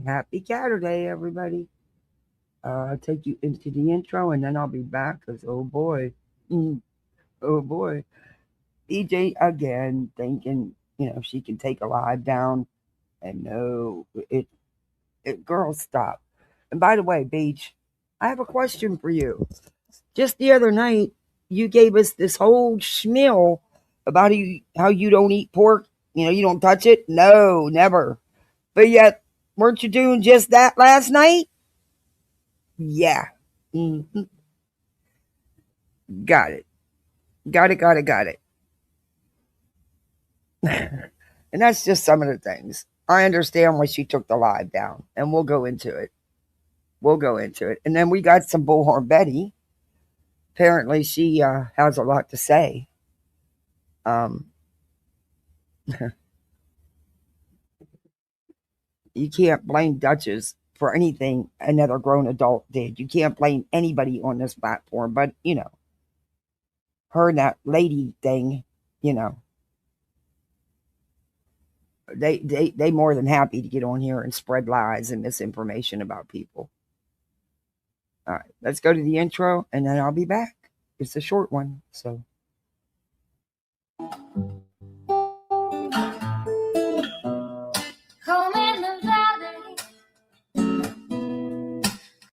Happy Saturday, everybody. I'll take you into the intro and then I'll be back because, oh boy, oh boy. BJ again thinking, she can take a live down. And no, girls, stop. And by the way, Beach, I have a question for you. Just the other night, you gave us this whole schmeal about how you don't eat pork. You don't touch it. No, never. But yet, weren't you doing just that last night? Yeah. hmm Got it. Got it, got it, got it. And that's just some of the things. I understand why she took the live down, and we'll go into it. We'll go into it. And then we got some Bullhornbetty. Apparently, she has a lot to say. Um, you can't blame Duchess for anything another grown adult did. You can't blame anybody on this platform. But, her and that lady thing, they more than happy to get on here and spread lies and misinformation about people. All right, let's go to the intro and then I'll be back. It's a short one, so. Home in the valley,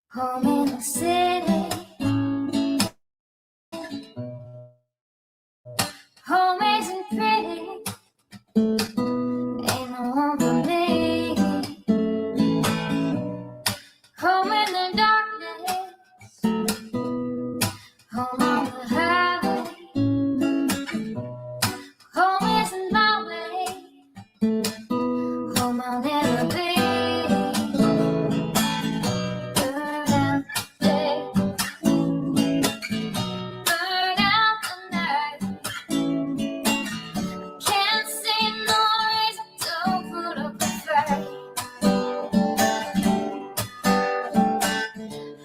home in the city, home isn't pretty, ain't no home for me. Home in the darkness, home on the highway, home isn't my way, home I'll never be. Burn out the day, burn out the night. Can't see no reason to put up a fight.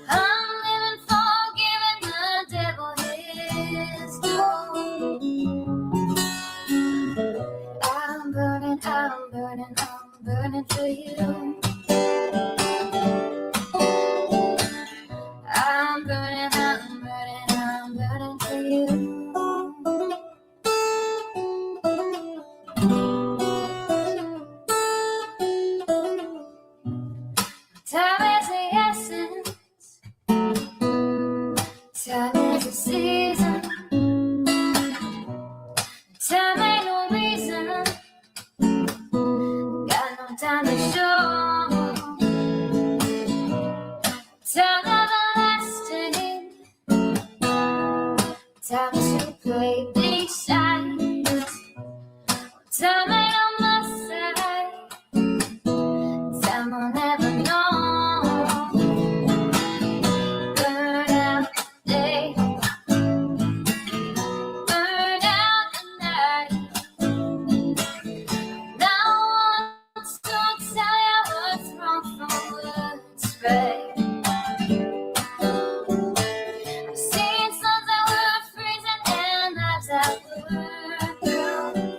I'm living for giving the devil his due. I'm burning for you. I'm burning for you. Time is the essence, time is the season, time ain't no reason, got no time to show. Time everlasting, time to play these sides. Time ain't on my side, time will never know. Burn out the day, burn out the night. No one's gonna tell you what's wrong from what's right. I've seen suns that were freezing and lives that were brown.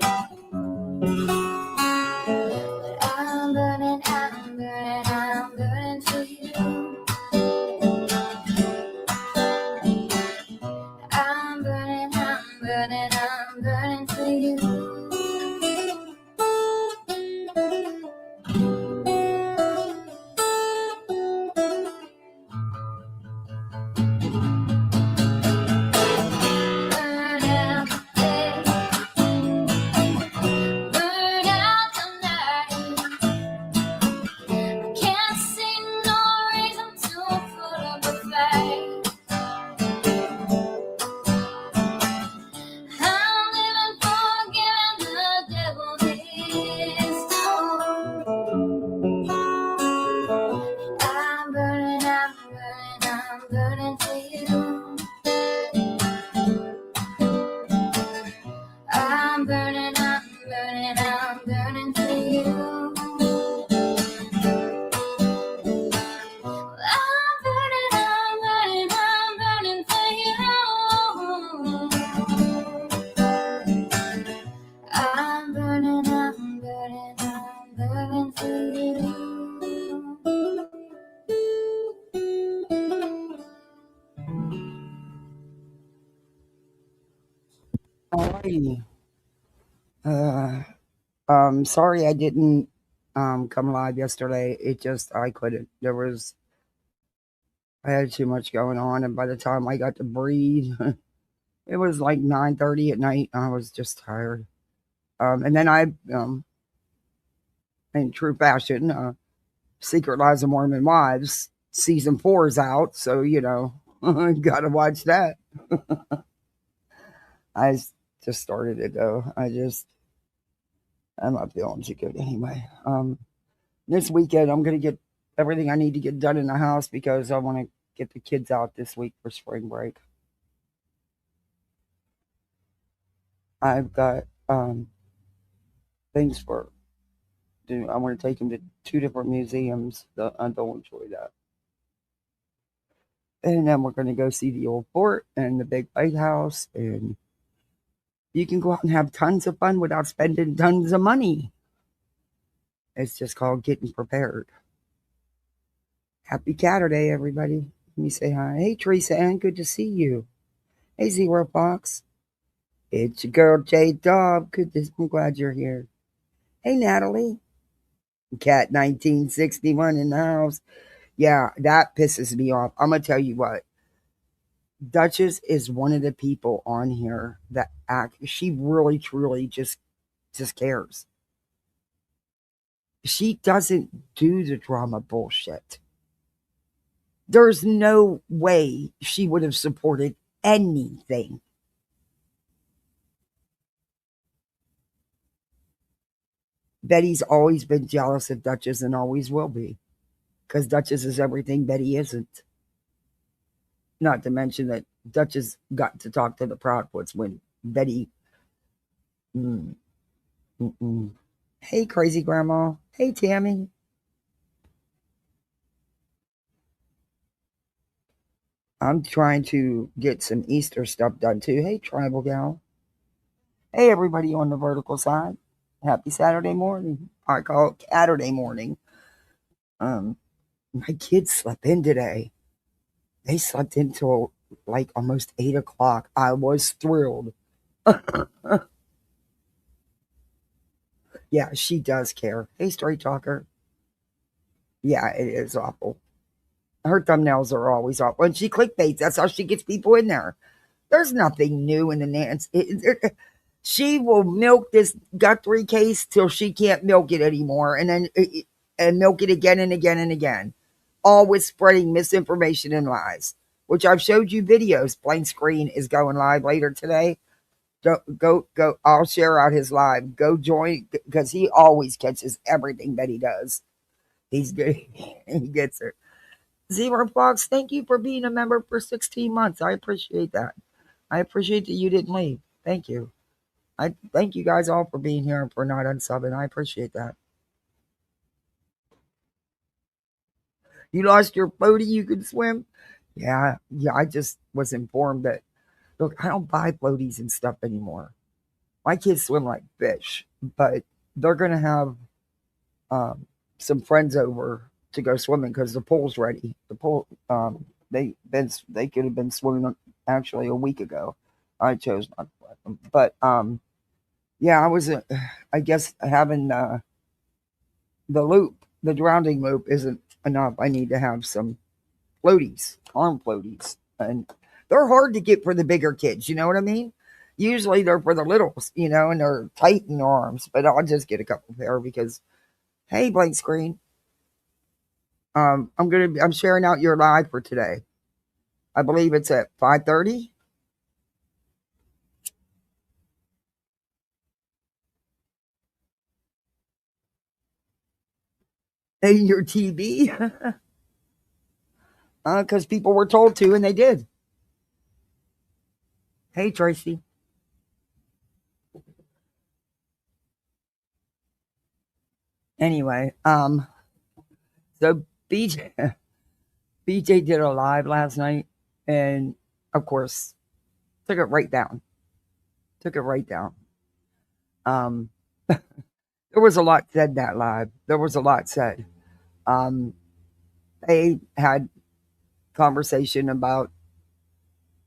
Alrighty. Uh, sorry I didn't come live yesterday. It just I couldn't. I had too much going on, and by the time I got to breathe, it was like 9:30 at night. I was just tired. And then in true fashion, Secret Lives of Mormon Wives season 4 is out, so gotta watch that. I just started it though. I'm not feeling too good anyway. This weekend I'm gonna get everything I need to get done in the house because I want to get the kids out this week for spring break. I've got things for do. I want to take them to 2 different museums. I don't enjoy that. And then we're going to go see the old fort and the big lighthouse. And you can go out and have tons of fun without spending tons of money. It's just called getting prepared. Happy Saturday, everybody. Let me say hi. Hey, Teresa Ann, good to see you. Hey, Zero Fox. It's your girl, J Dog. I'm glad you're here. Hey, Natalie. Cat 1961 in the house. Yeah, that pisses me off. I'm going to tell you what. Duchess is one of the people on here that she really truly just cares. She doesn't do the drama bullshit. There's no way she would have supported anything. Betty's always been jealous of Duchess and always will be. Because Duchess is everything Betty isn't. Not to mention that Duchess got to talk to the Proudfoots when Betty. Mm, mm-mm. Hey, crazy grandma. Hey, Tammy. I'm trying to get some Easter stuff done too. Hey, tribal gal. Hey, everybody on the vertical side. Happy Saturday morning. I call it Saturday morning. Um, my kids slept in today. They slept in till like almost 8 o'clock. I was thrilled. Yeah, she does care. Hey, straight talker. Yeah, it is awful. Her thumbnails are always awful. When she clickbaits, that's how she gets people in there. There's nothing new in the Nance. She will milk this Guthrie case till she can't milk it anymore, and then and milk it again and again and again, always spreading misinformation and lies. Which I've showed you videos. Plain Screen is going live later today. Go! I'll share out his live. Go join because he always catches everything that he does. He's good. He gets her. Zero Fox, thank you for being a member for 16 months. I appreciate that. I appreciate that you didn't leave. Thank you. I thank you guys all for being here and for not unsubbing. I appreciate that. You lost your floaty, you could swim? Yeah. I just was informed that look, I don't buy floaties and stuff anymore. My kids swim like fish, but they're gonna have some friends over to go swimming because the pool's ready. The pool, they could have been swimming actually a week ago. I chose not to let them, but yeah, I was, I guess having the drowning loop isn't enough. I need to have some floaties, arm floaties, and they're hard to get for the bigger kids. You know what I mean? Usually they're for the littles, and they're tight in their arms. But I'll just get a couple pair because, hey, blank screen. I'm sharing out your live for today. I believe it's at 5:30. And your TV, because people were told to, and they did. Hey, Tracy. Anyway, so BJ BJ did a live last night, and of course, took it right down. Took it right down. Um, there was a lot said that live. There was a lot said. Um, they had conversation about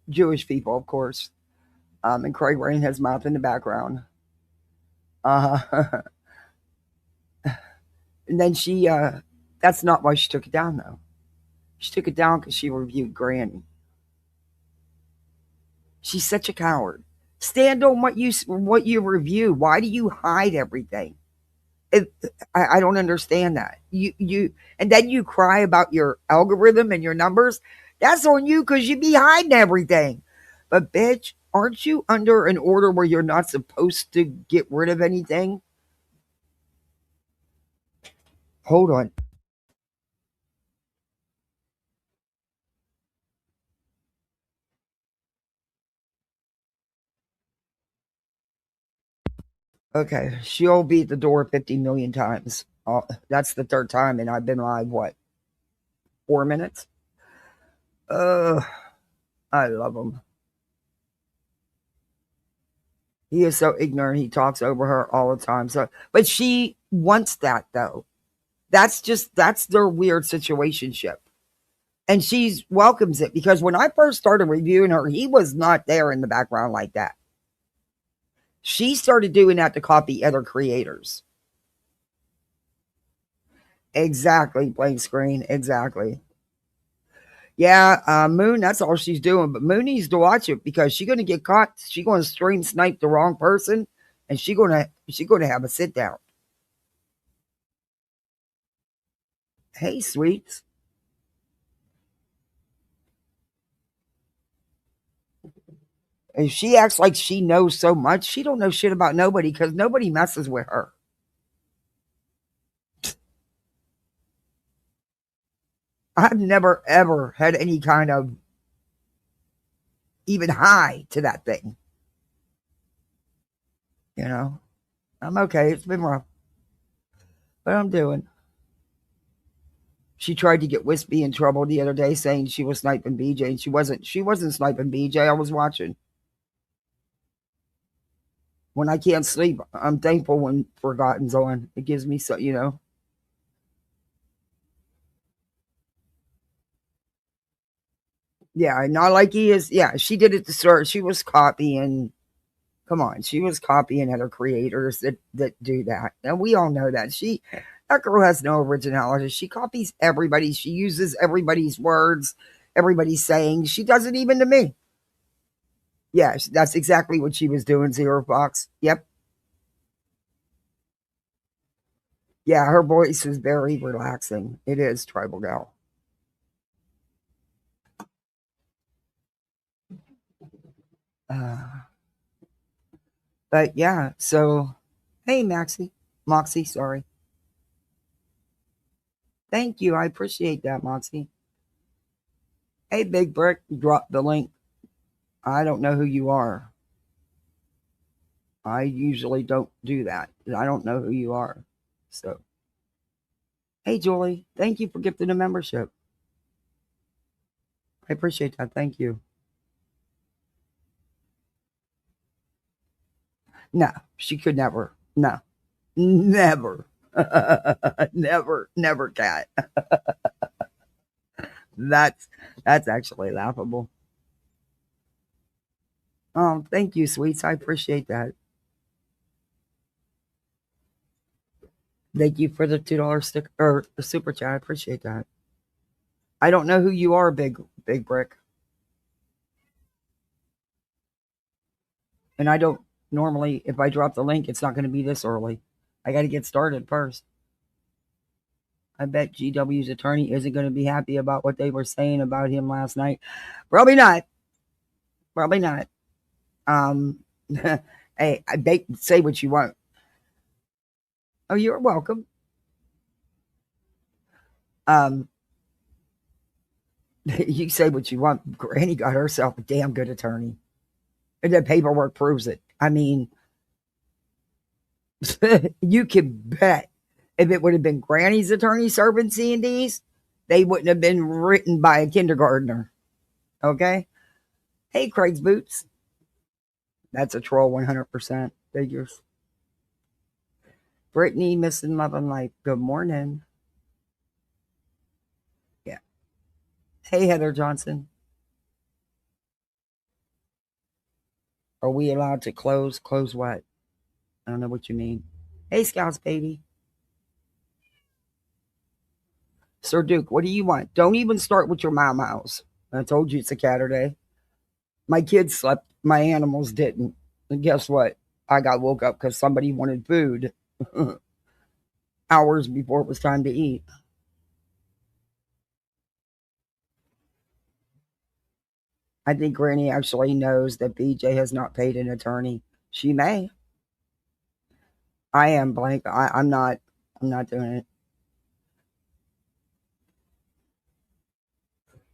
Jewish people, of course. And Craig ran his mouth in the background. Uh, and then that's not why she took it down, though. She took it down because she reviewed Granny. She's such a coward. Stand on what you review. Why do you hide everything? I don't understand that. You and then you cry about your algorithm and your numbers. That's on you because you be hiding everything. But bitch, aren't you under an order where you're not supposed to get rid of anything? Hold on. Okay, she'll be at the door 50 million times. That's the third time, and I've been live, what, 4 minutes? Uh, I love him. He is so ignorant. He talks over her all the time. So, but she wants that though. That's their weird situationship, and she welcomes it because when I first started reviewing her, he was not there in the background like that. She started doing that to copy other creators. Exactly, blank screen. Exactly. Yeah, Moon. That's all she's doing. But Moon needs to watch it because she's gonna get caught. She's gonna stream snipe the wrong person, and she's gonna have a sit down. Hey, sweets. If she acts like she knows so much, she don't know shit about nobody because nobody messes with her. I've never ever had any kind of even high to that thing. You know, I'm okay. It's been rough, but I'm doing. She tried to get Wispy in trouble the other day, saying she was sniping BJ, and she wasn't. She wasn't sniping BJ. I was watching. When I can't sleep, I'm thankful when Forgotten's on. It gives me so. Yeah, not like he is. Yeah, she did it to start. She was copying. Come on, she was copying other creators that do that, and we all know that that girl has no originality. She copies everybody. She uses everybody's words, everybody's saying. She does it even to me. Yes, that's exactly what she was doing. Zero Fox. Yep. Yeah, her voice is very relaxing. It is Tribal Gal. Uh, but yeah, so hey, Moxie, sorry. Thank you. I appreciate that, Moxie. Hey, Big Brick, drop the link. I don't know who you are. I usually don't do that. I don't know who you are. So, hey, Julie, thank you for gifting a membership. I appreciate that. Thank you. No, she could never. No, never. Never, never, cat. That's that's actually laughable. Oh, thank you, sweets. I appreciate that. Thank you for the $2 stick or the super chat. I appreciate that. I don't know who you are, big brick, and I don't normally. If I drop the link, it's not going to be this early. I got to get started first. I bet GW's attorney isn't going to be happy about what they were saying about him last night. Probably not. Probably not. Um, hey, say what you want. Oh, you're welcome. Um, you say what you want. Granny got herself a damn good attorney, and the paperwork proves it. I mean, you can bet if it would have been Granny's attorney serving C&Ds, they wouldn't have been written by a kindergartner. Okay. Hey, Craig's Boots. That's a troll 100%. Figures. Brittany, missing love and life. Good morning. Yeah. Hey, Heather Johnson. Are we allowed to close? Close what? I don't know what you mean. Hey, Scouts baby. Sir Duke, what do you want? Don't even start with your mouse. I told you it's a Saturday. My kids slept. My animals didn't. And guess what? I got woke up because somebody wanted food hours before it was time to eat. I think Granny actually knows that BJ has not paid an attorney. She may. I am blank. I'm not. I'm not doing it.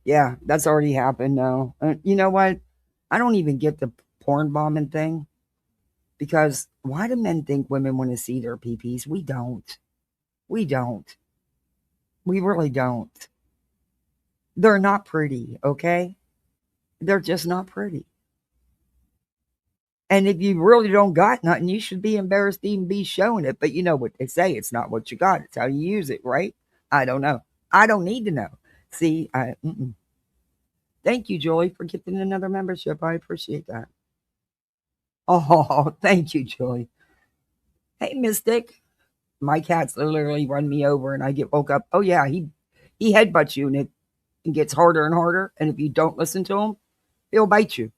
Yeah, that's already happened. No, you know what? I don't even get the porn bombing thing because why do men think women want to see their peepees? We don't. We don't. We really don't. They're not pretty. Okay, they're just not pretty. And if you really don't got nothing, you should be embarrassed to even be showing it. But you know what they say, it's not what you got, it's how you use it, right? I don't know. I don't need to know. See, thank you, Julie, for getting another membership. I appreciate that. Oh, thank you, Julie. Hey, Mystic. My cats literally run me over and I get woke up. Oh yeah, he headbutts you and it gets harder and harder. And if you don't listen to him, he'll bite you.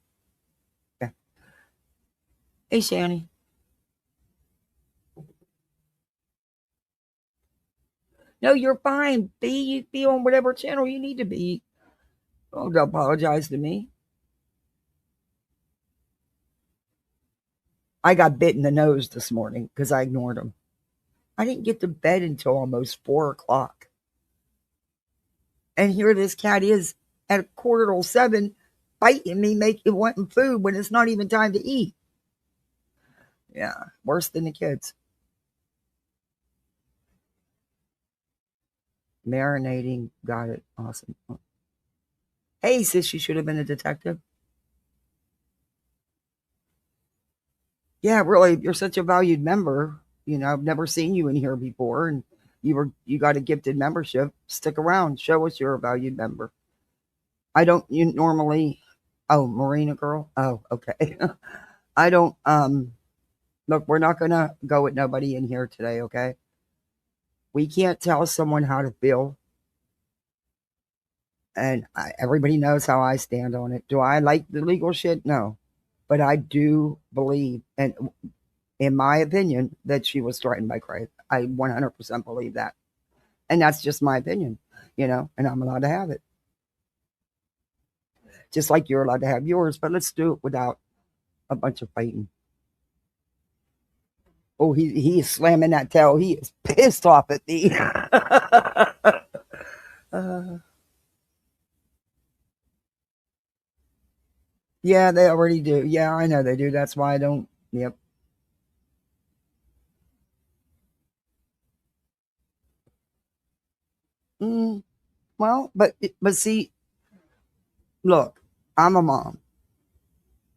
Yeah. Hey, Shani. No, you're fine. Be on whatever channel you need to be. Don't apologize to me. I got bit in the nose this morning because I ignored him. I didn't get to bed until almost 4 o'clock. And here this cat is at a quarter till 7 biting me, making wanting food when it's not even time to eat. Yeah, worse than the kids. Marinating. Got it. Awesome. Hey, sis, you should have been a detective. Yeah, really, you're such a valued member. You know, I've never seen you in here before, and you got a gifted membership. Stick around. Show us you're a valued member. I don't you normally oh, Marina girl. Oh, okay. I don't look, we're not gonna go with nobody in here today, okay? We can't tell someone how to feel. And everybody knows how I stand on it. Do I like the legal shit? No. But I do believe, and in my opinion, that she was threatened by Craig. I 100% believe that. And that's just my opinion, and I'm allowed to have it. Just like you're allowed to have yours, but let's do it without a bunch of fighting. Oh, he is slamming that tail. He is pissed off at me. uh, yeah, they already do. Yeah, I know they do. That's why I don't. Yep. Mm, well, but see, look, I'm a mom,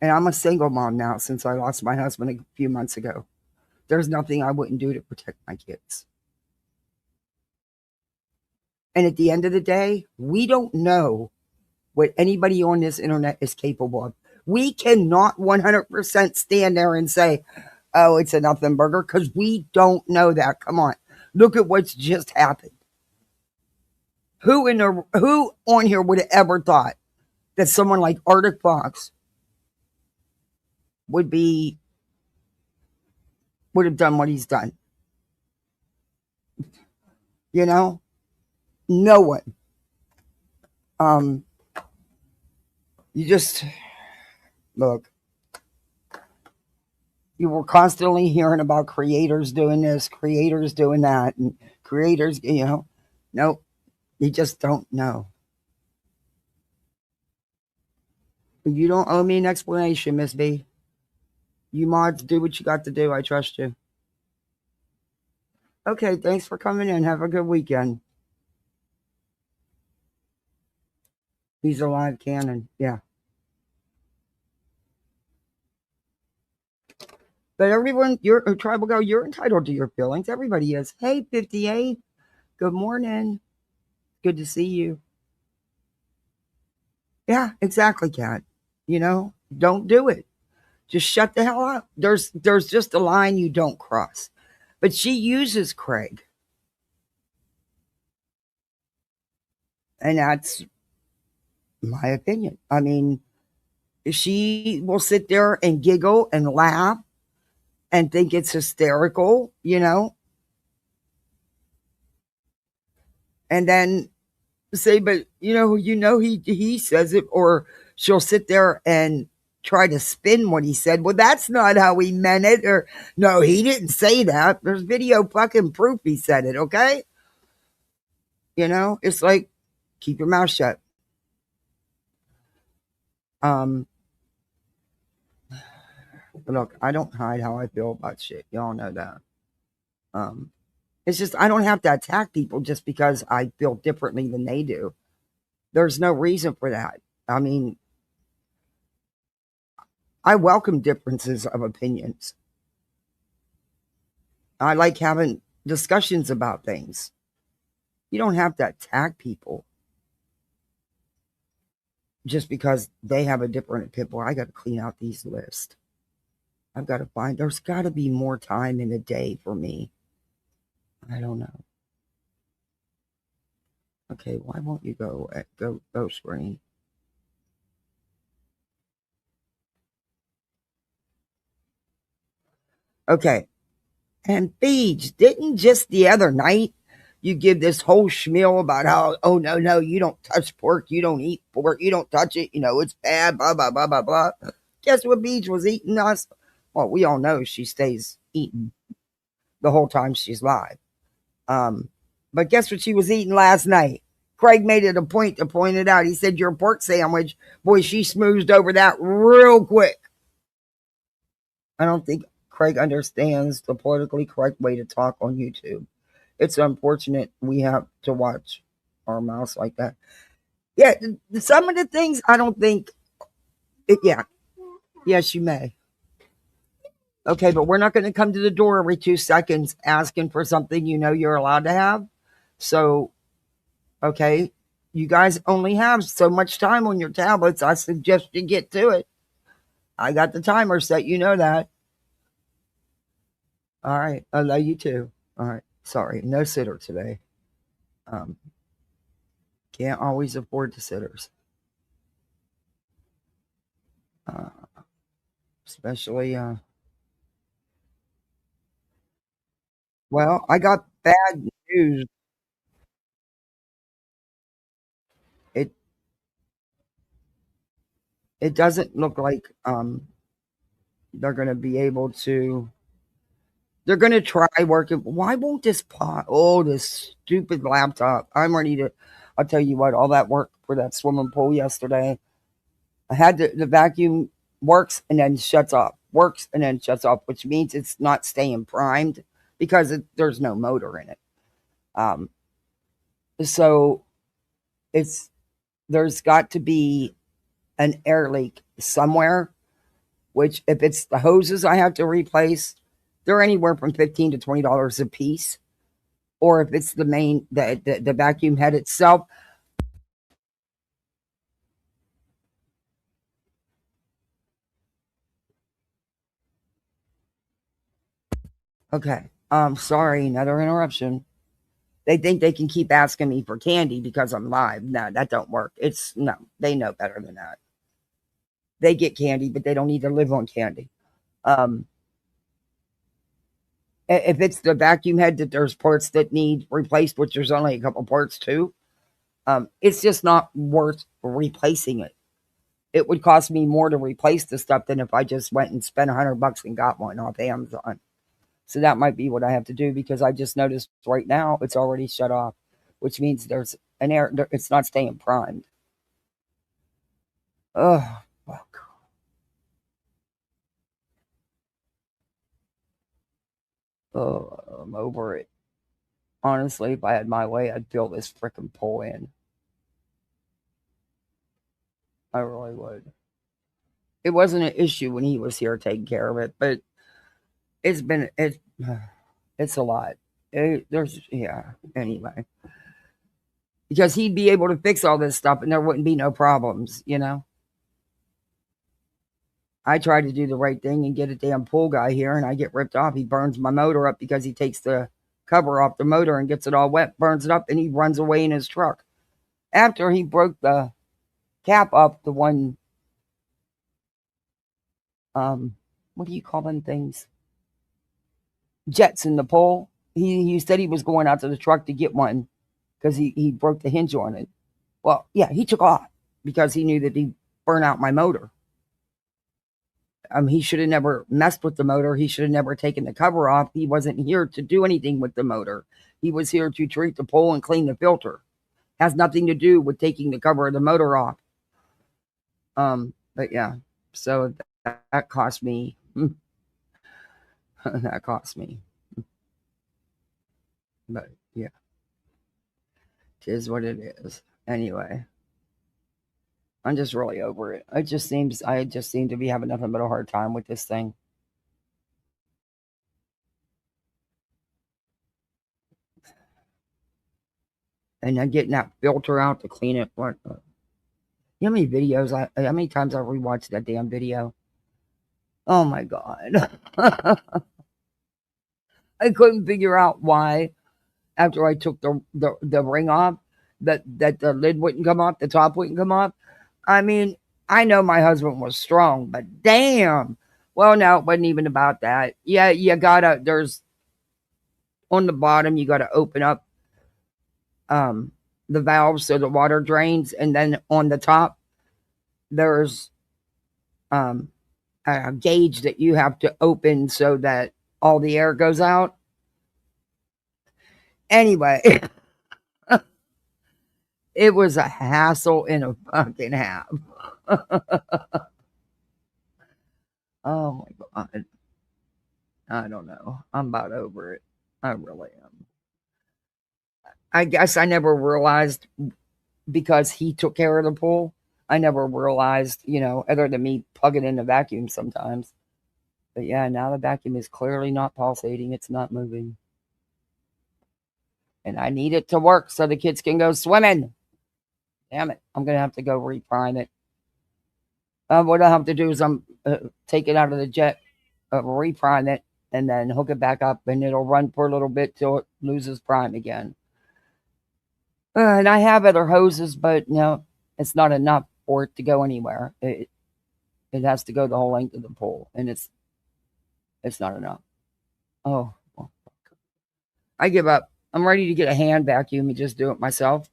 and I'm a single mom now since I lost my husband a few months ago. There's nothing I wouldn't do to protect my kids. And at the end of the day, we don't know what anybody on this internet is capable of. We cannot 100% stand there and say, oh, it's a nothing burger, because we don't know that. Come on. Look at what's just happened. Who on here would have ever thought that someone like Arctic Fox would have done what he's done? You know? No one. Um, you just look, you were constantly hearing about creators doing this, creators doing that, and creators, nope, you just don't know. You don't owe me an explanation, Miss B. You mods do what you got to do. I trust you. Okay, thanks for coming in. Have a good weekend. He's a live cannon. Yeah. But everyone, you're a tribal girl, you're entitled to your feelings. Everybody is. Hey, 58. Good morning. Good to see you. Yeah, exactly, Kat. Don't do it. Just shut the hell up. There's just a line you don't cross. But she uses Craig. And that's my opinion. I mean, she will sit there and giggle and laugh and think it's hysterical, and then say, but he says it, or she'll sit there and try to spin what he said. Well, that's not how he meant it, or no, he didn't say that. There's video fucking proof he said it, okay? It's like, keep your mouth shut. Look, I don't hide how I feel about shit. Y'all know that. It's just I don't have to attack people just because I feel differently than they do. There's no reason for that. I mean, I welcome differences of opinions. I like having discussions about things. You don't have to attack people just because they have a different opinion. Well, I got to clean out these lists. I've got to find, there's got to be more time in a day for me. I don't know. Okay, why won't you go screen? Okay. And Beej, didn't just the other night you give this whole schmeal about how, oh, no, you don't touch pork, you don't eat pork, you don't touch it, it's bad, blah, blah, blah, blah, blah. Guess what Beej was eating us? Well, we all know she stays eating the whole time she's live. But guess what she was eating last night? Craig made it a point to point it out. He said, your pork sandwich, boy, she smoothed over that real quick. I don't think Craig understands the politically correct way to talk on YouTube. It's unfortunate we have to watch our mouths like that. Yeah, some of the things I don't think. Yeah. Yes, you may. Okay, but we're not going to come to the door every 2 seconds asking for something you're allowed to have. So, okay, you guys only have so much time on your tablets. I suggest you get to it. I got the timer set. You know that. All right. I love you too. All right. Sorry. No sitter today. Can't always afford the sitters. Especially, well, I got bad news. It it doesn't look like they're going to be able to. They're going to try working. Why won't this this stupid laptop? I'm ready to. I'll tell you what. All that work for that swimming pool yesterday. I had the vacuum works and then shuts off. Works and then shuts off, which means it's not staying primed because there's no motor in it. So there's got to be an air leak somewhere, which if it's the hoses I have to replace, they're anywhere from $15 to $20 a piece. Or if it's the vacuum head itself. Okay. Sorry, another interruption. They think they can keep asking me for candy because I'm live. No, that don't work. They know better than that. They get candy, but they don't need to live on candy. If it's the vacuum head that there's parts that need replaced, which there's only a couple parts too, it's just not worth replacing it. It would cost me more to replace the stuff than if I just went and spent $100 and got one off Amazon. So that might be what I have to do because I just noticed right now it's already shut off, which means there's an air. It's not staying primed. Oh, fuck. Oh, I'm over it. Honestly, if I had my way, I'd fill this freaking pole in. I really would. It wasn't an issue when he was here taking care of it, but it's it's a lot. Anyway, because he'd be able to fix all this stuff and there wouldn't be no problems. I try to do the right thing and get a damn pool guy here, and I get ripped off. He burns my motor up because he takes the cover off the motor and gets it all wet, burns it up, and he runs away in his truck. After he broke the cap up, the one, what do you call them things? Jets in the pole. He said he was going out to the truck to get one because he broke the hinge on it. Well, yeah, he took off because he knew that he burned out my motor. He should have never messed with the motor. He should have never taken the cover off. He wasn't here to do anything with the motor. He was here to treat the pole and clean the filter. Has nothing to do with taking the cover of the motor off. But yeah, so that cost me. That cost me. But yeah, it is what it is. Anyway, I'm just really over it. I just seem to be having nothing but a hard time with this thing. And then getting that filter out to clean it. What? You know how many videos? How many times I rewatched that damn video? Oh my god! I couldn't figure out why. After I took the ring off, that the lid wouldn't come off, the top wouldn't come off. I mean, I know my husband was strong, but damn. Well, no, it wasn't even about that. Yeah, there's on the bottom, you gotta open up the valve so the water drains, and then on the top, there's a gauge that you have to open so that all the air goes out. Anyway, it was a hassle and a fucking half. Oh my god. I don't know. I'm about over it. I really am. I guess I never realized, because he took care of the pool, I never realized, other than me plugging in the vacuum sometimes. But yeah, now the vacuum is clearly not pulsating. It's not moving. And I need it to work so the kids can go swimming. Damn it. I'm going to have to go reprime it. What I have to do is take it out of the jet, reprime it, and then hook it back up, and it'll run for a little bit till it loses prime again. And I have other hoses, but no, it's not enough for it to go anywhere. It has to go the whole length of the pool, and it's not enough. Oh, well, I give up. I'm ready to get a hand vacuum and just do it myself.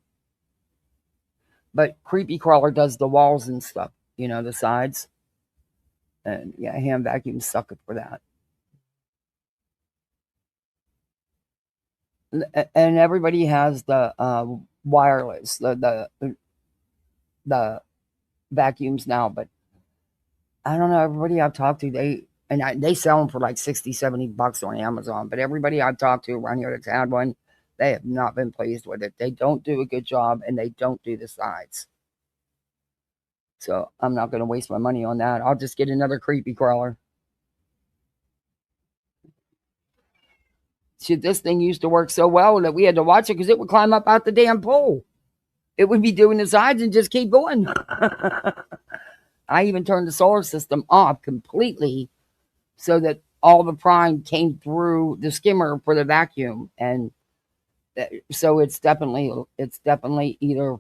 But Creepy Crawler does the walls and stuff, the sides. And yeah, hand vacuums suck for that. And everybody has the wireless, the vacuums now, but I don't know. Everybody I've talked to, they sell them for like $60-$70 on Amazon. But everybody I've talked to around here that's had one, they have not been pleased with it. They don't do a good job, and they don't do the sides. So I'm not going to waste my money on that. I'll just get another Creepy Crawler. Shit, this thing used to work so well that we had to watch it because it would climb up out the damn pool. It would be doing the sides and just keep going. I even turned the solar system off completely so that all the prime came through the skimmer for the vacuum. And so it's definitely either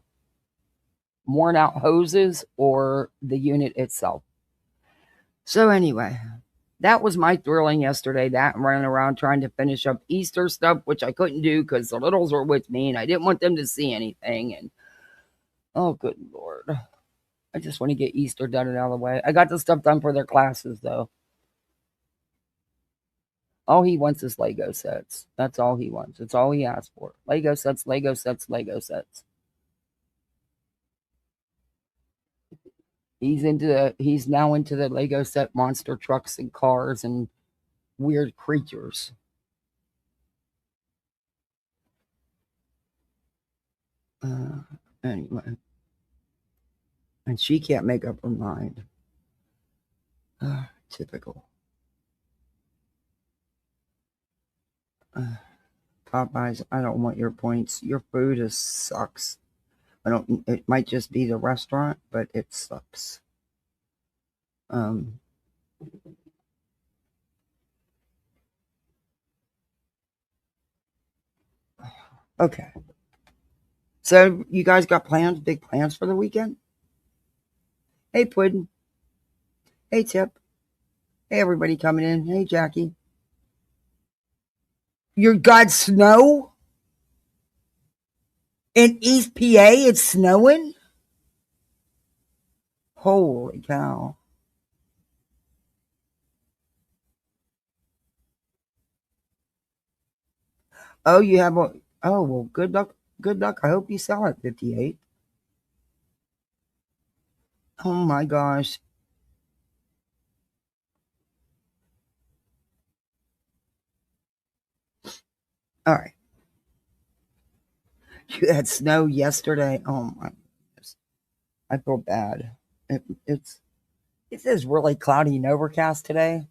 worn out hoses or the unit itself. So anyway, that was my thrilling yesterday. That and running around trying to finish up Easter stuff, which I couldn't do because the littles were with me and I didn't want them to see anything. And oh, good Lord. I just want to get Easter done and out of the way. I got the stuff done for their classes, though. All he wants is Lego sets. That's all he wants. It's all he asks for. Lego sets, Lego sets, Lego sets. He's now into the Lego set monster trucks and cars and weird creatures. Anyway. And she can't make up her mind. Typical. Popeyes, I don't want your points. Your food sucks. It might just be the restaurant, but it sucks. Okay. So you guys got plans, big plans for the weekend? Hey, Puddin'. Hey, Tip. Hey, everybody coming in. Hey, Jackie. You got snow? In East PA, it's snowing? Holy cow. Oh, you have a. Oh, well, good luck. Good luck. I hope you sell it 58. Oh my gosh. All right. You had snow yesterday. Oh my goodness. I feel bad. It's it says really cloudy and overcast today.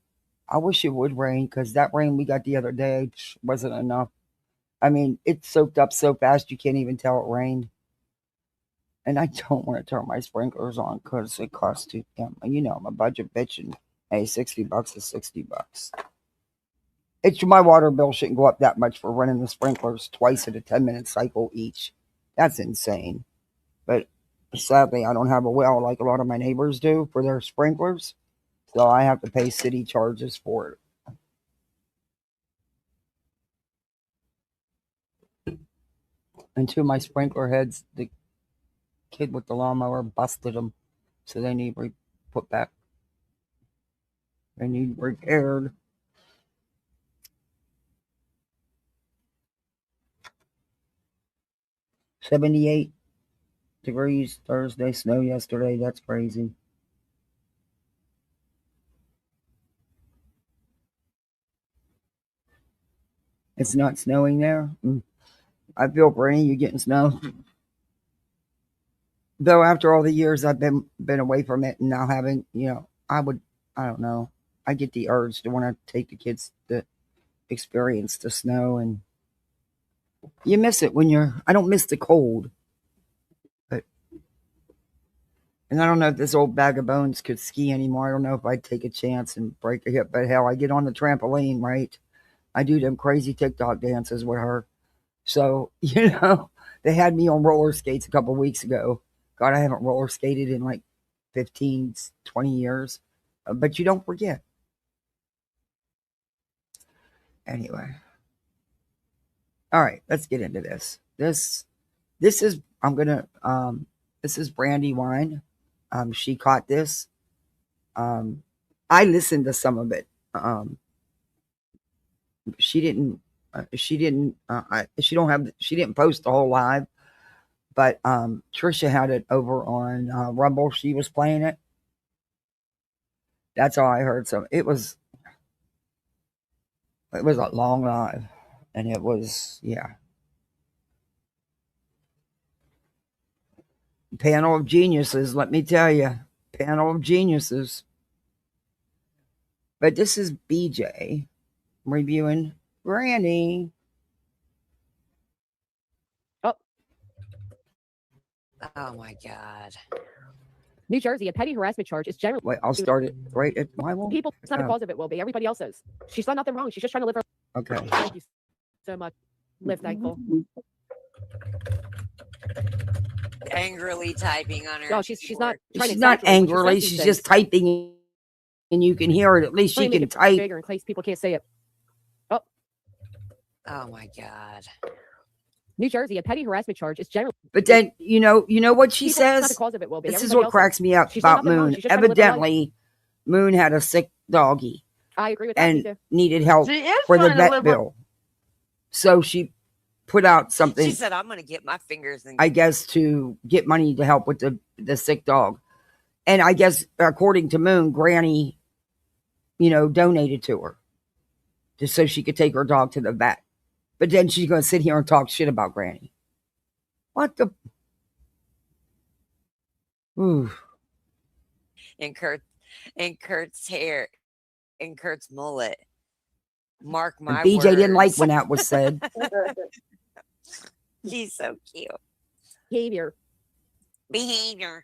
I wish it would rain because that rain we got the other day wasn't enough. I mean, it soaked up so fast you can't even tell it rained. And I don't want to turn my sprinklers on because it costs too damn. I'm a budget bitch, and hey, $60 is $60. It's my water bill shouldn't go up that much for running the sprinklers twice at a 10-minute cycle each. That's insane. But sadly, I don't have a well like a lot of my neighbors do for their sprinklers, so I have to pay city charges for it. And two of my sprinkler heads, the kid with the lawnmower busted them, so they need put back. They need repaired. $78 Thursday, snow yesterday. That's crazy. It's not snowing there. I feel for any of you getting snow. Though after all the years I've been away from it and now having, I don't know. I get the urge to want to take the kids to experience the snow, and you miss it I don't miss the cold. But and I don't know if this old bag of bones could ski anymore. I don't know if I'd take a chance and break a hip, but hell, I get on the trampoline, right? I do them crazy TikTok dances with her. So, they had me on roller skates a couple weeks ago. God, I haven't roller skated in like 15, 20 years. But you don't forget. Anyway. All right, let's get into this. This is this is Brandy Wine. She caught this. I listened to some of it. She didn't she didn't she didn't post the whole live, but Trisha had it over on Rumble. She was playing it. That's all I heard. So it was a long live, and it was panel of geniuses. Let me tell you, panel of geniuses. But this is BJ reviewing Granny. Oh my God. New Jersey, a petty harassment charge is generally. Wait, I'll start it right at my wall. People, it's not the cause of it, will be. Everybody else's. She's done nothing wrong. She's just trying to live her. Okay. Thank you so much. Live thankful. Angrily typing on her. No, she's not trying She's to not exaggerate, but angrily. says She's these just things. typing, and you can hear it. At least she Let me can make it type. bigger in case people can't say it. Oh my God. New Jersey, a petty harassment charge is generally. But then you know what she People, it's not the says. cause of it, will be. This is Everybody what else's. cracks me up She's done about nothing wrong. Moon. She's just trying to live her life. Evidently, Moon had a sick doggy I agree with that. me and too. needed help She is for the trying to vet live bill. So she put out something, She said, I'm going to get my fingers in. I guess, to get money to help with the sick dog. And I guess, according to Moon, Granny, donated to her just so she could take her dog to the vet. But then she's going to sit here and talk shit about Granny. What the? Ooh. in Kurt's hair, in Kurt's mullet. Mark And my BJ didn't like words. when that was said. He's so cute. Behavior.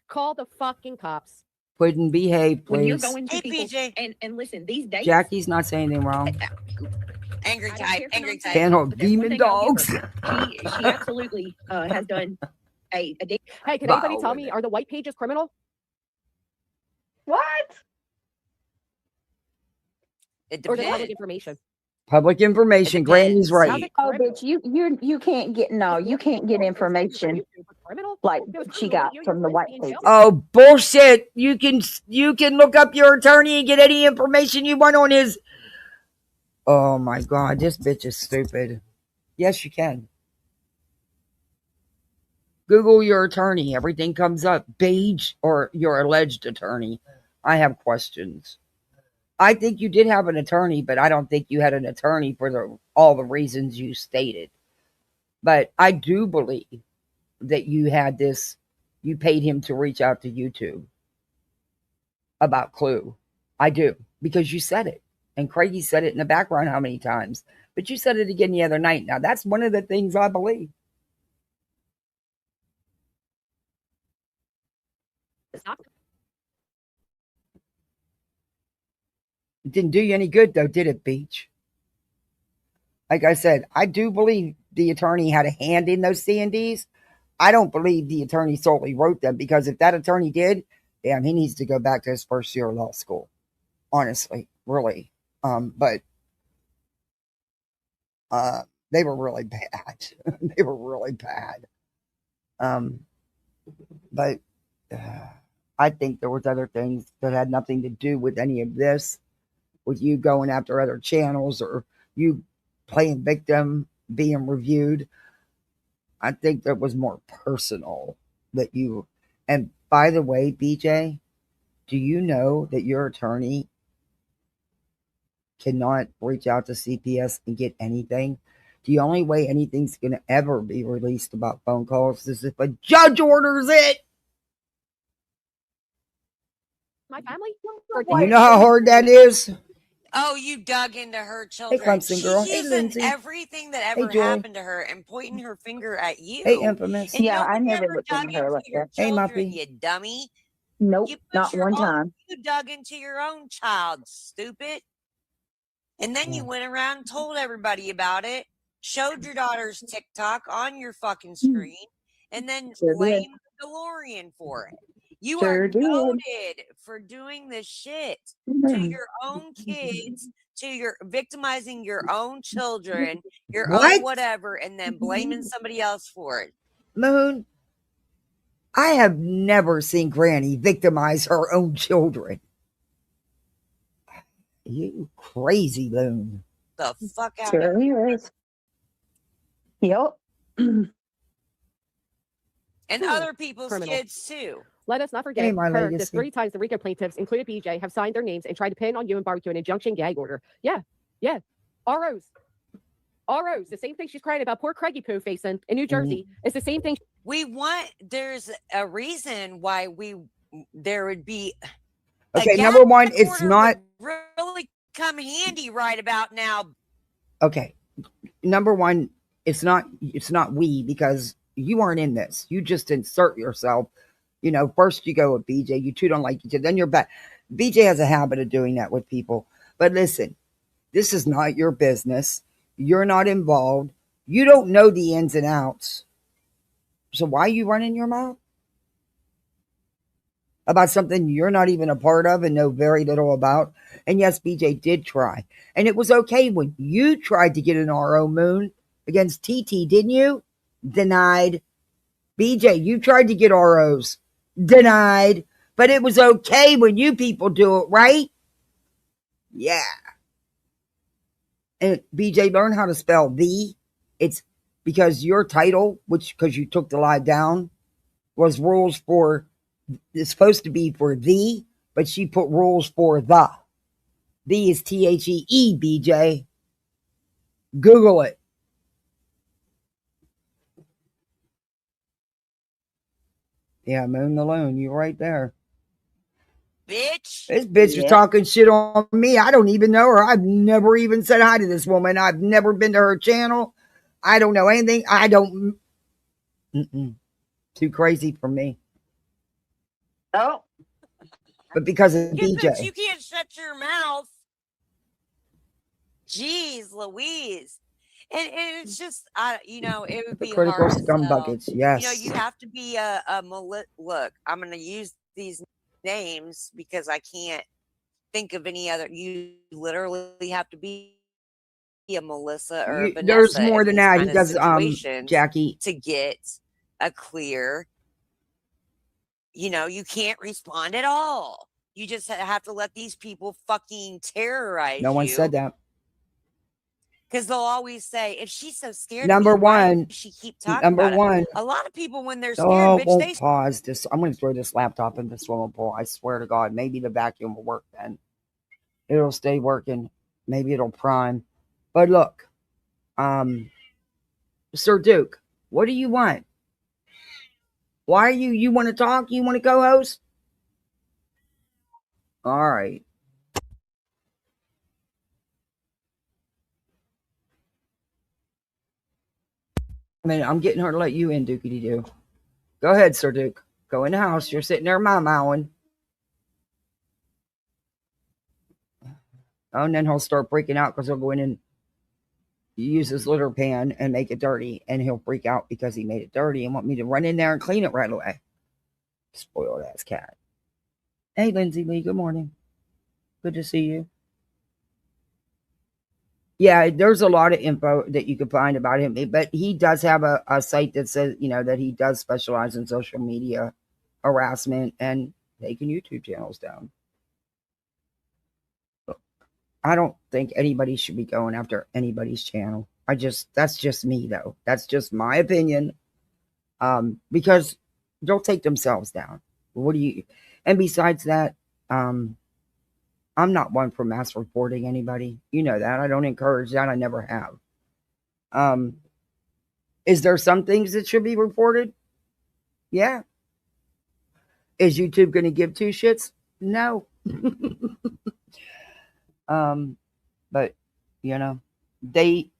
Call the fucking cops. Wouldn't behave, when you're please. going to Hey, people PJ. and listen, these dates. Jackie's not saying anything wrong. Angry I don't type. care for Angry nonsense, type. Panel but there's one demon thing I'll give dogs. her. She absolutely has done a day. Hey, can Vile anybody tell me, women. are the white pages criminal? What? It Or is it depends. public information? Public information. Granny's depends. right. How's it Oh, criminal? bitch, you can't get you can't get information Criminal? like If it was she criminal, got your from the friends white be in jail. pages. Oh, bullshit. You can look up your attorney and get any information you want on his. Oh my God, this bitch is stupid. Yes, you can. Google your attorney. Everything comes up. Beige or your alleged attorney. I have questions. I think you did have an attorney, but I don't think you had an attorney for all the reasons you stated. But I do believe that you had this. You paid him to reach out to YouTube about Clue. I do, because you said it. And Craigie said it in the background how many times. But you said it again the other night. Now, that's one of the things I believe. It's not. It didn't do you any good, though, did it, Beach? Like I said, I do believe the attorney had a hand in those C&Ds. I don't believe the attorney solely wrote them, because if that attorney did, damn, he needs to go back to his first year of law school. Honestly, really. But they were really bad. They were really bad. But I think there was other things that had nothing to do with any of this, with you going after other channels or you playing victim, being reviewed. I think that was more personal that you. And by the way, BJ, do you know that your attorney cannot reach out to CPS and get anything? The only way anything's going to ever be released about phone calls is if a judge orders it. My family? You know how hard that is? Oh, you dug into her children. Clemson She's girl. Hey, using Lindsay. everything that Hey, ever Joy. happened to her and pointing her finger at you. Hey, Infamous. And Yeah, I nobody never ever looked dug into her into like your that. Hey, children, Muppy. you dummy. Nope, You put not your one own, time. you dug into your own child, stupid. And then you went around and told everybody about it, showed your daughter's TikTok on your fucking screen, and then Sure did. blamed DeLorean for it. You Sure are did. goated for doing this shit to your own kids, to your victimizing your own children, your What? own whatever, and then blaming somebody else for it. Moon, I have never seen Granny victimize her own children. You crazy loon. The fuck out of Sure here. is. Yep. And other people's Criminal. kids too. Let us not forget, Hey, my Kirk, the legacy. 3 times the RICO plaintiffs, included BJ, have signed their names and tried to pin on you and Barbecue an injunction gag order. Yeah. ROs. The same thing she's crying about poor Craigie Poo facing in New Jersey. It's the same thing. There's a reason why there would be. Okay, number one, it's order not. would really come handy right about now. Okay, number one, it's not we, because you aren't in this. You just insert yourself. You know, first you go with BJ, you two don't like each other, then you're back. BJ has a habit of doing that with people. But listen, this is not your business. You're not involved. You don't know the ins and outs. So why are you running your mouth about something you're not even a part of and know very little about? And yes, BJ did try. And it was okay when you tried to get an RO, Moon, against TT, didn't you? Denied. BJ, you tried to get ROs. Denied. But it was okay when you people do it, right? Yeah. And BJ, learn how to spell the. It's because your title, because you took the lie down, was rules for, it's supposed to be for the, but she put rules for the. The is THEE, BJ. Google it. Yeah, Moon the Loon, you're right there. Bitch. This bitch was talking shit on me. I don't even know her. I've never even said hi to this woman. I've never been to her channel. I don't know anything. I don't. Too crazy for me. Oh. But because of You BJ. can't shut your mouth. Jeez Louise. And it's just, it would The be critical hard as scum hell. buckets, yes. You have to be look, I'm going to use these names because I can't think of any other. You literally have to be a Melissa or a There's Vanessa more in than these that. kind He of does, situations Jackie. to get a clear. You can't respond at all. You just have to let these people fucking terrorize No one you. said that. Because they'll always say, if she's so scared Number of me, why one, does she keep talking number about it? one. A lot of people, when they're scared, Oh, bitch, won't pause this. I'm going to throw this laptop in the swimming pool. I swear to God, maybe the vacuum will work then. It'll stay working. Maybe it'll prime. But look, Sir Duke, what do you want? Why are you want to talk? You want to co-host? All right. I mean, I'm getting her to let you in, Dukey do. Go ahead, Sir Duke. Go in the house. You're sitting there mowing. Oh, and then he'll start freaking out because he'll go in and use his litter pan and make it dirty, and he'll freak out because he made it dirty and want me to run in there and clean it right away. Spoiled ass cat. Hey, Lindsay Lee, good morning. Good to see you. Yeah, there's a lot of info that you can find about him, but he does have a site that says, that he does specialize in social media harassment and taking YouTube channels down. I don't think anybody should be going after anybody's channel. That's just me though. That's just my opinion. Because they'll take themselves down. And besides that, I'm not one for mass reporting anybody. You know that. I don't encourage that. I never have. Is there some things that should be reported? Yeah. Is YouTube going to give two shits? No. But they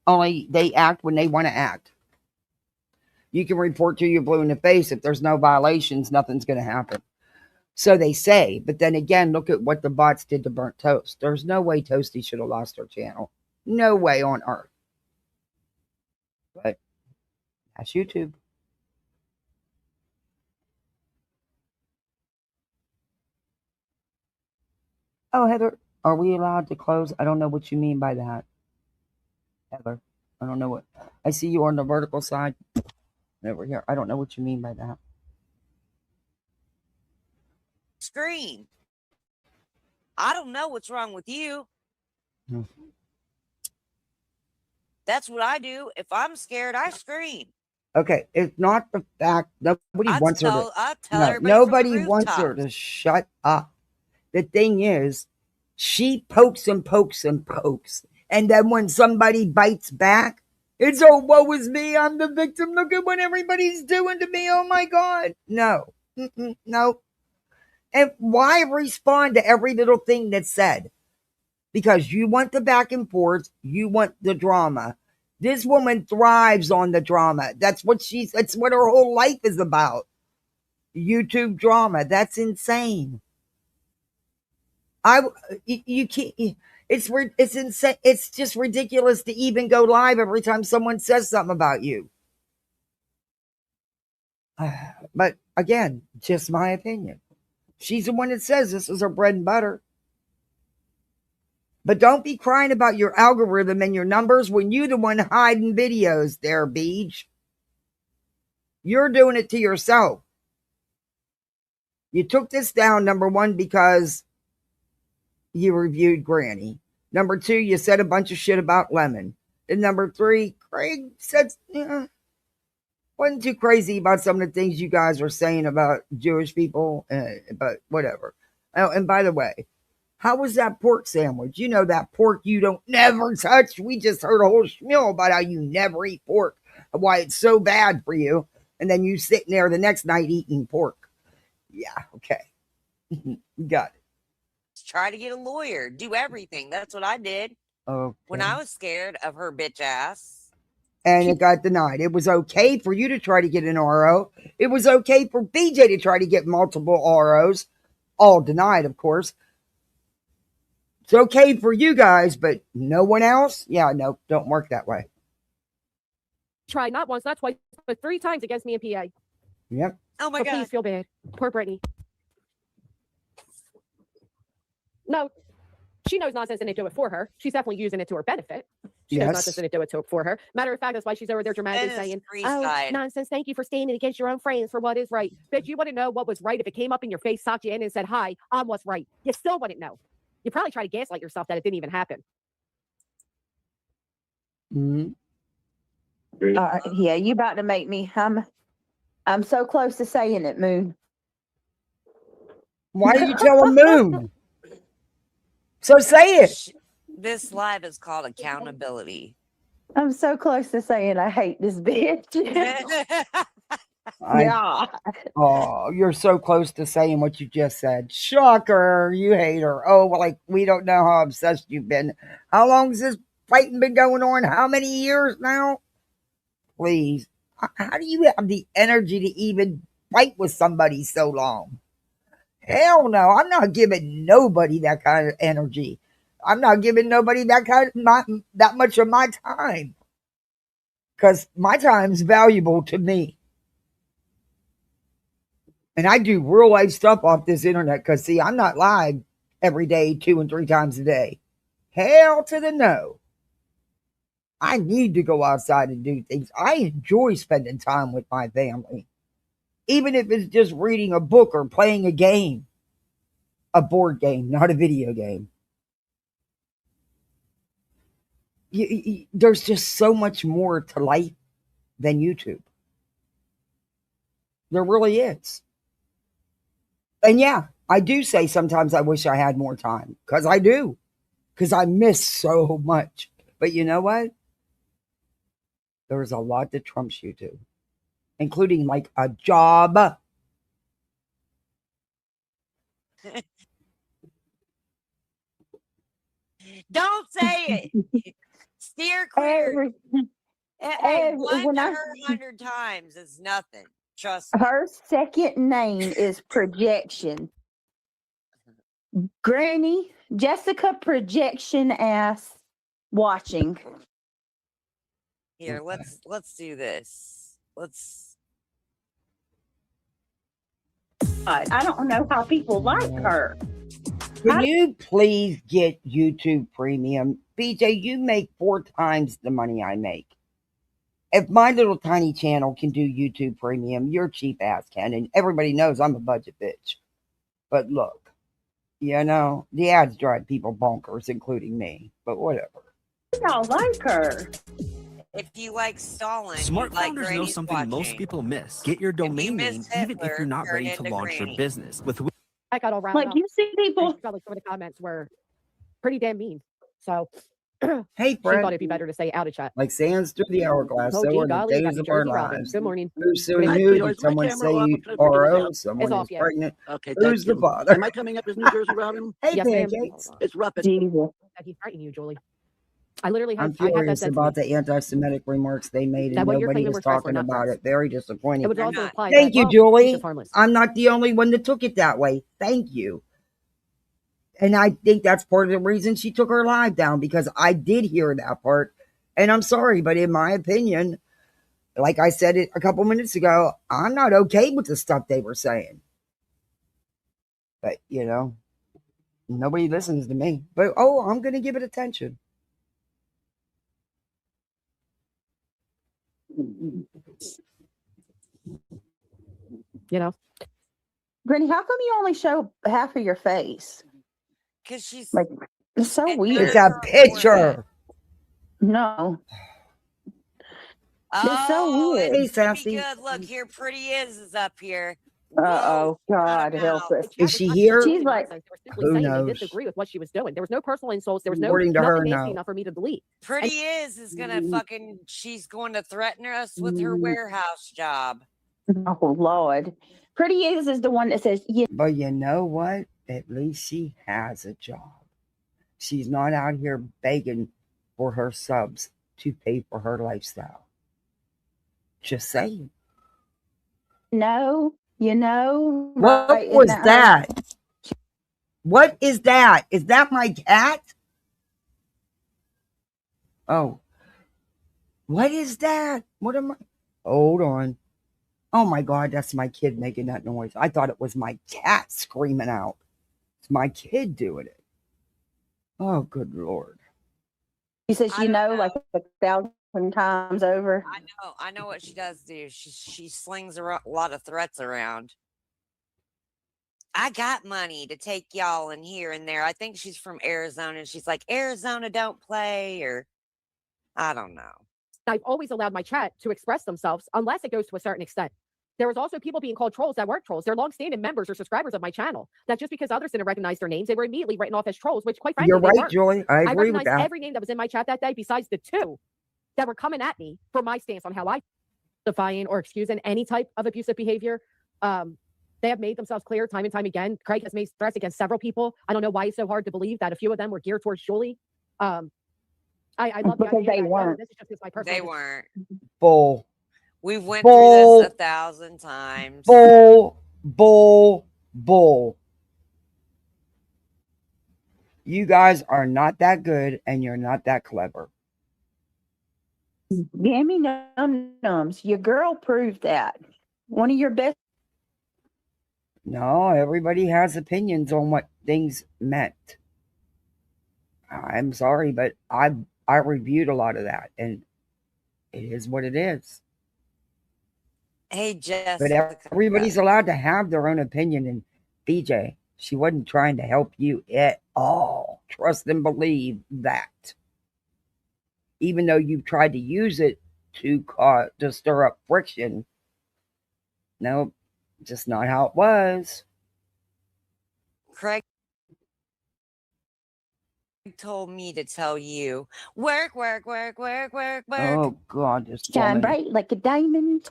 act when they want to act. You can report till you're blue in the face. If there's no violations, nothing's going to happen. So they say, but then again, look at what the bots did to Burnt Toast. There's no way Toasty should have lost her channel. No way on earth. But that's YouTube. Oh, Heather, are we allowed to close? I don't know what you mean by that. Heather, I don't know what. I see you on the vertical side over here. I don't know what you mean by that. Scream. I don't know what's wrong with you. That's what I do. If I'm scared, I scream. Okay, it's not the fact nobody wants her to. I tell everybody nobody wants her to shut up. The thing is, she pokes and pokes and pokes, and then when somebody bites back, it's woe is me. I'm the victim. Look at what everybody's doing to me. Oh my God, no, no. And why respond to every little thing that's said? Because you want the back and forth, you want the drama. This woman thrives on the drama. That's what her whole life is about. YouTube drama. That's insane. You can't. It's insane. It's just ridiculous to even go live every time someone says something about you. But again, just my opinion. She's the one that says this is her bread and butter. But don't be crying about your algorithm and your numbers when you're the one hiding videos there, Beej. You're doing it to yourself. You took this down, number one, because you reviewed Granny. Number two, you said a bunch of shit about Lemon. And number three, Craig said, wasn't too crazy about some of the things you guys were saying about Jewish people, but whatever. Oh, and by the way, how was that pork sandwich? You know that pork you don't never touch. We just heard a whole spiel about how you never eat pork, why it's so bad for you. And then you sitting there the next night eating pork. Yeah, okay. Got it. Try to get a lawyer. Do everything. That's what I did. Okay. When I was scared of her bitch ass. And it got denied. It was okay for you to try to get an RO. It was okay for BJ to try to get multiple ROs. All denied, of course. It's okay for you guys, but no one else? Yeah, no, don't work that way. Tried not once, not twice, but 3 times against me in PA. Yep. Oh my But God. please feel bad. Poor Brittany. No, she knows nonsense and they do it for her. She's definitely using it to her benefit. She knows nonsense and they do it for her. Matter of fact, that's why she's over there dramatically saying, oh, nonsense, thank you for standing against your own friends for what is right. Bitch, you wouldn't know what was right if it came up in your face, socked you in and said, hi, I'm what's right. You still wouldn't know. You probably try to gaslight yourself that it didn't even happen. Mm-hmm. Yeah, you about to make me. I'm so close to saying it, Moon. Why did you tell him Moon? So say it. This live is called accountability. I'm so close to saying I hate this bitch. Yeah. Oh, you're so close to saying what you just said. Shocker, you hate her. Oh, well, like, we don't know how obsessed you've been. How long has this fighting been going on? How many years now? Please. How do you have the energy to even fight with somebody so long? Hell no. I'm not giving nobody that kind of energy. I'm not giving nobody that much of my time. Because my time's valuable to me. And I do real life stuff off this internet because, see, I'm not live every day, 2 and 3 times a day. Hell to the no. I need to go outside and do things. I enjoy spending time with my family. Even if it's just reading a book or playing a game. A board game, not a video game. There's just so much more to life than YouTube. There really is. And yeah, I do say sometimes I wish I had more time. Because I do. Because I miss so much. But you know what? There's a lot that trumps YouTube. Including like a job. Don't say it. Steer clear. Hey, one to her 100 times is nothing. Trust me. Her second name is Projection. Granny, Jessica Projection ass watching. Here, let's do this. I don't know how people like her. Can you please get YouTube Premium? BJ, you make 4 times the money I make. If my little tiny channel can do YouTube Premium, your cheap ass can. And everybody knows I'm a budget bitch. But look, you know, the ads drive people bonkers, including me. But whatever. I don't like her. If you like Stalin, Smart like founders know something most people miss. Get your domain name even if you're not ready to launch your business. With I got all round like up. you see people. Felt like some of the comments were pretty damn mean. So hey, she Fred. thought it'd be better to say out of chat. Like sands through the hourglass, Oh, so gee are the golly, days of our lives. Good morning. Who's suing who? Did someone say you RO? Someone is pregnant? Okay, who's the father? Am I coming up as New Jersey Robin? Hey, yes, Pancakes. It's rough. Jesus. He's frightening you, Julie. I literally have. I'm furious about the anti-Semitic remarks they made, and nobody is talking about it. Very disappointing. It was also implied Thank that, you, well, Julie. harmless. I'm not the only one that took it that way. Thank you. And I think that's part of the reason she took her live down, because I did hear that part. And I'm sorry, but in my opinion, like I said it a couple minutes ago, I'm not okay with the stuff they were saying. But, you know, nobody listens to me. But, oh, I'm going to give it attention. You know, Granny, how come you only show half of your face? Because she's like, it's so weird. It's a picture. No. It's so weird. Hey, Sassy. Good. Look, here, Pretty is up here. Oh God, help us. Is she here? She's like, who knows? They disagree with what she was doing. There was no personal insults. There was According to her, nothing nasty no. enough for me to delete. Pretty is gonna fucking. She's going to threaten us with her warehouse job. Oh Lord, Pretty is the one that says, yeah. But you know what? At least she has a job. She's not out here begging for her subs to pay for her lifestyle. Just saying. No, you know. What right was that? What is that? Is that my cat? Oh. What is that? What am I? Hold on. Oh my God, that's my kid making that noise. I thought it was my cat screaming out. It's my kid doing it. Oh, good Lord. She says, like 1,000 times over. I know what she does do. She slings a lot of threats around. I got money to take y'all in here and there. I think she's from Arizona. And she's like, Arizona don't play, or I don't know. I've always allowed my chat to express themselves unless it goes to a certain extent. There was also people being called trolls that weren't trolls. They're long-standing members or subscribers of my channel. That just because others didn't recognize their names, they were immediately written off as trolls, which quite frankly, you're right, Joy. I agree with that. recognized every name that was in my chat that day besides the 2 that were coming at me for my stance on how I defying or excusing any type of abusive behavior. They have made themselves clear time and time again. Craig has made threats against several people. I don't know why it's so hard to believe that a few of them were geared towards Julie. I love because they weren't. This is just my personal. They weren't. Bull. We've went through this 1,000 times. Bull. You guys are not that good and you're not that clever. Gammy nums. Your girl proved that. One of your best. No, everybody has opinions on what things meant. I'm sorry, but I reviewed a lot of that, and it is what it is. Hey, Jess. But everybody's allowed to have their own opinion, and BJ, she wasn't trying to help you at all. Trust and believe that. Even though you tried to use it to stir up friction, no, just not how it was. Craig told me to tell you, work. Oh God, this shine bright like a diamond.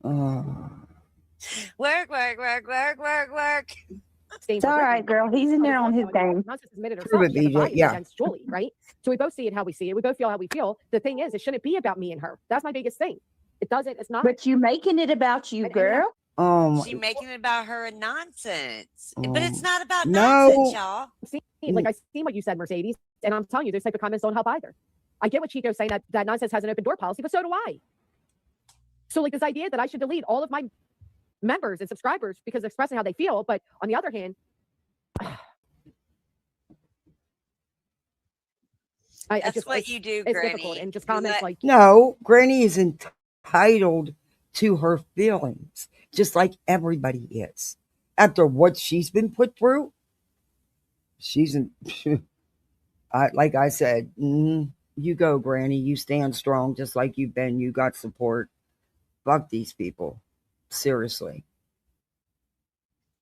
Work. It's all right, girl. He's in there on his game. Against Julie, right? So we both see it how we see it. We both feel how we feel. The thing is, it shouldn't be about me and her. That's my biggest thing. It doesn't. It's not. But you making it about you, girl. She's making it about her and nonsense. But it's not about nonsense, y'all. Like I see what you said, Mercedes, and I'm telling you, those type of comments don't help either. I get what Chico's saying that nonsense has an open door policy, but so do I. So like this idea that I should delete all of my members and subscribers because they're expressing how they feel, but on the other hand, that's what you do, it's Granny. Difficult, and just comments like no, Granny is entitled to her feelings, just like everybody is. After what she's been put through, like I said, you go, Granny. You stand strong, just like you've been. You got support. Fuck these people. Seriously.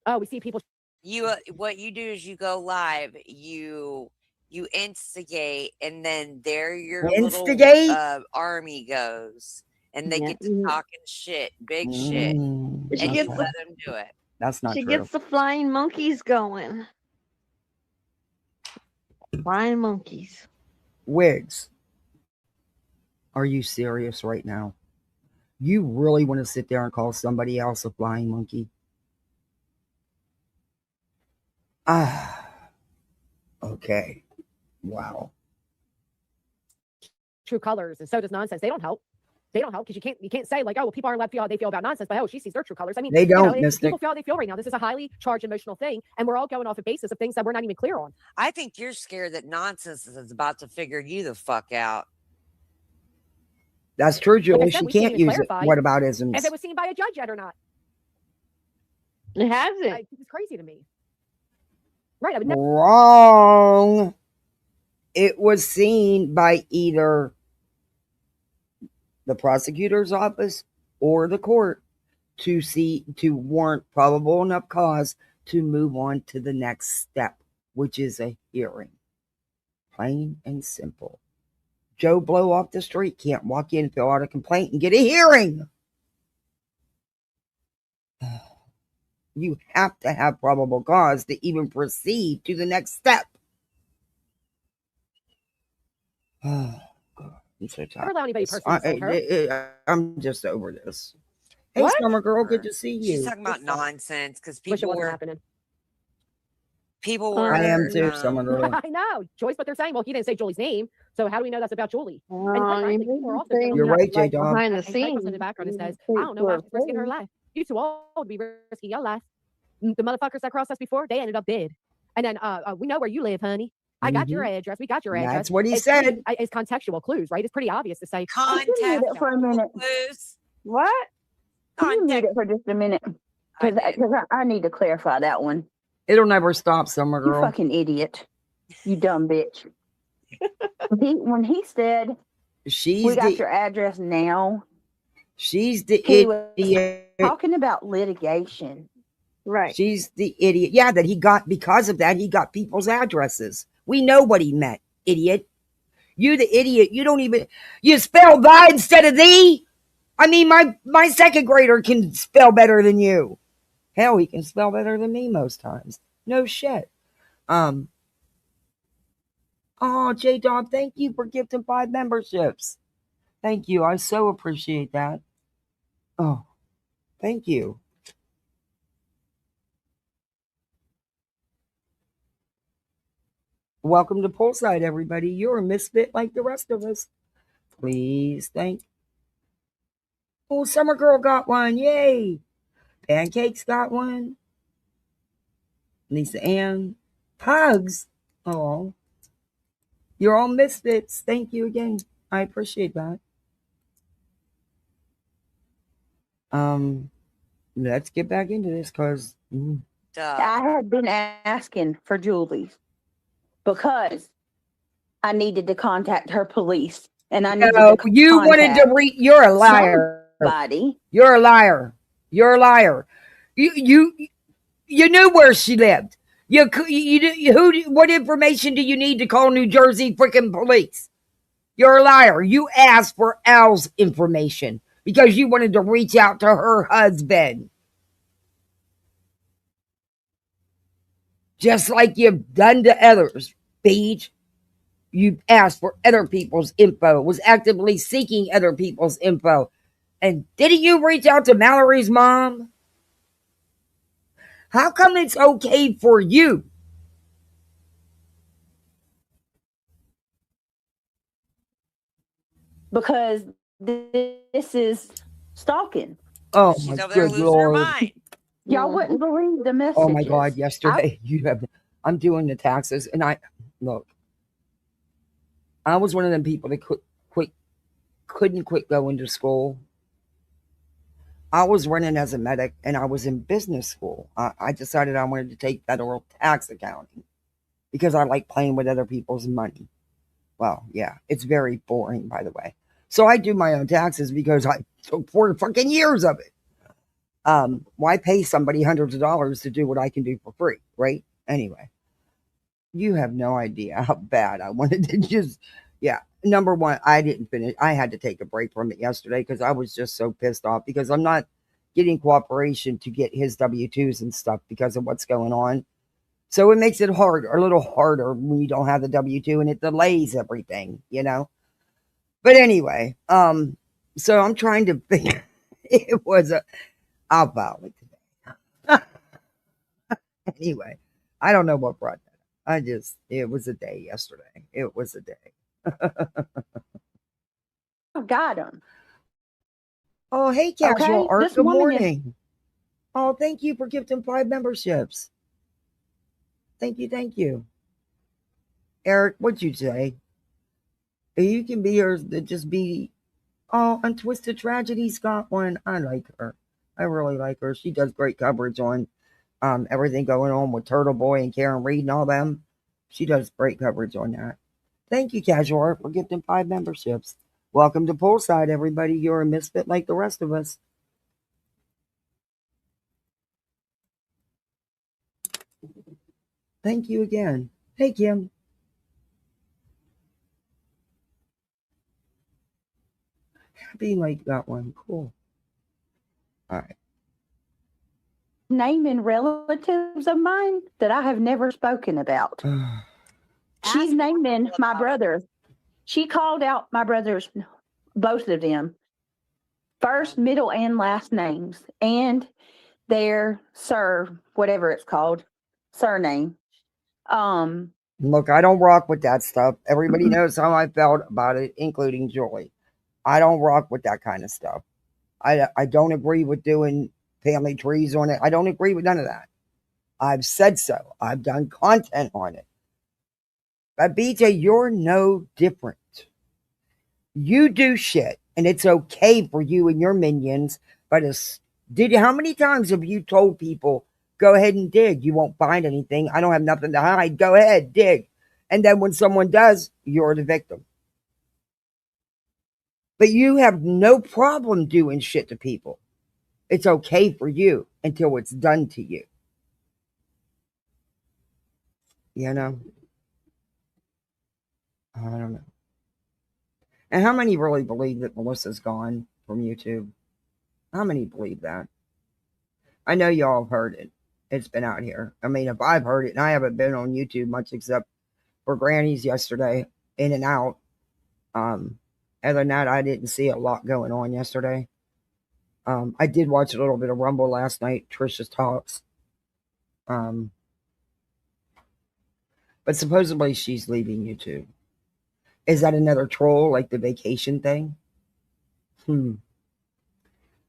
Oh, we see people. What you do is you go live. You instigate, and then there your little army goes, and they get to talking shit, big shit, and you let them do it. That's not true. She gets the flying monkeys going. Flying monkeys. Wigs. Are you serious right now? You really want to sit there and call somebody else a flying monkey? Okay. Wow. True colors, and so does nonsense. They don't help. They don't help because you can't say like, oh, well, people aren't allowed to feel how they feel about nonsense, but oh, she sees their true colors. I mean, they don't. People feel how they feel right now. This is a highly charged emotional thing, and we're all going off a basis of things that we're not even clear on. I think you're scared that nonsense is about to figure you the fuck out. That's true, Julie. She can't use it. What about isms? If it was seen by a judge yet or not. It hasn't. It's crazy to me. Right. Wrong. It was seen by either the prosecutor's office or the court to warrant probable enough cause to move on to the next step, which is a hearing. Plain and simple. Joe Blow off the street can't walk in, fill out a complaint, and get a hearing. You have to have probable cause to even proceed to the next step. Oh, God, I'm so tired. Never allow anybody personally. I'm just over this. Hey, What? Summer Girl, good to see She's you. talking about nonsense because Wish it people wasn't were happening. people were. I am too, Summer Girl. I know, Joyce, but they're saying, well, he didn't say Julie's name, so how do we know that's about Julie? And quite Well, frankly, people are also You're right, J Dog. behind the and Craig comes in scenes. the background and says, you I don't know why speak she's risking her for life. You too old to be risking your life. The motherfuckers that crossed us before, they ended up dead. And then we know where you live, honey. I got your address. We got your address. That's what he it's said. It's contextual clues, right? It's pretty obvious to say. Contact for a minute. clues. What? You need it for just a minute. Because I need to clarify that one. It'll never stop, Summer You Girl. fucking idiot. You dumb bitch. When he said, we got your address now. She's the idiot. Talking about litigation. Right. She's the idiot. Yeah, that he got, because of that, he got people's addresses. We know what he meant, idiot. You the idiot. You don't even, you spell thy instead of thee. I mean, my second grader can spell better than you. Hell, he can spell better than me most times. No shit. Oh, J Dog, thank you for gifting 5 memberships. Thank you. I so appreciate that. Oh, thank you. Welcome to Poolside, everybody. You're a misfit like the rest of us. Please, thank. Oh, Summer Girl got one. Yay. Pancakes got one. Lisa Ann. Pugs. Oh. You're all misfits. Thank you again. I appreciate that. Let's get back into this because I had been asking for Julie's because I needed to contact her police, and I needed to you wanted to read. You're a liar. Somebody. You're a liar. You're a liar. You knew where she lived. What information do you need to call New Jersey freaking police? You're a liar. You asked for Al's information because you wanted to reach out to her husband. Just like you've done to others, Beach. You asked for other people's info, was actively seeking other people's info. And didn't you reach out to Mallory's mom? How come it's okay for you? Because this is stalking. Oh, she's my over there good losing Lord. her mind. Y'all wouldn't believe the messages. Oh my God! Yesterday, I'm doing the taxes, and I was one of them people that couldn't quit going to school. I was running as a medic, and I was in business school. I decided I wanted to take federal tax accounting because I like playing with other people's money. Well, yeah, it's very boring, by the way. So I do my own taxes because I took 4 fucking years of it. Why pay somebody hundreds of dollars to do what I can do for free, right? Anyway, you have no idea how bad I wanted to just, number one, I didn't finish. I had to take a break from it yesterday because I was just so pissed off because I'm not getting cooperation to get his W-2s and stuff because of what's going on. So it makes it a little harder when you don't have the W-2 and it delays everything, But anyway, so I'm trying to figure, I'll file it today. Anyway, I don't know what brought that. It was a day yesterday. It was a day. Got him. Oh, hey, Casual Art. This Good woman morning. Oh, thank you for gifting 5 memberships. Thank you. Eric, what'd you say? You can be yours to just be. Oh, Untwisted Tragedies got one. I like her. I really like her. She does great coverage on everything going on with Turtle Boy and Karen Reed and all them. She does great coverage on that. Thank you, Casual Art, for gifting 5 memberships. Welcome to Poolside, everybody. You're a misfit like the rest of us. Thank you again. Hey, Kim. Happy Lake got one. Cool. All right. Naming relatives of mine that I have never spoken about. She's naming my brothers. She called out my brothers, both of them. first, middle, and last names, and their whatever it's called, surname. Look, I don't rock with that stuff. Everybody knows how I felt about it, including Julie. I don't rock with that kind of stuff. I don't agree with doing family trees on it. I don't agree with none of that. I've said so. I've done content on it. But BJ, you're no different. You do shit, and it's okay for you and your minions. But how many times have you told people, go ahead and dig? You won't find anything. I don't have nothing to hide. Go ahead, dig. And then when someone does, you're the victim. But you have no problem doing shit to people. It's okay for you until it's done to you. You know? I don't know. And how many really believe that Melissa's gone from YouTube? How many believe that? I know y'all have heard it. It's been out here. I mean, if I've heard it, and I haven't been on YouTube much except for Granny's yesterday, in and out. Other than that, I didn't see a lot going on yesterday. I did watch a little bit of Rumble last night, Trisha's talks. But supposedly she's leaving YouTube. Is that another troll, like the vacation thing?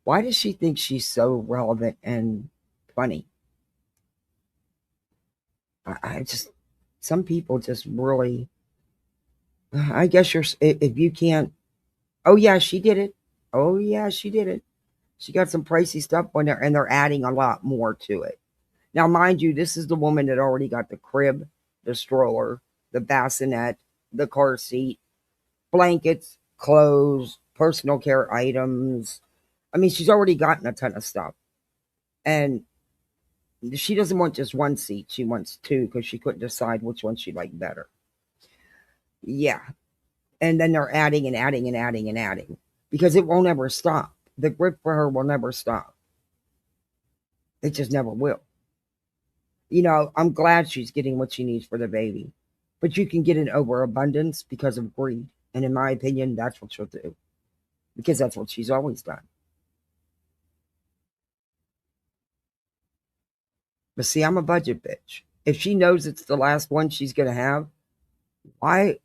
Why does she think she's so relevant and funny? Some people just really, I guess if you can't, oh yeah, she did it. Oh yeah, she did it. She got some pricey stuff on there, and they're adding a lot more to it. Now, mind you, this is the woman that already got the crib, the stroller, the bassinet, the car seat, blankets, clothes, personal care items. I mean, she's already gotten a ton of stuff. And she doesn't want just one seat. She wants two because she couldn't decide which one she liked better. Yeah. And then they're adding and adding and adding and adding because it won't ever stop. The grip for her will never stop. It just never will. You know, I'm glad she's getting what she needs for the baby. But you can get an overabundance because of greed. And in my opinion, that's what she'll do. Because that's what she's always done. But see, I'm a budget bitch. If she knows it's the last one she's going to have, why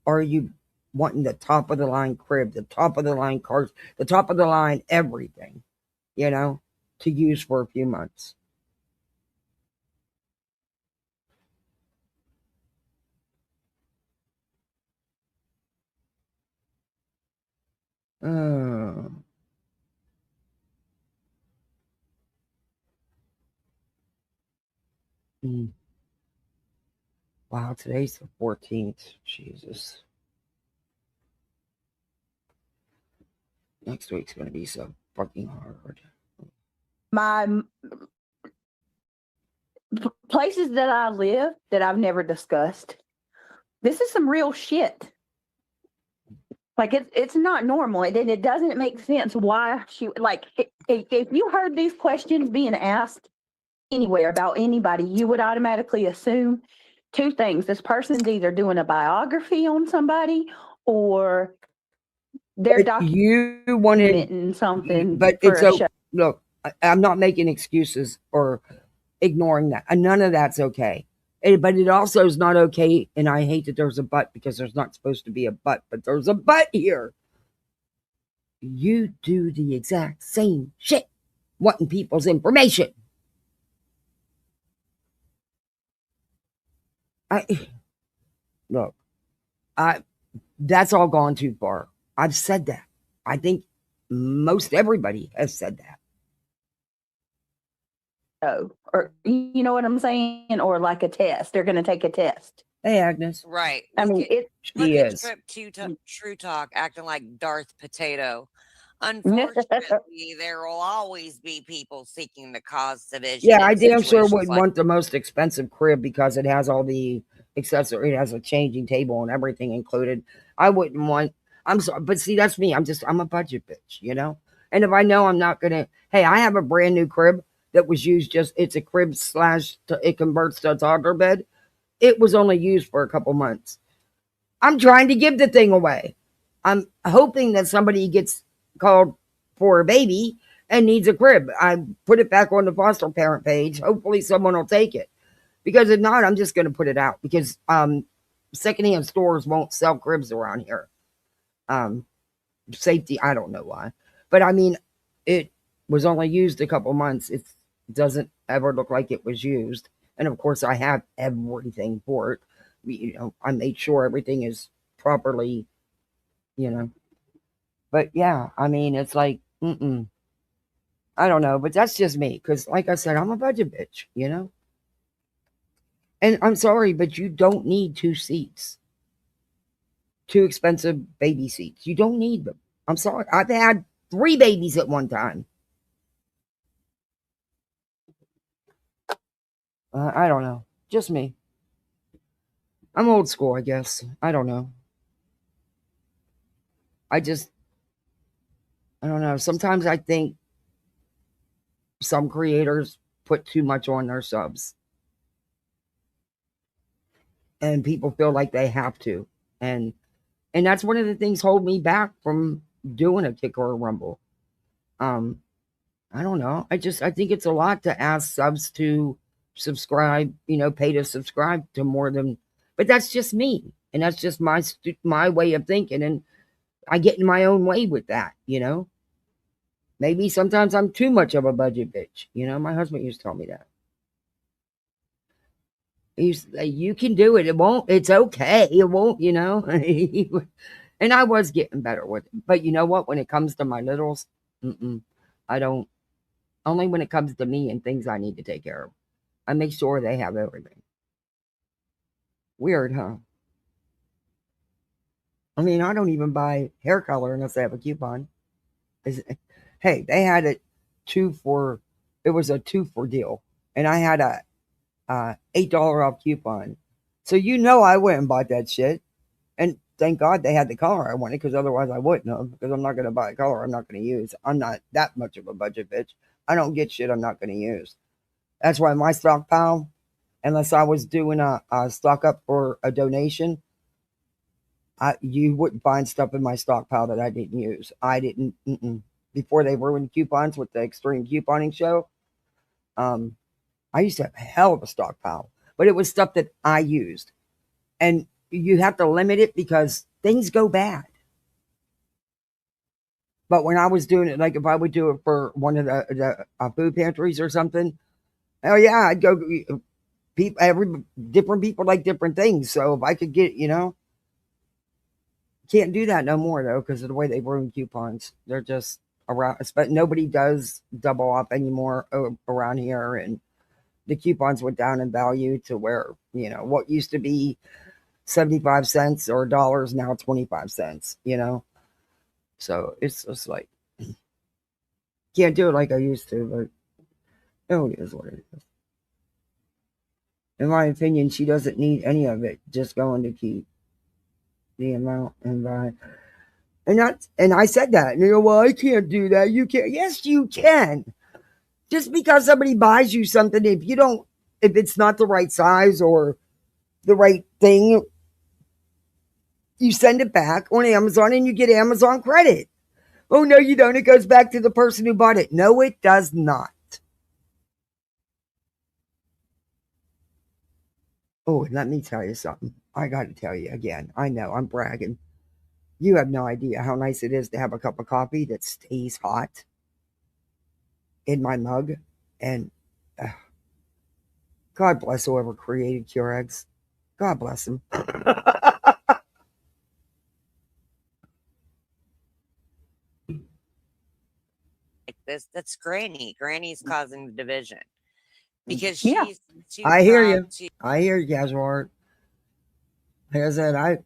are you wanting the top of the line crib, the top of the line cars, the top of the line everything, you know, to use for a few months? Wow, today's the 14th. Jesus. Next week's going to be so fucking hard. My places that I live that I've never discussed. This is some real shit. Like it's not normal. It doesn't make sense why she like if you heard these questions being asked anywhere about anybody, you would automatically assume two things. This person's either doing a biography on somebody or they're documenting something. But it's okay. Look, I'm not making excuses or ignoring that. None of that's okay. But it also is not okay, and I hate that there's a but because there's not supposed to be a but there's a but here. You do the exact same shit, wanting people's information. That's all gone too far. I've said that. I think most everybody has said that. Oh, or you know what I'm saying? Or like a test. They're going to take a test. Hey, Agnes. Right. I mean, look at True Talk acting like Darth Potato. Unfortunately, there will always be people seeking to cause division. Yeah, I damn sure wouldn't want the most expensive crib because it has all the accessories. It has a changing table and everything included. I wouldn't want. I'm sorry, but see, that's me. I'm a budget bitch, you know. And if I know I'm not gonna, hey, I have a brand new crib that was used it's a crib / it converts to a toddler bed. It was only used for a couple months. I'm trying to give the thing away. I'm hoping that somebody gets called for a baby and needs a crib. I put it back on the foster parent page. Hopefully someone will take it. Because if not, I'm just going to put it out. Because secondhand stores won't sell cribs around here. Safety, I don't know why. But I mean, it was only used a couple months. It doesn't ever look like it was used. And of course, I have everything for it. You know, I made sure everything is properly, you know. But yeah, I mean, it's like, I don't know, but that's just me. Because like I said, I'm a budget bitch, you know. And I'm sorry, but you don't need 2 seats. 2 expensive baby seats. You don't need them. I'm sorry. I've had 3 babies at one time. I don't know. Just me. I'm old school, I guess. I don't know. I don't know. Sometimes I think some creators put too much on their subs. And people feel like they have to. And that's one of the things hold me back from doing a Kick or a Rumble. I don't know. I think it's a lot to ask subs to subscribe, you know, pay to subscribe to more than, but that's just me. And that's just my way of thinking. And I get in my own way with that, you know. Maybe sometimes I'm too much of a budget bitch. You know, my husband used to tell me that. He's like, you can do it. It's okay. It won't, you know. And I was getting better with it. But you know what? When it comes to my littles, I don't. Only when it comes to me and things I need to take care of. I make sure they have everything. Weird, huh? I mean, I don't even buy hair color unless they have a coupon. Hey, they had it it was a 2 for deal. And I had a $8 off coupon. So you know I went and bought that shit. And thank God they had the color I wanted, because otherwise I wouldn't have, because I'm not going to buy a color I'm not going to use. I'm not that much of a budget bitch. I don't get shit I'm not going to use. That's why my stockpile, unless I was doing a stock up for a donation, you wouldn't find stuff in my stockpile that I didn't use. I didn't, before they ruined coupons with the extreme couponing show, I used to have a hell of a stockpile, but it was stuff that I used. And you have to limit it because things go bad. But when I was doing it, like if I would do it for one of the food pantries or something, oh yeah, I'd go. Different people like different things. So if I could get, you know, can't do that no more though, because of the way they ruin coupons. They're just around. But nobody does double up anymore around here, and the coupons went down in value to where, you know, what used to be 75 cents or dollars now 25 cents. You know. So it's just like, can't do it like I used to, but it is what it is. In my opinion, she doesn't need any of it. Just going to keep the amount and buy. And I said that. And you know, well, I can't do that. You can't. Yes, you can. Just because somebody buys you something, if it's not the right size or the right thing, you send it back on Amazon and you get Amazon credit. Oh, no, you don't. It goes back to the person who bought it. No, it does not. Oh, and let me tell you something. I got to tell you again. I know I'm bragging. You have no idea how nice it is to have a cup of coffee that stays hot in my mug. And God bless whoever created Keurigs. God bless him. That's Granny. Granny's causing the division because she's I hear you. I hear you, Gazwart. Like I said,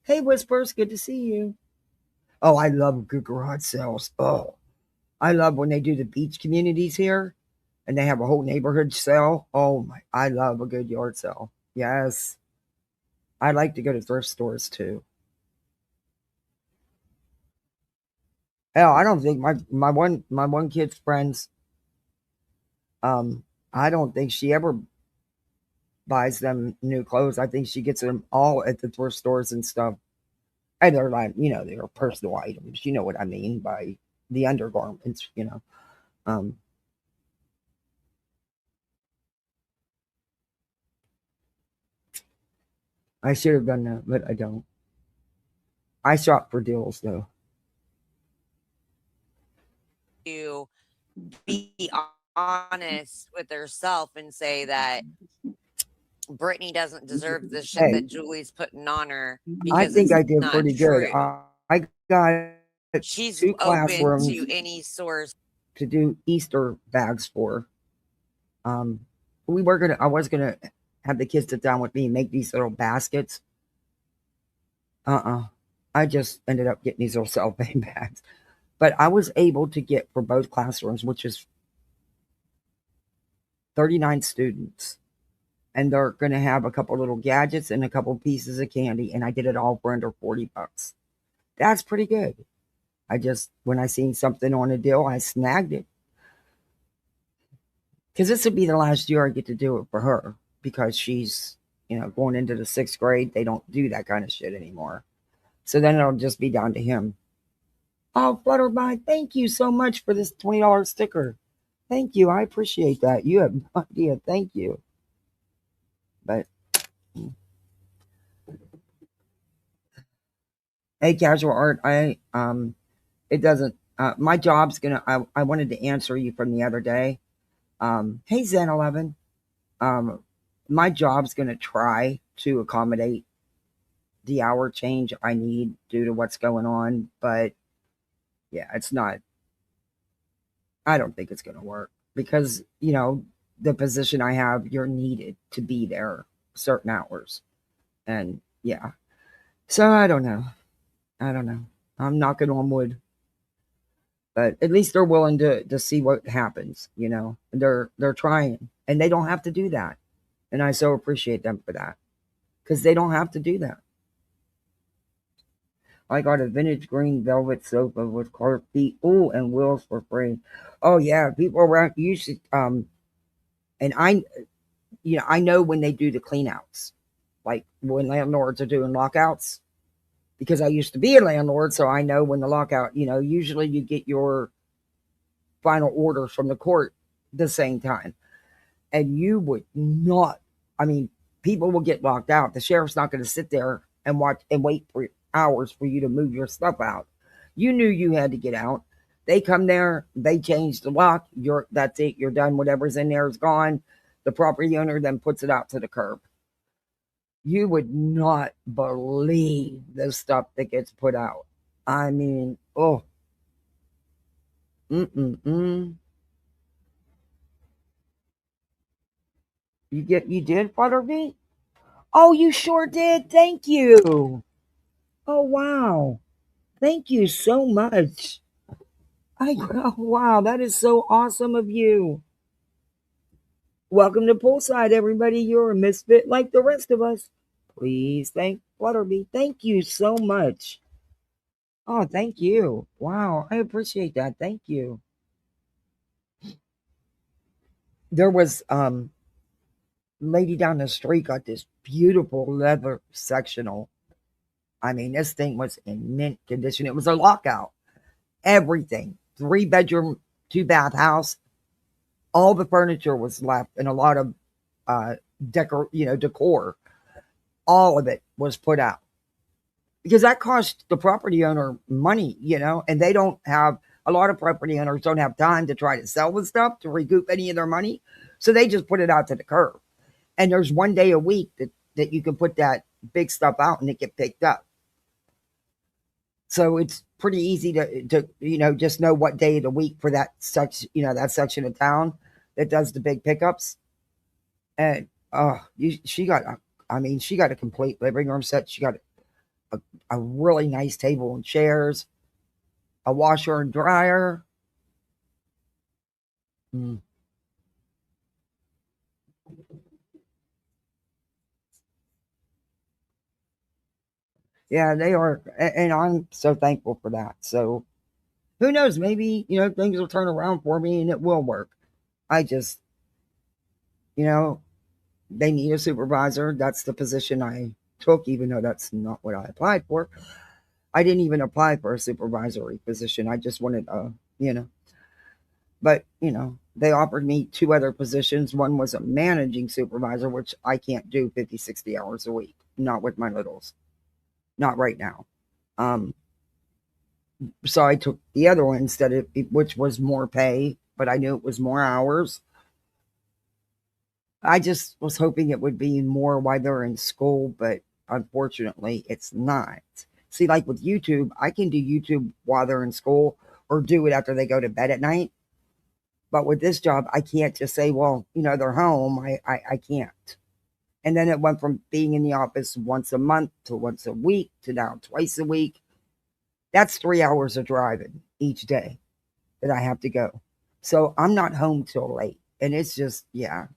hey, Whispers, good to see you. Oh, I love good garage sales. Oh, I love when they do the beach communities here and they have a whole neighborhood sale. Oh my, I love a good yard sale. Yes. I like to go to thrift stores too. Hell, I don't think my one kid's friends, I don't think she ever buys them new clothes. I think she gets them all at the thrift stores and stuff. And they're like, you know, they're personal items. You know what I mean by the undergarments, I should have done that, but I don't. I shop for deals though. To be honest with herself and say that Brittany doesn't deserve the shit that Julie's putting on her. I think I did not pretty true. good. I got She's 2 classrooms open to any source to do Easter bags for. I was gonna have the kids sit down with me and make these little baskets. I just ended up getting these little cellophane bags. But I was able to get for both classrooms, which is 39 students. And they're going to have a couple little gadgets and a couple pieces of candy. And I did it all for under $40. That's pretty good. When I seen something on a deal, I snagged it. Because this would be the last year I get to do it for her. Because she's, going into the 6th grade. They don't do that kind of shit anymore. So then it'll just be down to him. Oh, Flutterby, thank you so much for this $20 sticker. Thank you. I appreciate that. You have no idea. Thank you. But, hey, Casual Art, it doesn't, my job's I wanted to answer you from the other day. Hey, Zen11. My job's going to try to accommodate the hour change I need due to what's going on, but yeah, it's not. I don't think it's going to work because, the position I have, you're needed to be there certain hours. And yeah. So I don't know. I'm knocking on wood. But at least they're willing to see what happens, They're trying. And they don't have to do that. And I so appreciate them for that. Because they don't have to do that. I got a vintage green velvet sofa with carved feet, and wheels for free. Oh yeah, people around usually, and I know when they do the clean outs, like when landlords are doing lockouts, because I used to be a landlord, so I know when the lockout. Usually you get your final orders from the court the same time, and you would not. I mean, people will get locked out. The sheriff's not going to sit there and watch and wait for hours for you to move your stuff out. You knew you had to get out. They come there, they change the lock. That's it. You're done. Whatever's in there is gone. The property owner then puts it out to the curb. You would not believe the stuff that gets put out. I mean, oh. You did, Butterbeat? Oh, you sure did. Thank you. Oh, wow. Thank you so much. Wow, that is so awesome of you. Welcome to Poolside, everybody. You're a misfit like the rest of us. Please thank Flutterby. Thank you so much. Oh, thank you. Wow, I appreciate that. Thank you. There was lady down the street got this beautiful leather sectional. I mean, this thing was in mint condition. It was a lockout. Everything. 3-bedroom, 2-bath house. All the furniture was left and a lot of decor. All of it was put out. Because that cost the property owner money, and they don't have, a lot of property owners don't have time to try to sell the stuff to recoup any of their money. So they just put it out to the curb. And there's one day a week that you can put that big stuff out and it get picked up. So it's pretty easy to just know what day of the week for that section of town that does the big pickups. And she got a complete living room set. She got a really nice table and chairs, a washer and dryer. Yeah, they are, and I'm so thankful for that. So who knows, maybe, things will turn around for me and it will work. I just, they need a supervisor. That's the position I took, even though that's not what I applied for. I didn't even apply for a supervisory position. I just wanted but they offered me 2 other positions. One was a managing supervisor, which I can't do 50, 60 hours a week. Not with my littles. Not right now. So I took the other one instead of, which was more pay, but I knew it was more hours. I just was hoping it would be more while they're in school, but unfortunately it's not. See, like with YouTube, I can do YouTube while they're in school or do it after they go to bed at night. But with this job, I can't just say, well, they're home. I can't. And then it went from being in the office once a month to once a week to now twice a week. That's 3 hours of driving each day that I have to go. So I'm not home till late. And it's just, yeah.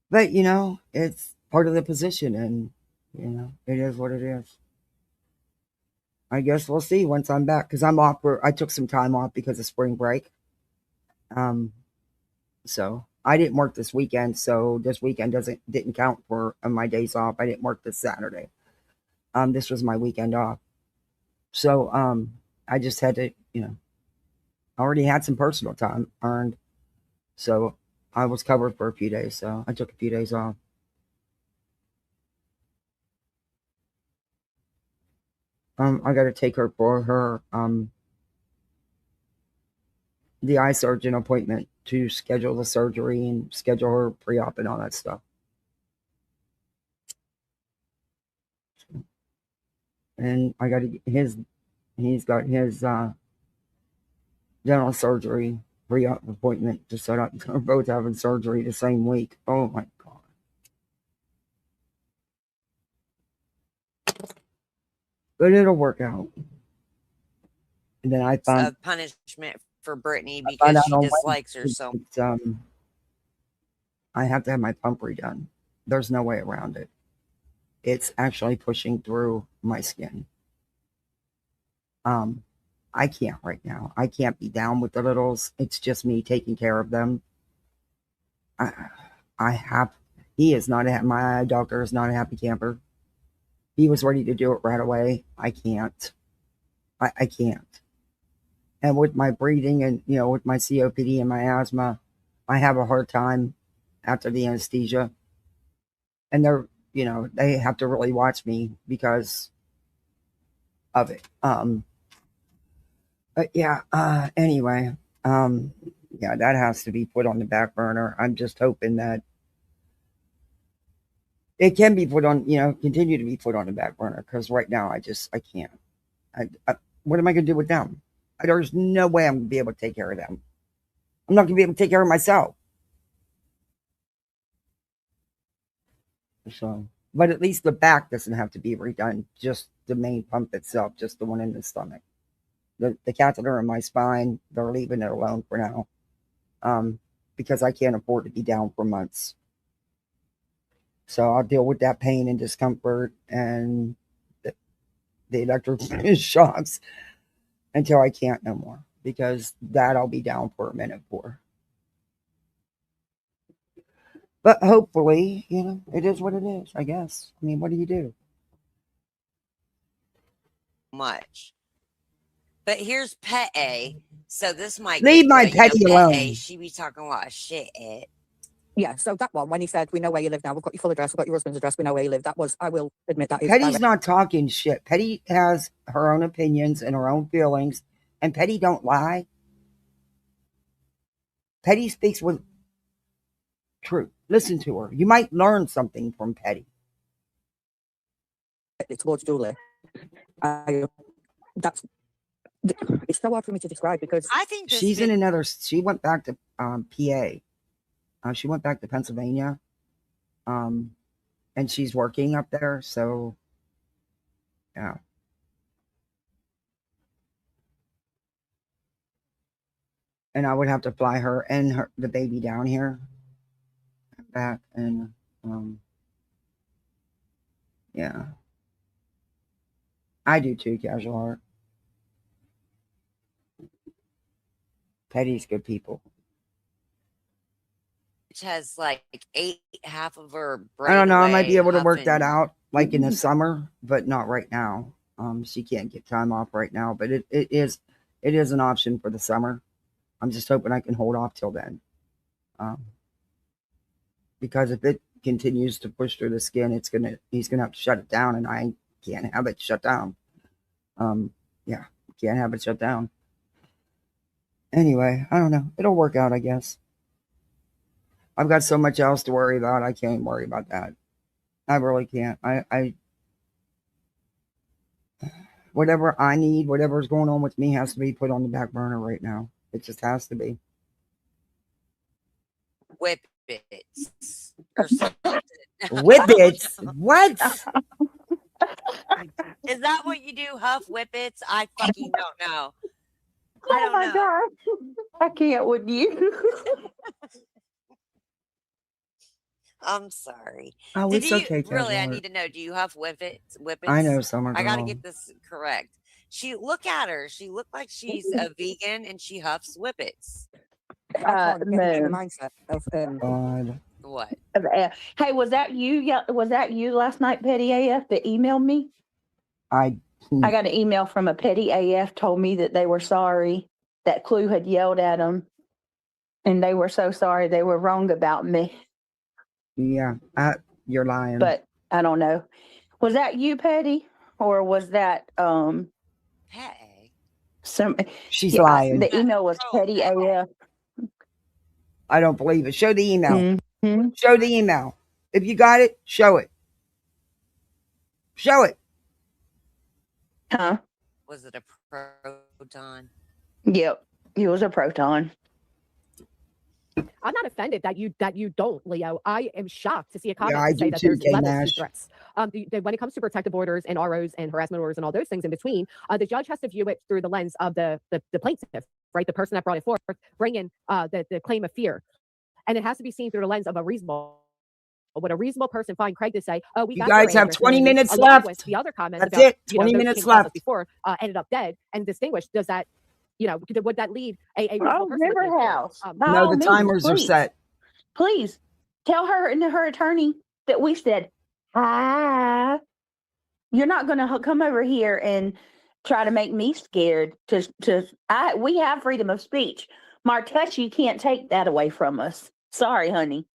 But, it's part of the position and, it is what it is. I guess we'll see once I'm back because I'm off. I took some time off because of spring break. So I didn't work this weekend. So this weekend didn't count for my days off. I didn't work this Saturday. This was my weekend off. So I just had to, I already had some personal time earned. So I was covered for a few days. So I took a few days off. I got to take her for her the eye surgeon appointment to schedule the surgery and schedule her pre-op and all that stuff. And I got to he's got his dental surgery pre-op appointment to set up. They're both having surgery the same week. Oh my God. But it'll work out. And then I found a punishment for Brittany because she dislikes her so much. I have to have my pump redone. There's no way around it. It's actually pushing through my skin. I can't right now. I can't be down with the littles. It's just me taking care of them. He is not my eye doctor is not a happy camper. He was ready to do it right away. I can't. I can't. And with my breathing and, with my COPD and my asthma, I have a hard time after the anesthesia. And they have to really watch me because of it. But yeah, anyway, yeah, that has to be put on the back burner. I'm just hoping that it can be put on, continue to be put on the back burner because right now I can't. What am I going to do with them? There's no way I'm going to be able to take care of them. I'm not going to be able to take care of myself. So, but at least the back doesn't have to be redone. Just the main pump itself, just the one in the stomach. The catheter in my spine, they're leaving it alone for now. Because I can't afford to be down for months. So I'll deal with that pain and discomfort and the electric shocks until I can't no more. Because that I'll be down for a minute for. But hopefully, it is what it is, I guess. I mean, what do you do? Much. But here's Pet A. So this might leave my Petty alone. Pet A, she be talking a lot of shit. Yeah, so that one, when he said, we know where you live now, we've got your full address, we've got your husband's address, we know where you live, that was, I will admit that is Petty's not talking shit. Petty has her own opinions and her own feelings, and Petty don't lie. Petty speaks with truth. Listen to her. You might learn something from Petty. Towards Julie. It's so hard for me to describe because I think she's in another. She went back to PA. She went back to Pennsylvania, and she's working up there. So, yeah. And I would have to fly her and the baby down here, back, and yeah. I do too, Casual Heart. Petty's good people. bitch has like ate half of her brain. I don't know. I might be able to work huffing. that out like in the summer, but not right now. She can't get time off right now, but it is an option for the summer. I'm just hoping I can hold off till then. Because if it continues to push through the skin, he's gonna have to shut it down, and I can't have it shut down. Yeah, can't have it shut down. Anyway, I don't know. It'll work out, I guess. I've got so much else to worry about. I can't worry about that. I really can't. I whatever I need, whatever's going on with me has to be put on the back burner right now. It just has to be. Whippets or something. Whippets? What? Is that what you do? Huff whippets? I fucking don't know. Oh my God. I can't with you. I'm sorry. Oh, it's okay. Really, I need to know. Do you huff whippets? I know, Summer Girl. I got to get this correct. Look at her. She looked like she's a vegan and she huffs whippets. No. Mindset of God. What? Hey, was that you? Yeah, was that you last night, Petty AF, that emailed me? I got an email from a Petty AF, told me that they were sorry that Clue had yelled at them, and they were so sorry they were wrong about me. Yeah, you're lying. But I don't know. Was that you, Petty, or was that Hey? She's lying. The email was Petty AF. I don't believe it. Show the email. Mm-hmm. Show the email. If you got it, show it. Show it. Huh? Was it a proton? Yep, it was a proton. I'm not offended that you don't, Leo. I am shocked to see a comment I to say do that too, there's levels to Nash. threats. When it comes to protective orders and ROs and harassment orders and all those things in between, the judge has to view it through the lens of the plaintiff, right? The person that brought it forth, bring in the claim of fear. And it has to be seen through the lens of a reasonable. Would a reasonable person find Craig to say, "Oh, you guys have 20 minutes left." With the other comments That's about, it. 20 minutes left before ended up dead and distinguished. Does that, would that lead a River House? No, the timers are set. Please tell her and her attorney that we said hi. You're not going to come over here and try to make me scared. We have freedom of speech. Martucci can't take that away from us. Sorry, honey.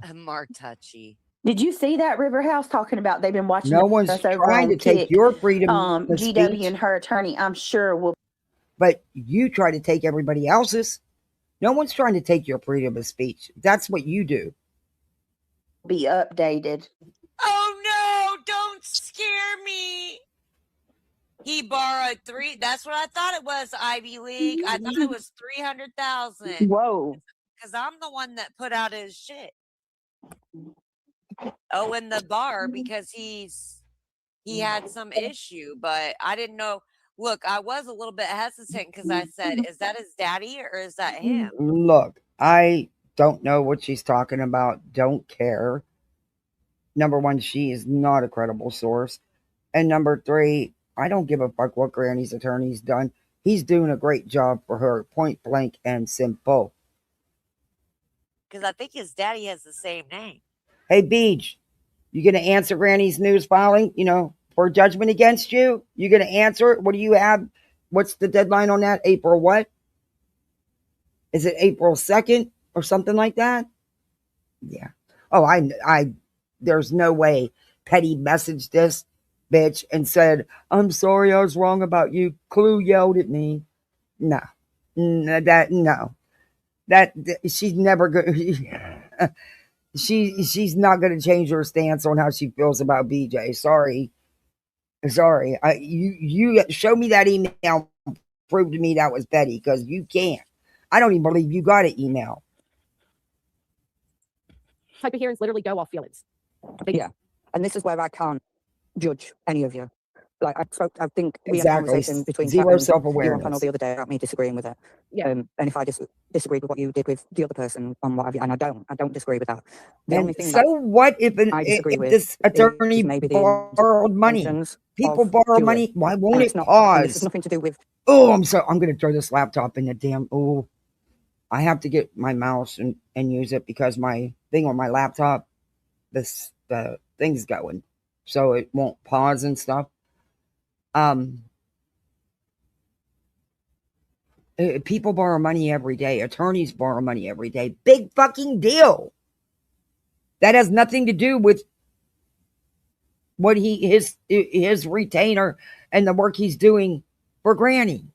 Martucci. Did you see that, River House, talking about they've been watching? No one's trying to take your freedom of GW speech. and her attorney, I'm sure, will. But you try to take everybody else's. No one's trying to take your freedom of speech. That's what you do. Be updated. Oh no! Don't scare me. He borrowed that's what I thought it was, Ivy League. I thought it was 300,000. Whoa. Because I'm the one that put out his shit. Oh, in the bar, because he had some issue, but I didn't know. Look, I was a little bit hesitant because I said, is that his daddy or is that him? Look, I don't know what she's talking about. Don't care. Number one, she is not a credible source. And number three, I don't give a fuck what Granny's attorney's done. He's doing a great job for her, point blank and simple. Because I think his daddy has the same name. Hey, Beej, you going to answer Granny's news filing, for judgment against you? You going to answer it? What do you have? What's the deadline on that? April what? Is it April 2nd or something like that? Yeah. Oh, there's no way Petty messaged this bitch and said, "I'm sorry, I was wrong about you. Clue yelled at me." No. That she's never good. She's not going to change her stance on how she feels about BJ. Sorry. You show me that email. Prove to me that was Betty, because you can't. I don't even believe you got an email. Type of hearings literally go off feelings. Yeah, and this is where I can't judge any of you. Like I think we had a conversation between zero self-awareness. You on panel the other day about me disagreeing with it. Yeah. And if I disagreed with what you did with the other person on what have you, and I don't disagree with that. The only thing what if this attorney borrowed money? People borrow money. Why won't it pause? It's nothing to do with. Oh, I'm going to throw this laptop in the damn. Oh, I have to get my mouse and use it because my thing on my laptop, the thing's going, so it won't pause and stuff. People borrow money every day. Attorneys borrow money every day. Big fucking deal. That has nothing to do with what his retainer and the work he's doing for Granny.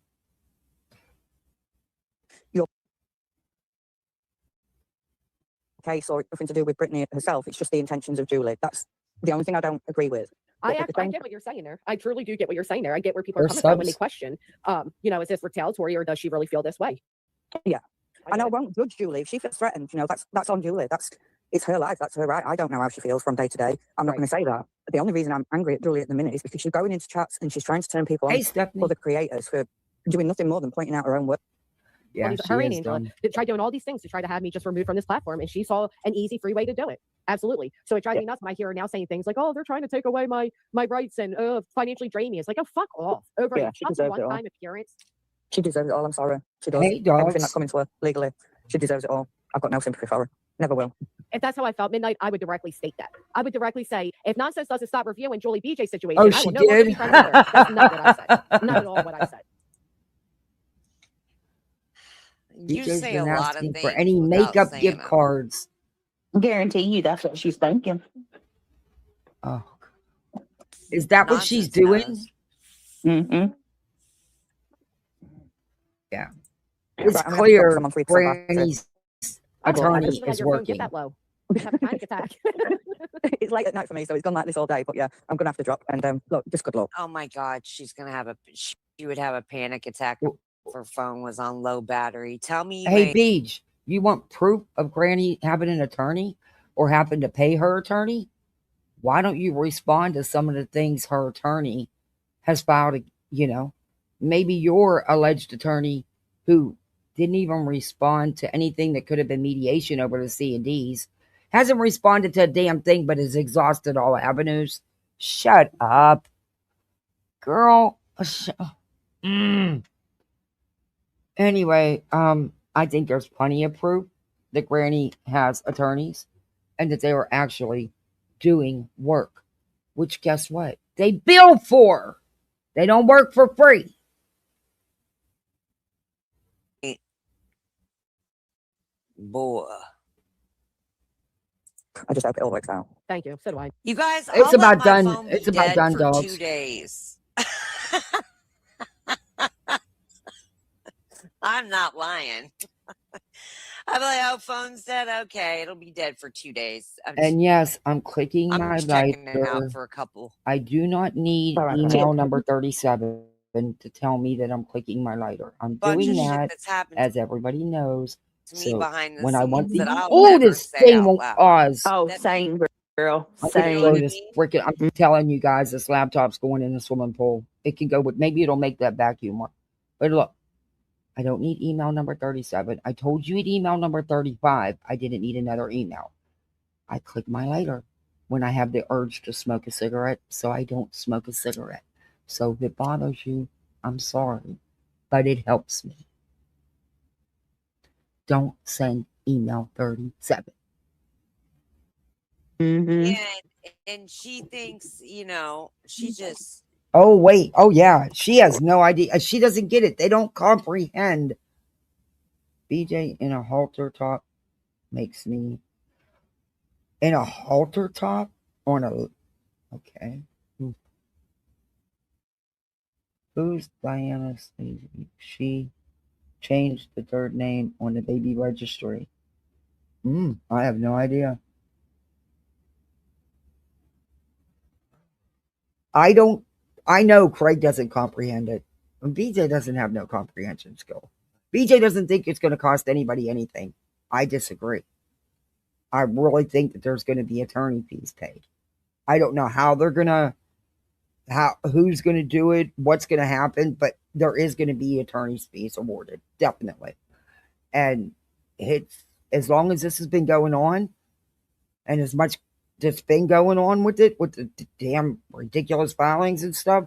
Case or nothing to do with Brittany herself. It's just the intentions of Julie. That's the only thing I don't agree with. I get what you're saying there. I truly do get what you're saying there. I get where people are coming from when they question, is this retaliatory or does she really feel this way? Yeah. And I won't judge Julie. If she feels threatened, that's on Julie. It's her life. That's her right. I don't know how she feels from day to day. I'm not going to say that. But the only reason I'm angry at Julie at the minute is because she's going into chats and she's trying to turn people on for the creators for doing nothing more than pointing out her own work. Yeah, her and Angela tried doing all these things to try to have me just removed from this platform, and she saw an easy, free way to do it. Absolutely. So it drives me nuts when I hear her now saying things like, "Oh, they're trying to take away my rights and financially drain me." It's like, "Oh, fuck off!" Over a one-time appearance. She deserves it all. I'm sorry. She does. Hey, everything that's coming to her legally. She deserves it all. I've got no sympathy for her. Never will. If that's how I felt midnight, I would directly state that. I would directly say, if nonsense doesn't stop reviewing Julie BJ's situation, I will no longer be friends with her. That's not what I said. Not at all what I said. You say a lot of things for any makeup gift cards. Guarantee you that's what she's thinking. Oh, is that what she's doing? Mm-hmm. Yeah, it's clear Granny's attorney is working. It's late at night for me, so it's gone like this all day. But yeah, I'm gonna have to drop. And look, just good luck. Oh my God, she would have a panic attack. Her phone was on low battery. Tell me. Hey, Beej, you want proof of Granny having an attorney or having to pay her attorney? Why don't you respond to some of the things her attorney has filed? Maybe your alleged attorney who didn't even respond to anything that could have been mediation over the C&Ds hasn't responded to a damn thing, but has exhausted all avenues. Shut up, girl. Anyway, I think there's plenty of proof that Granny has attorneys and that they are actually doing work, which guess what? They bill for. They don't work for free. Boy. I just hope it all works out. Thank you. So do I. You guys, it's about done. It's about done, for dogs. 2 days. I'm not lying. I'm like, oh, phone's dead. Okay, it'll be dead for 2 days. And yes, I'm clicking my checking lighter. it out for a couple. I do not need email number 37 to tell me that I'm clicking my lighter. I'm doing that, as everybody knows. Me behind the when scenes I want the that oldest thing won't pause. Oh, same girl. Same. I'm telling you guys, this laptop's going in the swimming pool. It can go with, maybe it'll make that vacuum work. But look, I don't need email number 37. I told you at email number 35, I didn't need another email. I click my lighter when I have the urge to smoke a cigarette, so I don't smoke a cigarette. So if it bothers you, I'm sorry, but it helps me. Don't send email 37. Mm-hmm. Yeah, and she thinks, she just... Oh, wait. Oh, yeah. She has no idea. She doesn't get it. They don't comprehend. BJ in a halter top makes me... In a halter top? On a... Okay. Who's Diana Stacey? She changed the third name on the baby registry. I have no idea. I know Craig doesn't comprehend it. BJ doesn't have no comprehension skill. BJ doesn't think it's going to cost anybody anything. I disagree. I really think that there's going to be attorney fees paid. I don't know how they're going to, who's going to do it, what's going to happen, but there is going to be attorney's fees awarded, definitely. And it's, as long as this has been going on, and as much that's been going on with it, with the damn ridiculous filings and stuff,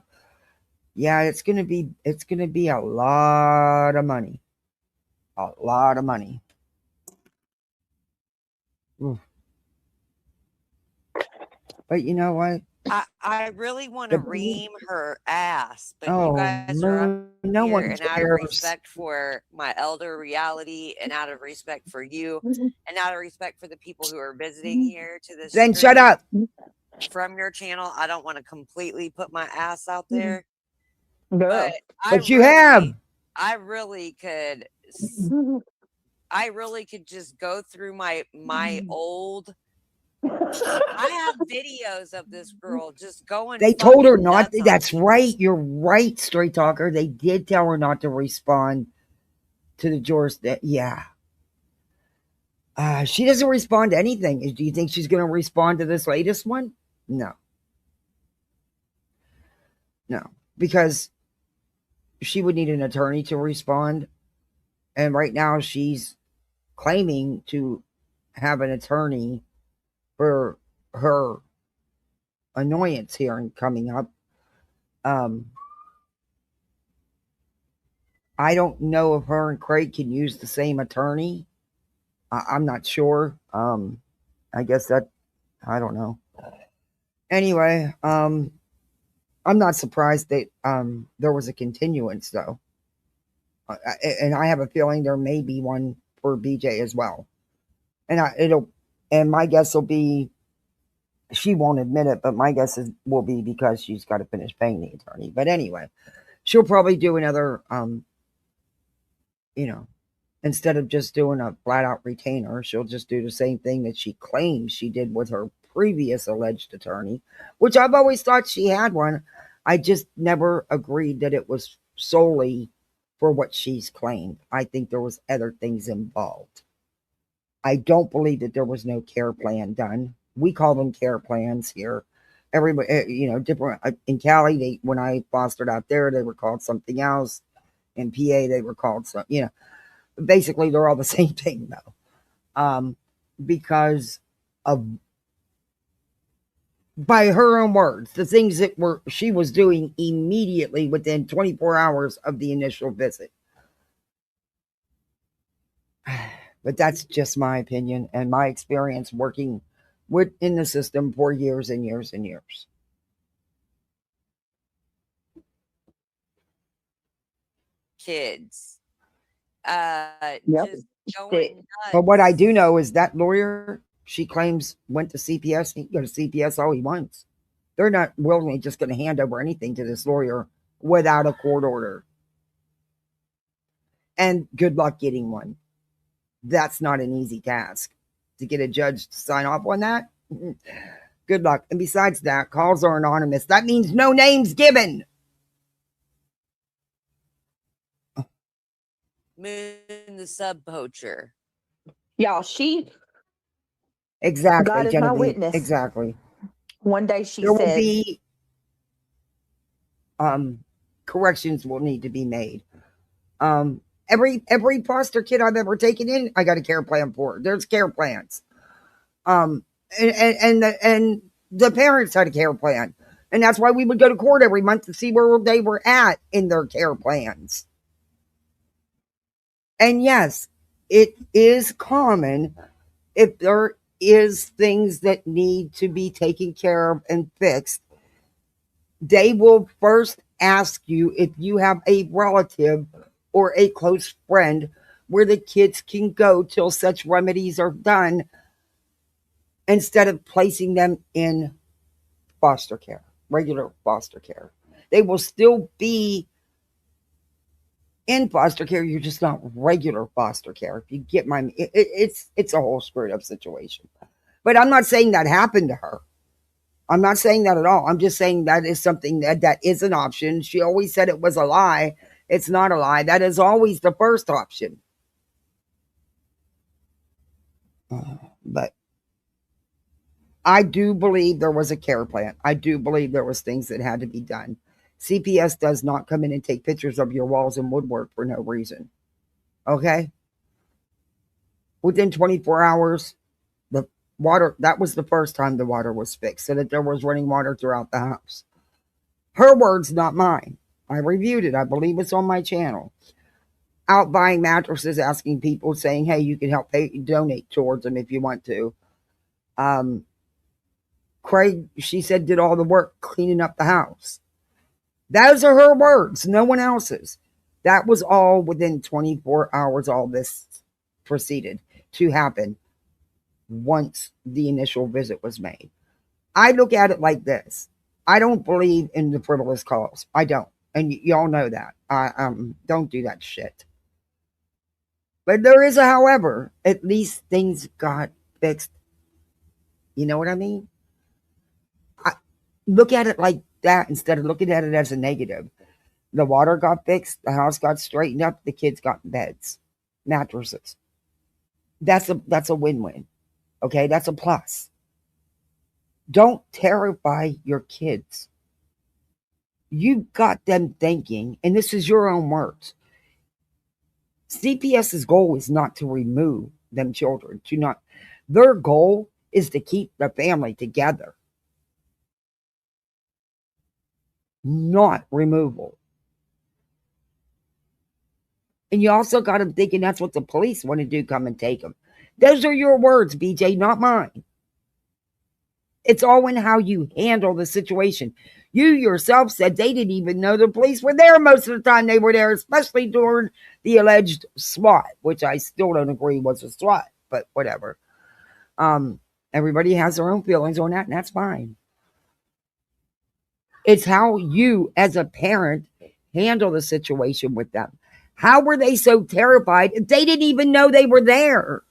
yeah, it's gonna be a lot of money. A lot of money. Oof. But you know what? I really want to ream her ass, but you guys are up no here, one and out of cares. respect for my elder reality, and out of respect for you, and out of respect for the people who are visiting here to this Then shut up. From your channel, I don't want to completely put my ass out there. Girl. But you have. I really could just go through my old. I have videos of this girl just going. They told her not. That's right. You're right, Straight Talker. They did tell her not to respond to the George. Yeah. She doesn't respond to anything. Do you think she's going to respond to this latest one? No. No. Because she would need an attorney to respond. And right now she's claiming to have an attorney for her annoyance hearing coming up. I don't know if her and Craig can use the same attorney. I'm not sure. I guess that, I don't know. Anyway, I'm not surprised that there was a continuance though. And I have a feeling there may be one for BJ as well. And my guess will be, she won't admit it, but my guess will be because she's got to finish paying the attorney. But anyway, she'll probably do another, instead of just doing a flat out retainer, she'll just do the same thing that she claims she did with her previous alleged attorney, which I've always thought she had one. I just never agreed that it was solely for what she's claimed. I think there was other things involved. I don't believe that there was no care plan done. We call them care plans here. Everybody, different. In Cali, when I fostered out there, they were called something else. In PA, they were called something, basically they're all the same thing though. Because of, by her own words, the things that she was doing immediately within 24 hours of the initial visit. But that's just my opinion and my experience working in the system for years and years and years. Kids. Yep. Just going nuts. But what I do know is that lawyer, she claims, went to CPS. He can go to CPS all he wants. They're not willingly just going to hand over anything to this lawyer without a court order. And good luck getting one. That's not an easy task. To get a judge to sign off on that, good luck. And besides that, calls are anonymous. That means no names given. Moon the sub poacher. Y'all, she exactly God is my witness. Exactly. One day she there said, will be corrections will need to be made. Every foster kid I've ever taken in, I got a care plan for. There's care plans. And the parents had a care plan. And that's why we would go to court every month to see where they were at in their care plans. And yes, it is common if there is things that need to be taken care of and fixed. They will first ask you if you have a relative or a close friend where the kids can go till such remedies are done, instead of placing them in foster care, regular foster care. They will still be in foster care. You're just not regular foster care. If you get it's a whole screwed up situation. But I'm not saying that happened to her. I'm not saying that at all. I'm just saying that is something that is an option. She always said it was a lie. It's not a lie. That is always the first option. But I do believe there was a care plan. I do believe there was things that had to be done. CPS does not come in and take pictures of your walls and woodwork for no reason. Okay? Within 24 hours, the water, that was the first time the water was fixed, so that there was running water throughout the house. Her words, not mine. I reviewed it. I believe it's on my channel. out buying mattresses, asking people, saying, hey, you can help donate towards them if you want to. Craig, she said, did all the work cleaning up the house. Those are her words, no one else's. That was all within 24 hours, all this proceeded to happen once the initial visit was made. I look at it like this. I don't believe in the frivolous calls. I don't. And y'all know that. I don't do that shit. But there is a however. At least things got fixed. You know what I mean? Look at it like that instead of looking at it as a negative. The water got fixed. The house got straightened up. The kids got beds, mattresses. That's a win-win. Okay, that's a plus. Don't terrify your kids. You got them thinking, and this is your own words. CPS's goal is not to remove them children. Their goal is to keep the family together, not removal. And you also got them thinking that's what the police want to do, come and take them. Those are your words, BJ, not mine. It's all in how you handle the situation. You yourself said they didn't even know the police were there most of the time they were there, especially during the alleged SWAT, which I still don't agree was a SWAT, but whatever. Everybody has their own feelings on that, and that's fine. It's how you, as a parent, handle the situation with them. How were they so terrified if they didn't even know they were there?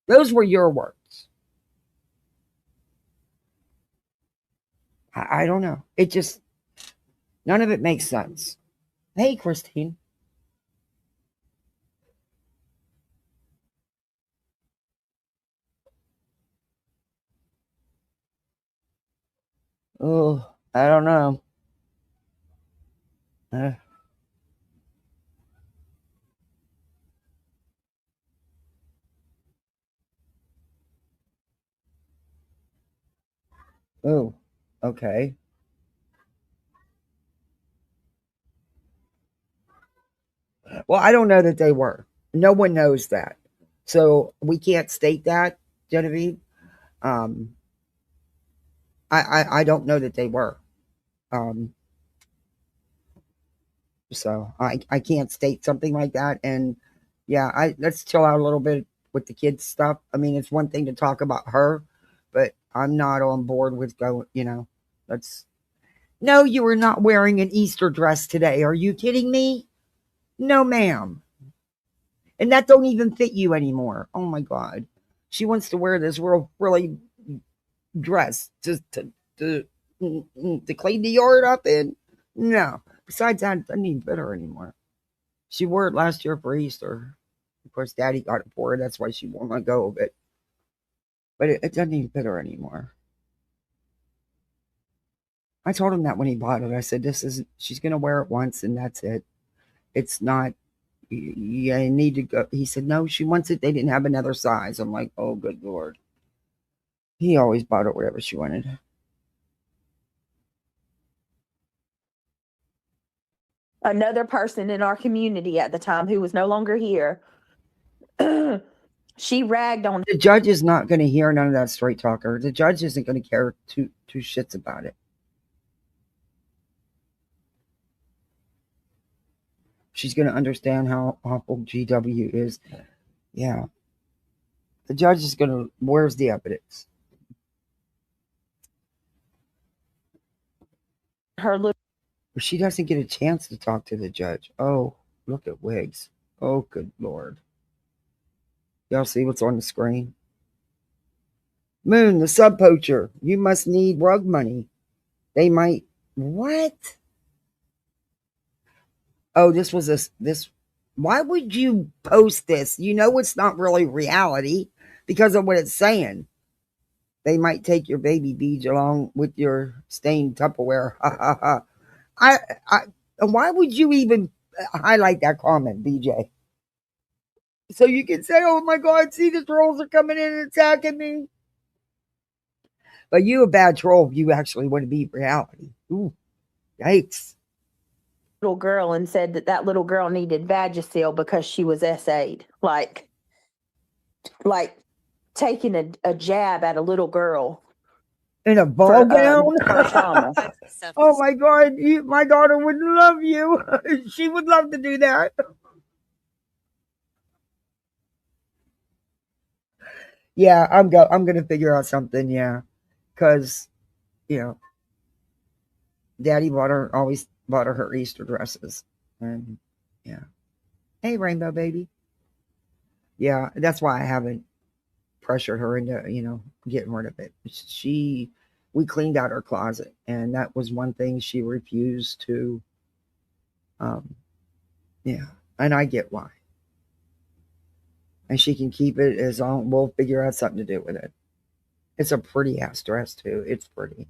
Those were your words. I don't know. It just, none of it makes sense. Hey, Christine. Oh, I don't know. Oh, okay. Well, I don't know that they were. No one knows that. So we can't state that, Genevieve. I don't know that they were. So I can't state something like that. And yeah, let's chill out a little bit with the kids stuff. I mean, it's one thing to talk about her, but I'm not on board with no, you were not wearing an Easter dress today. Are you kidding me? No, ma'am. And that don't even fit you anymore. Oh my God. She wants to wear this really dress to clean the yard up in. No. Besides that, it doesn't even fit her anymore. She wore it last year for Easter. Of course, Daddy got it for her. That's why she won't let go of it. But it doesn't even fit her anymore. I told him that when he bought it. I said, she's going to wear it once and that's it. It's not, you need to go. He said, no, she wants it. They didn't have another size. I'm like, oh, good Lord. He always bought her whatever she wanted. Another person in our community at the time who was no longer here, she ragged on. The judge is not going to hear none of that straight talker. The judge isn't going to care two shits about it. She's going to understand how awful GW is. Yeah. The judge is going to, where's the evidence? She doesn't get a chance to talk to the judge. Oh, look at wigs. Oh, good Lord. Y'all see what's on the screen? Moon, the sub poacher. You must need rug money. They might. What? Oh, this was this. Why would you post this? You know it's not really reality because of what it's saying. They might take your baby beads along with your stained Tupperware. Ha ha ha. Why would you even highlight that comment, BJ? So you can say, oh my God, see the trolls are coming in and attacking me. But you a bad troll if you actually want to be reality. Ooh, yikes. little girl and said that that little girl needed Vagisil because she was SA'd. Like taking a jab at a little girl. In a ball gown? For trauma. Oh my God, my daughter would love you. She would love to do that. Yeah, I'm gonna figure out something, yeah. Cause, you know, Daddy always bought her Easter dresses. And yeah. Hey, Rainbow Baby. Yeah, that's why I haven't pressured her into, getting rid of it. We cleaned out her closet, and that was one thing she refused to. Yeah, and I get why. And she can keep it as long. We'll figure out something to do with it. It's a pretty ass dress too. It's pretty.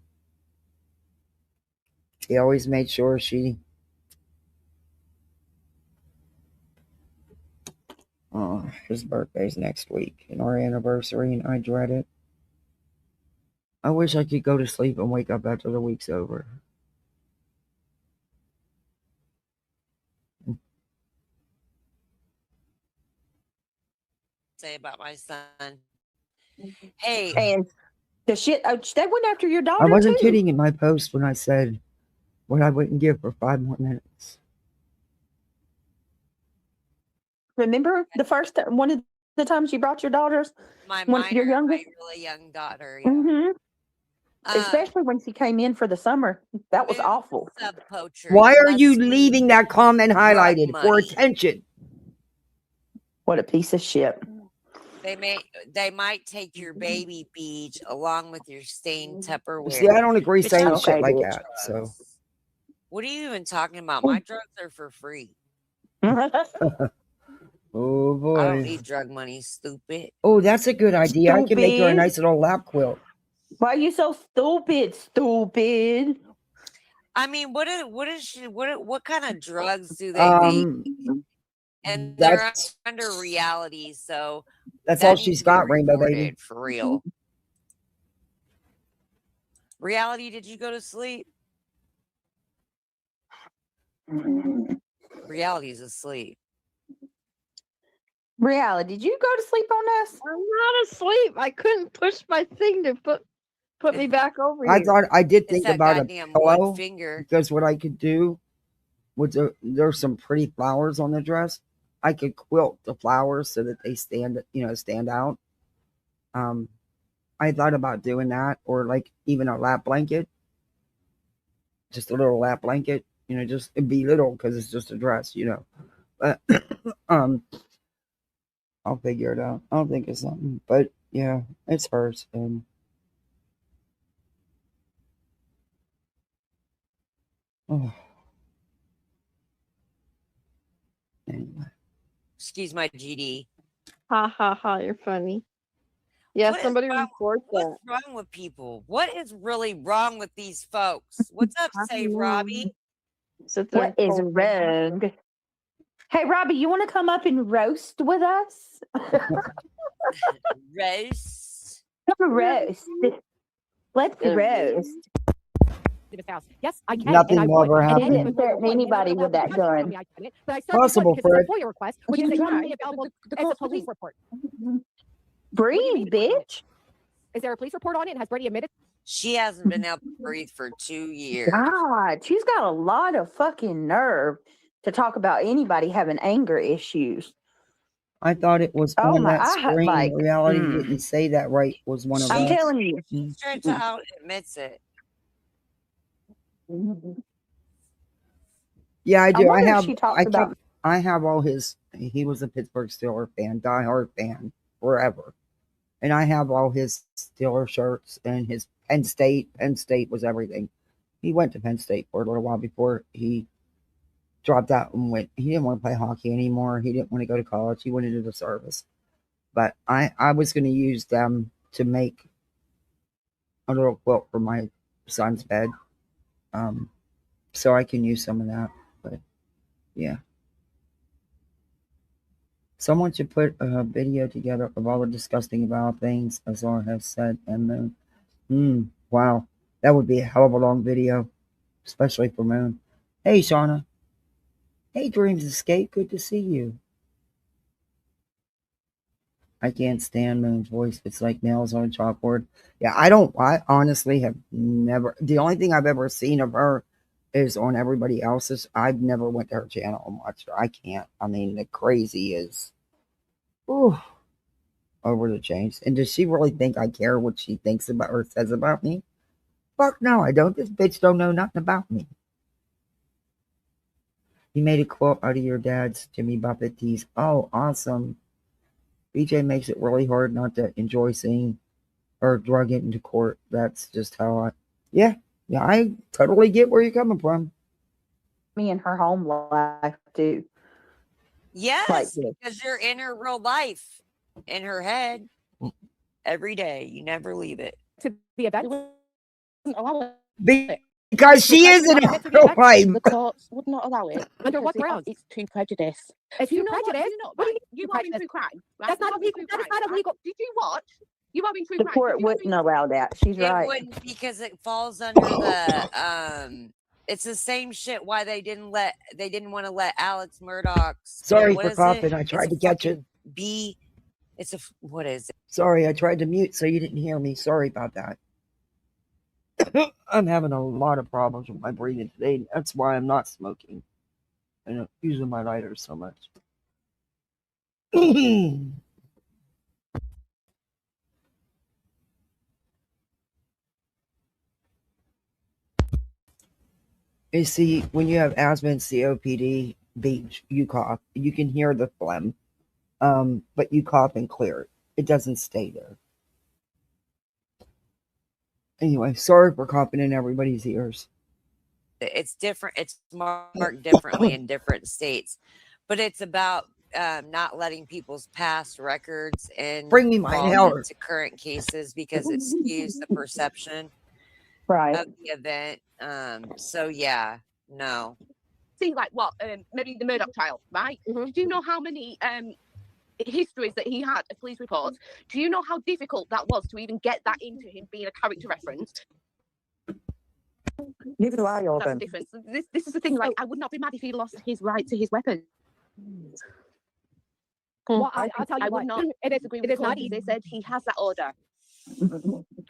He always made sure she. Oh, his birthday's next week and our anniversary, and I dread it. I wish I could go to sleep and wake up after the week's over. Say about my son. Hey, and the shit they went after your daughter. I wasn't kidding in my post when I said what I wouldn't give for 5 more minutes. Remember one of the times you brought your daughters? My really young daughter. Yeah. Mm-hmm. Especially when she came in for the summer. That was awful. Why are you leaving that comment highlighted? For attention. What a piece of shit. They might take your baby beach along with your stained Tupperware. See, I don't agree saying shit like that. So, what are you even talking about? My drugs are for free. Oh boy! I don't need drug money, stupid. Oh, that's a good idea. Stupid. I can make her a nice little lap quilt. Why are you so stupid? Stupid. I mean, what kind of drugs do they and they're under reality, so that's all she's got, Rainbow Baby. For real. Reality, did you go to sleep? Reality's asleep. Reality, did you go to sleep on us? I'm not asleep. I couldn't push my thing to put me back over here. I thought I did think about a pillow because what I could do was there's some pretty flowers on the dress. I could quilt the flowers so that they stand out. I thought about doing that, or like even a lap blanket, just a little lap blanket. Just it'd be little because it's just a dress, But I'll figure it out. I'll think of something. But yeah, it's hers. And oh. Anyway. Excuse my GD. Ha ha ha, you're funny. Yeah, somebody report that. What's wrong with people? What is really wrong with these folks? What's up, Save Robbie? What is wrong? Hey, Robbie, you want to come up and roast with us? Roast? Come roast. Let's roast. Yes, I can. Nothing will ever happen. I didn't threaten anybody with that gun. Possible, Fred. Request, which is available as a police report. Breathe, bitch. Is there a police report on it? Has Brady admitted? She hasn't been able to breathe for 2 years. God, she's got a lot of fucking nerve to talk about anybody having anger issues. I thought it was on that screen. Reality didn't say that right. Was one of I'm telling you. She straight out admits it. Yeah, I do. I have all his. He was a Pittsburgh Steelers fan, diehard fan, forever, and I have all his Steelers shirts and his Penn State. Penn State was everything. He went to Penn State for a little while before he dropped out and went. He didn't want to play hockey anymore. He didn't want to go to college. He went into the service. But I was going to use them to make a little quilt for my son's bed. So I can use some of that. But yeah. Someone should put a video together of all the disgusting about things Azar has said and Moon. Wow. That would be a hell of a long video. Especially for Moon. Hey, Shauna. Hey, Dreams Escape, good to see you. I can't stand Moon's voice. It's like nails on a chalkboard. Yeah, I honestly have never, the only thing I've ever seen of her is on everybody else's. I've never went to her channel and watched her. I can't. I mean, the crazy is, ooh, over the change. And does she really think I care what she thinks about or says about me? Fuck no, I don't. This bitch don't know nothing about me. You made a quote out of your dad's Jimmy Buffett tease. Oh, awesome. BJ makes it really hard not to enjoy seeing her drug it into court. That's just how yeah, I totally get where you're coming from. Me and her home life too. Yes, because you're in her real life, in her head, every day. You never leave it. To the event. Because she is in her real life. The courts would not allow it. Under what grounds? It's too prejudice. It's too prejudice. You are being true crime. Right? That's not illegal. That is not illegal. Did you watch? You are being true The crime. court wouldn't allow that. She's right. It wouldn't, because it falls under the it's the same shit why they didn't want to let Alex Murdoch's Sorry for coughing. I tried to catch it. What is it? Sorry, I tried to mute so you didn't hear me. Sorry about that. I'm having a lot of problems with my breathing today. That's why I'm not smoking. I'm not using my lighter so much. You see, when you have asthma and COPD, you cough. You can hear the phlegm, but you cough and clear it. It doesn't stay there. Anyway, sorry for coughing in everybody's ears. It's different. It's marked differently in different states, but it's about not letting people's past records and bring me my inhaler to current cases because it skews the perception of the event. So yeah, no. See, like what? Maybe the Murdoch trial, right? Mm-hmm. Do you know how many histories that he had of police reports? Do you know how difficult that was to even get that into him being a character reference? Neither do I, Orban. This is the thing. Like, I would not be mad if he lost his right to his weapon. Well, I'll tell you I would not disagree with not easy. They said he has that order.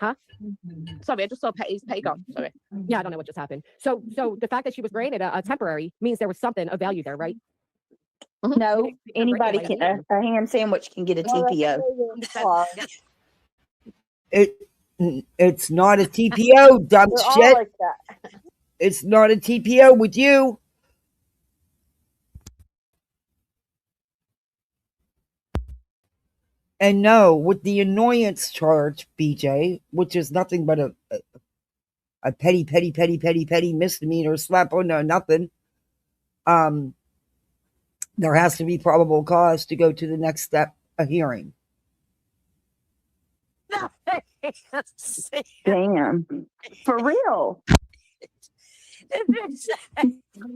Huh? Sorry, I just saw Petty's petty gone. Sorry. Yeah, I don't know what just happened. So the fact that she was granted a temporary means there was something of value there, right? No, anybody can. A ham sandwich can get a TPO. It's not a TPO, dumb shit. Like it's not a TPO with you. And no, with the annoyance charge, BJ, which is nothing but a petty misdemeanor slap on nothing. There has to be probable cause to go to the next step, a hearing. Damn. For real.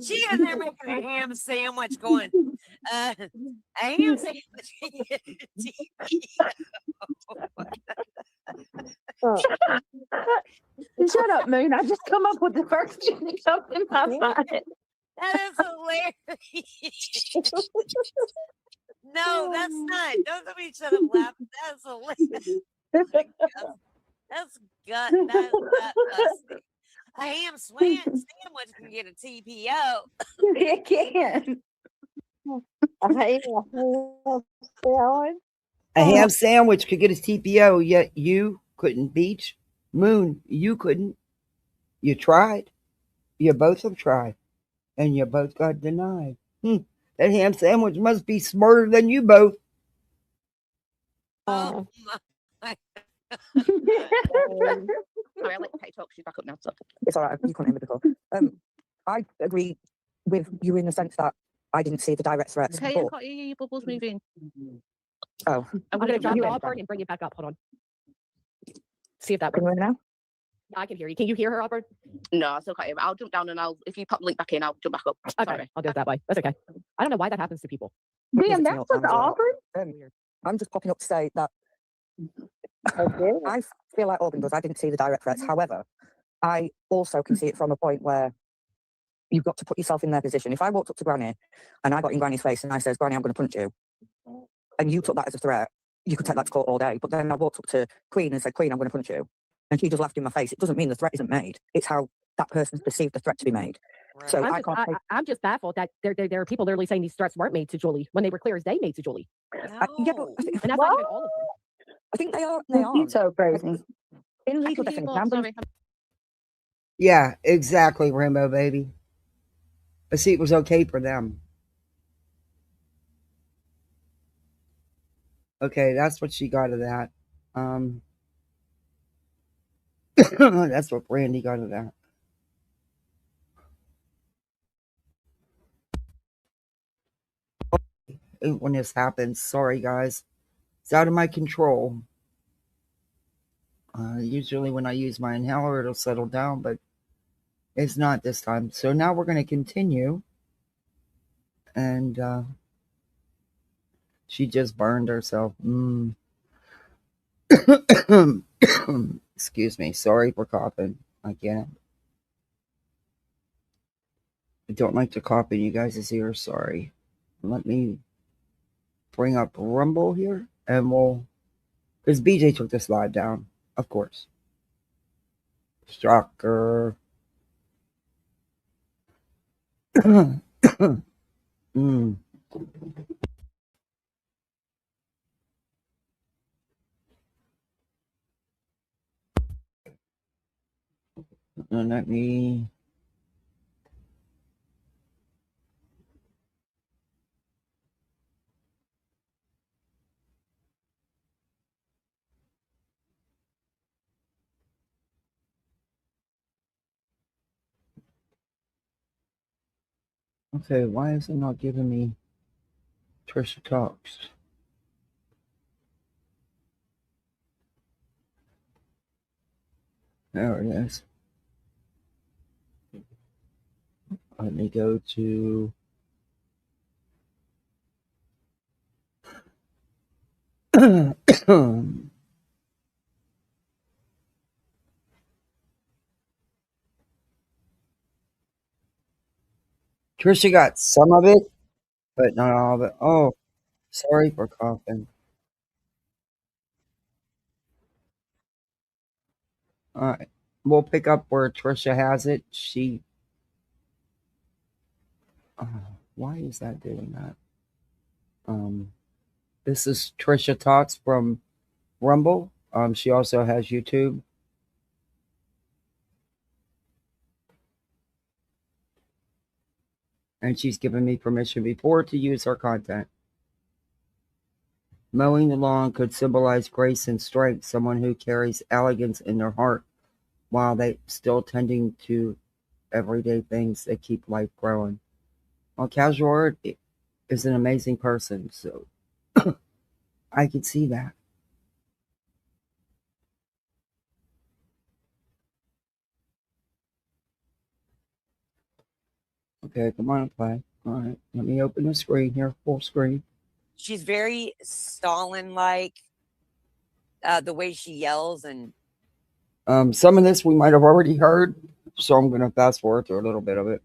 She in there making a ham sandwich going, a ham sandwich. Shut up, Moon. I just come up with the first thing that comes in my mind. That is hilarious. No, that's not. Don't let me shut up laughing. That's hilarious. That's gut. A ham sandwich can get a TPO. It can. A ham sandwich could get a TPO, yet you couldn't. Beach, Moon, you couldn't. You tried. You both have tried. And you both got denied. That ham sandwich must be smarter than you both. Oh my. Sorry, I'll let Kate talk. She's back up now. So. It's all right. You couldn't hear me before. I agree with you in the sense that I didn't see the direct threats. Okay, I can't hear you. Your bubble's moving. Oh. I'm going to drop you off and bring it back up. Hold on. See if that works. Now? I can hear you. Can you hear her, Auburn? No, I still can't hear her. I'll jump down and if you pop the link back in, I'll jump back up. Okay, sorry. I'll do it that way. That's okay. I don't know why that happens to people. Damn, that was Auburn? I'm just popping up to say that I feel like Auburn does. I didn't see the direct threats. However, I also can see it from a point where you've got to put yourself in their position. If I walked up to Granny and I got in Granny's face and I says, Granny, I'm going to punch you, and you took that as a threat, you could take that to court all day. But then I walked up to Queen and said, Queen, I'm going to punch you. And she just laughed in my face. It doesn't mean the threat isn't made. It's how that person's perceived the threat to be made. Right. So I'm just baffled that there are people literally saying these threats weren't made to Julie when they were clear as day made to Julie. No. Yeah, but and that's not even all of them. I think they are. They are. So crazy. In legal definition. Yeah, exactly, Rainbow Baby. But see, it was okay for them. Okay, that's what she got of that. That's what Brandy got of that. When this happens, sorry guys, it's out of my control. Usually when I use my inhaler, it'll settle down, but it's not this time. So now we're going to continue. And she just burned herself. Excuse me. Sorry for coughing. I can't. I don't like to cough in you guys' ears. Sorry. Let me bring up Rumble here. And we'll... Because BJ took this live down. Of course. Shocker. And let me... Okay, why is it not giving me Trisha Talks? There it is. Let me go to... Trisha got some of it, but not all of it. Oh, sorry for coughing. All right. We'll pick up where Trisha has it. She... why is that doing that? This is Trisha Talks from Rumble. She also has YouTube. And she's given me permission before to use her content. Mowing the lawn could symbolize grace and strength, someone who carries elegance in their heart while they still tending to everyday things that keep life growing. Well, Casual Art is an amazing person, so I could see that. Okay, come on, play. All right, let me open the screen here, full screen. She's very Stalin-like, the way she yells and... some of this we might have already heard, so I'm going to fast forward through a little bit of it.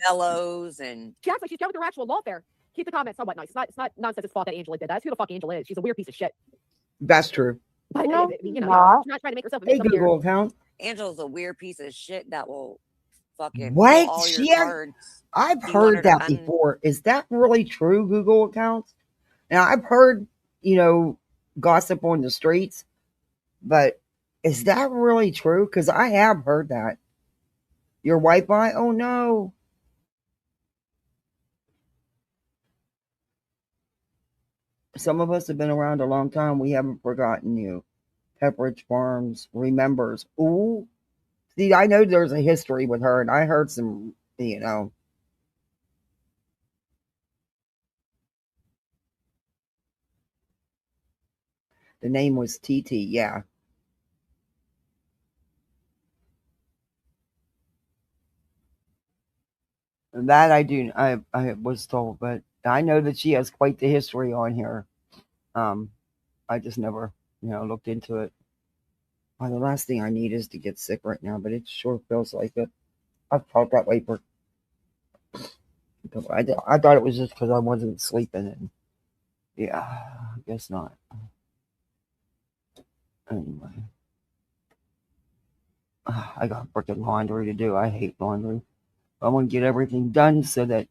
Bellows and... She acts like she's going through actual lawfare. Keep the comments somewhat nice. It's not nonsense fault that Angela did that. That's who the fuck Angela is. She's a weird piece of shit. That's true. But, you know, she's not trying to make herself a victim here. Account. Angela's a weird piece of shit that will fucking... What? All your cards. I've heard that before. Is that really true, Google accounts? Now, I've heard, gossip on the streets, but is that really true? Because I have heard that. Your Wi-Fi? Oh, no. Some of us have been around a long time. We haven't forgotten you. Pepperidge Farms remembers. Ooh. See, I know there's a history with her, and I heard some, The name was TT, yeah. That I do. I was told, but I know that she has quite the history on here. I just never, looked into it. Well, the last thing I need is to get sick right now, but it sure feels like it. I've felt that way for. I thought it was just because I wasn't sleeping, and yeah, I guess not. Anyway, I got freaking laundry to do. I hate laundry. I want to get everything done so that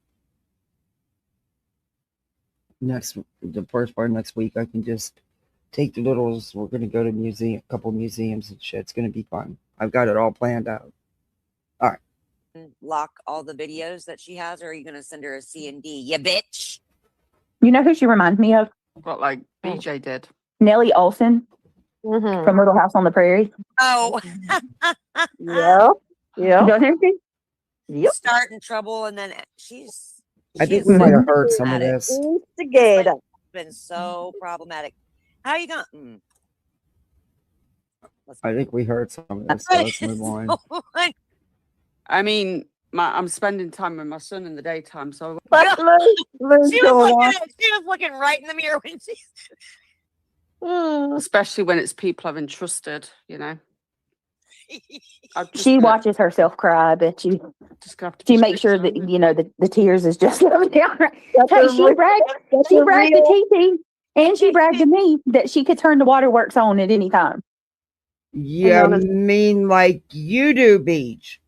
the first part of next week I can just take the littles. We're gonna go to a couple museums and shit. It's gonna be fun. I've got it all planned out. All right. Lock all the videos that she has, or are you gonna send her a C&D? You bitch. You know who she reminds me of? What, like BJ did? Nellie Olson from Little House on the Prairie. Oh. Yeah. Yep. Starting trouble, and then I think we might have heard some of this. Together. It's been so problematic. How you going? I think we heard some of this. So let's move on. I mean, I'm spending time with my son in the daytime, so she was looking right in the mirror when she. Especially when it's people I've entrusted, you know. She watches herself cry. I bet you. She makes sure that the tears is just coming down. Hey, she bragged to TT, and she bragged to me that she could turn the waterworks on at any time. Yeah, mean like you do, Beach.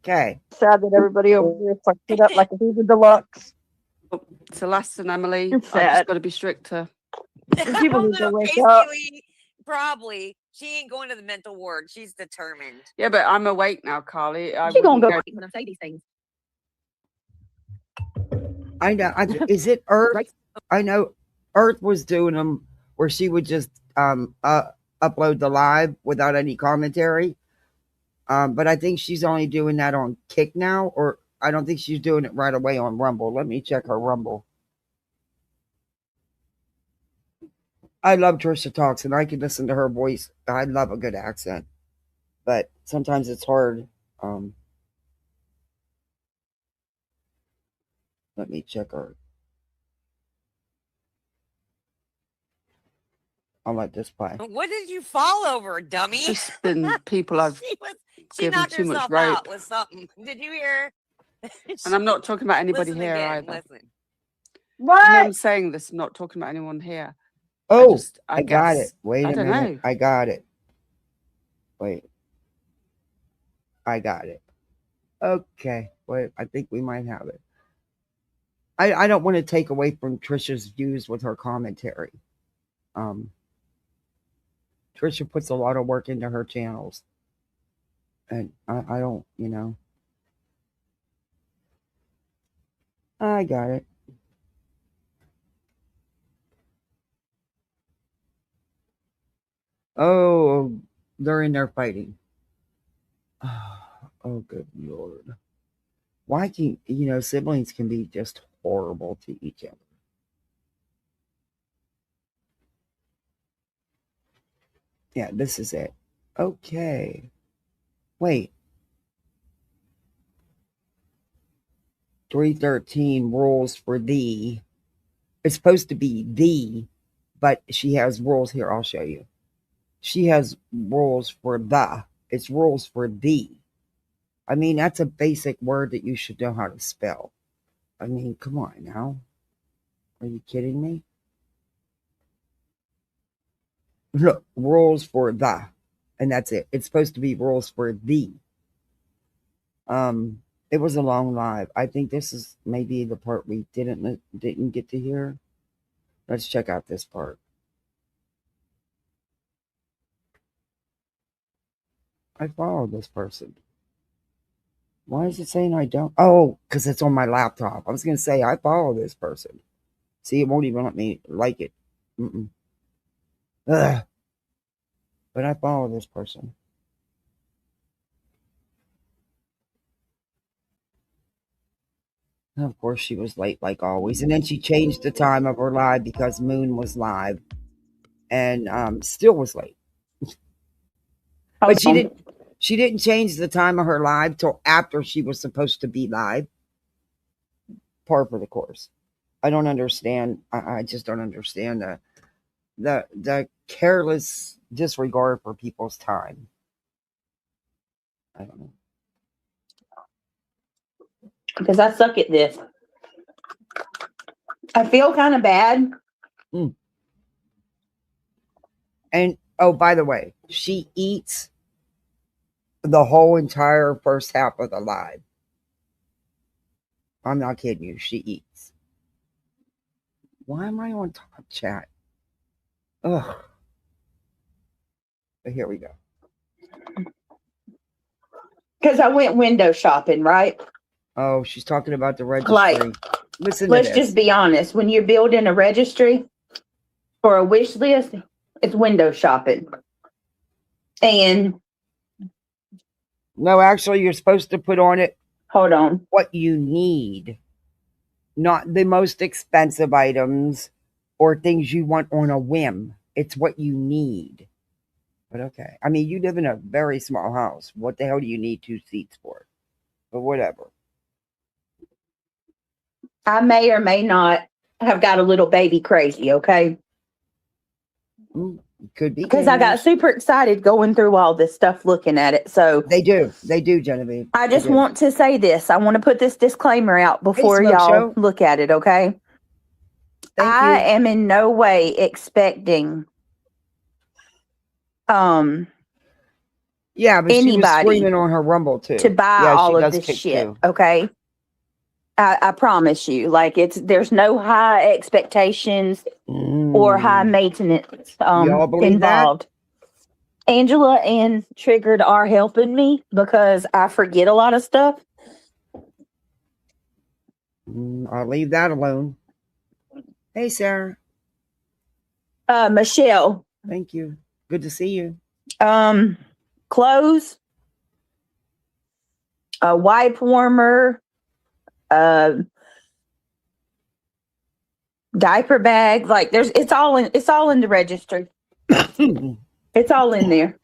Okay. Sad that everybody over here fucked it up like a Viva Deluxe. It's a lesson, Emily. I've just got to be stricter. People need to wake up. Probably. She ain't going to the mental ward. She's determined. Yeah, but I'm awake now, Carly. She's gonna go when I say these things. I know. Is it Earth? Right. I know Earth was doing them where she would just upload the live without any commentary. But I think she's only doing that on Kick now, or I don't think she's doing it right away on Rumble. Let me check her Rumble. I love Trisha Talks, and I can listen to her voice. I love a good accent, but sometimes it's hard. Let me check her. I'll let this play. What did you fall over, dummy? Just been people I've she given knocked too much herself rope. out with something. Did you hear? And I'm not talking about anybody Listen here again, either. Listen. What? No, I'm saying this, I'm not talking about anyone here. Oh, I got guess, it. Wait a minute. Know. I got it. Wait. I got it. Okay. Wait, I think we might have it. I don't want to take away from Trisha's views with her commentary. Trisha puts a lot of work into her channels. And I don't, I got it. Oh, they're in there fighting. Oh, good Lord. Why can, siblings can be just horrible to each other. Yeah, this is it. Okay. Wait. 313 rules for thee. It's supposed to be thee, but she has rules here. I'll show you. She has rules for the. It's rules for thee. I mean, that's a basic word that you should know how to spell. I mean, come on now. Are you kidding me? Look, rules for the. And that's it. It's supposed to be rules for thee. It was a long live. I think this is maybe the part we didn't get to hear. Let's check out this part. I followed this person. Why is it saying I don't? Oh, because it's on my laptop. I was going to say I follow this person. See, it won't even let me like it. Ugh. But I follow this person. And of course, she was late like always. And then she changed the time of her live because Moon was live. And still was late. But she didn't change the time of her live till after she was supposed to be live. Par for the course. I don't understand. I just don't understand the careless disregard for people's time. I don't know. because I suck at this. I feel kind of bad. And oh, by the way, she eats the whole entire first half of the live. I'm not kidding you. She eats. Why am I on top chat? Ugh. But here we go. Because I went window shopping, right? Oh, she's talking about the registry. Like, listen. Let's just be honest. When you're building a registry or a wish list, it's window shopping. And no, actually, you're supposed to put on it. Hold on. What you need, not the most expensive items or things you want on a whim. It's what you need. But okay. I mean, you live in a very small house. What the hell do you need 2 seats for? But whatever. I may or may not have got a little baby crazy, okay? Could be. Because I got super excited going through all this stuff, looking at it. So They do, Genevieve. I just want to say this. I want to put this disclaimer out before Smoke y'all Show. look at it, okay? I am in no way expecting yeah, but she was anybody screaming on her Rumble too. to buy Yeah, all she of does this kick shit, too. okay? I promise you, like there's no high expectations or high maintenance Y'all believe involved. Angela and Triggered are helping me because I forget a lot of stuff. I'll leave that alone. Hey, Sarah. Michelle. Thank you. Good to see you. Clothes, a wipe warmer, diaper bag, like it's all in the registry. It's all in there.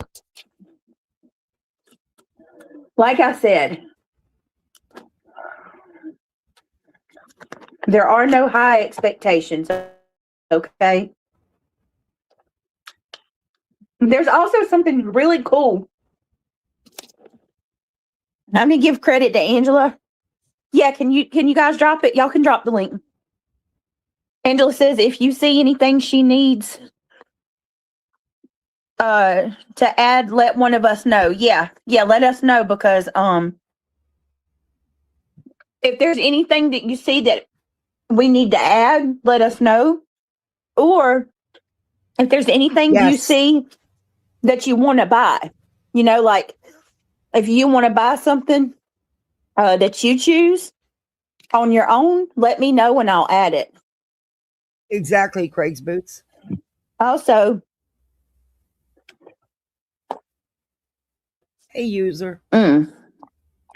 Like I said, there are no high expectations, okay? There's also something really cool. I'm gonna give credit to Angela. Yeah, can you guys drop it? Y'all can drop the link. Angela says if you see anything she needs to add, let one of us know. Yeah, let us know, because if there's anything that you see that we need to add, let us know. Or if there's anything you see that you want to buy, like if you want to buy something that you choose on your own, let me know and I'll add it. Exactly, Craig's Boots. Also, hey, user.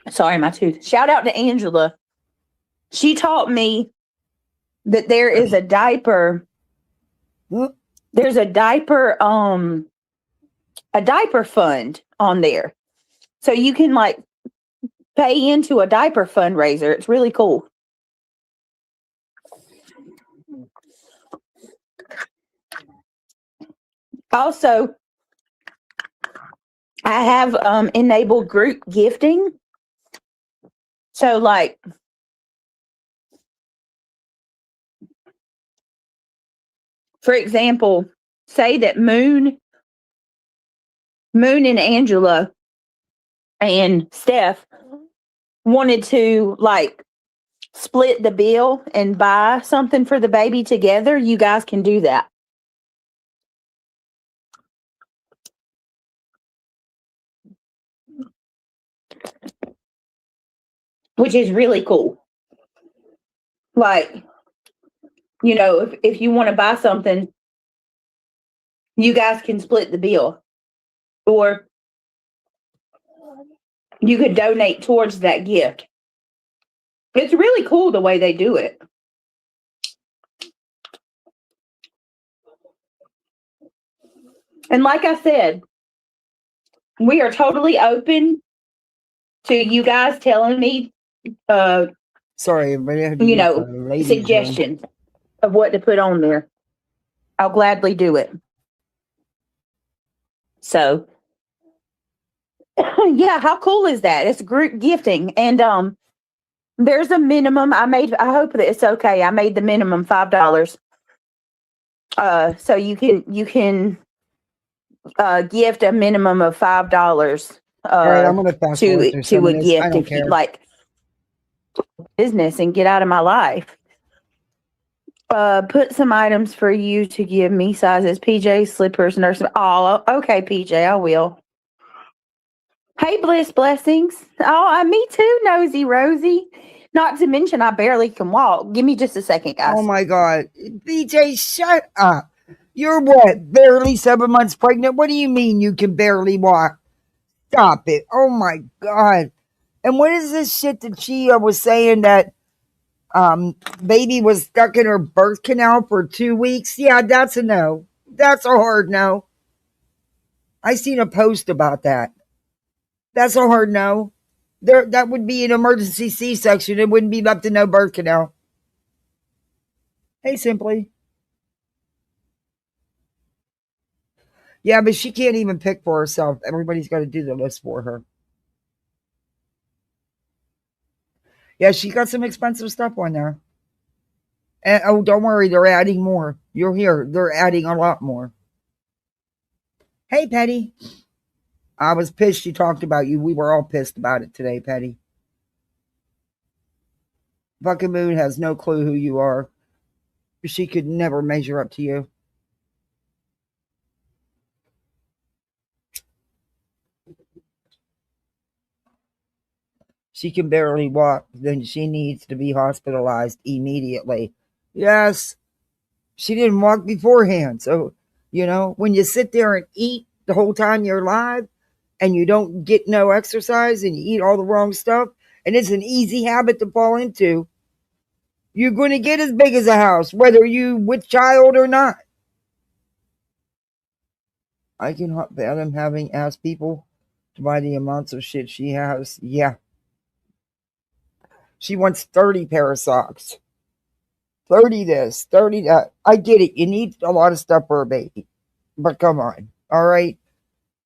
Sorry, my tooth. Shout out to Angela. She taught me that there is a diaper. There's a diaper fund on there. So you can like pay into a diaper fundraiser. It's really cool. Also, I have enabled group gifting. So like, for example, say that Moon and Angela and Steph wanted to like split the bill and buy something for the baby together, you guys can do that. Which is really cool. Like, if you want to buy something, you guys can split the bill. Or you could donate towards that gift. It's really cool the way they do it. And like I said, we are totally open to you guys telling me sorry, suggestions of what to put on there. I'll gladly do it. So yeah, how cool is that? It's group gifting. And There's a minimum. I hope that it's okay. I made the minimum $5. So you can gift a minimum of $5. All right, I'm gonna fast forward through some to of a this. gift I don't if you care. like business and get out of my life. Put some items for you to give me sizes: PJ, slippers, nurse. Oh, okay, PJ, I will. Hey, blessings. Oh, me too, Nosy Rosie. Not to mention, I barely can walk. Give me just a second, guys. Oh my God, BJ, shut up. You're what? Barely 7 months pregnant? What do you mean you can barely walk? Stop it. Oh my God. And what is this shit that she was saying that baby was stuck in her birth canal for 2 weeks? Yeah, that's a no. That's a hard no. I seen a post about that. That's a hard no. That would be an emergency C-section. It wouldn't be left in no birth canal. Hey, Simply. Yeah, but she can't even pick for herself. Everybody's got to do the list for her. Yeah, she got some expensive stuff on there. And oh, don't worry, they're adding more. You'll hear they're adding a lot more. Hey, Petty. I was pissed she talked about you. We were all pissed about it today, Petty. Fucking Moon has no clue who you are. She could never measure up to you. She can barely walk, then she needs to be hospitalized immediately. Yes, she didn't walk beforehand. So, when you sit there and eat the whole time you're alive and you don't get no exercise and you eat all the wrong stuff, and it's an easy habit to fall into, you're going to get as big as a house, whether you with child or not. I can fathom having asked people to buy the amounts of shit she has. Yeah. She wants 30 pair of socks. 30 this, 30 that. I get it. You need a lot of stuff for a baby. But come on. All right.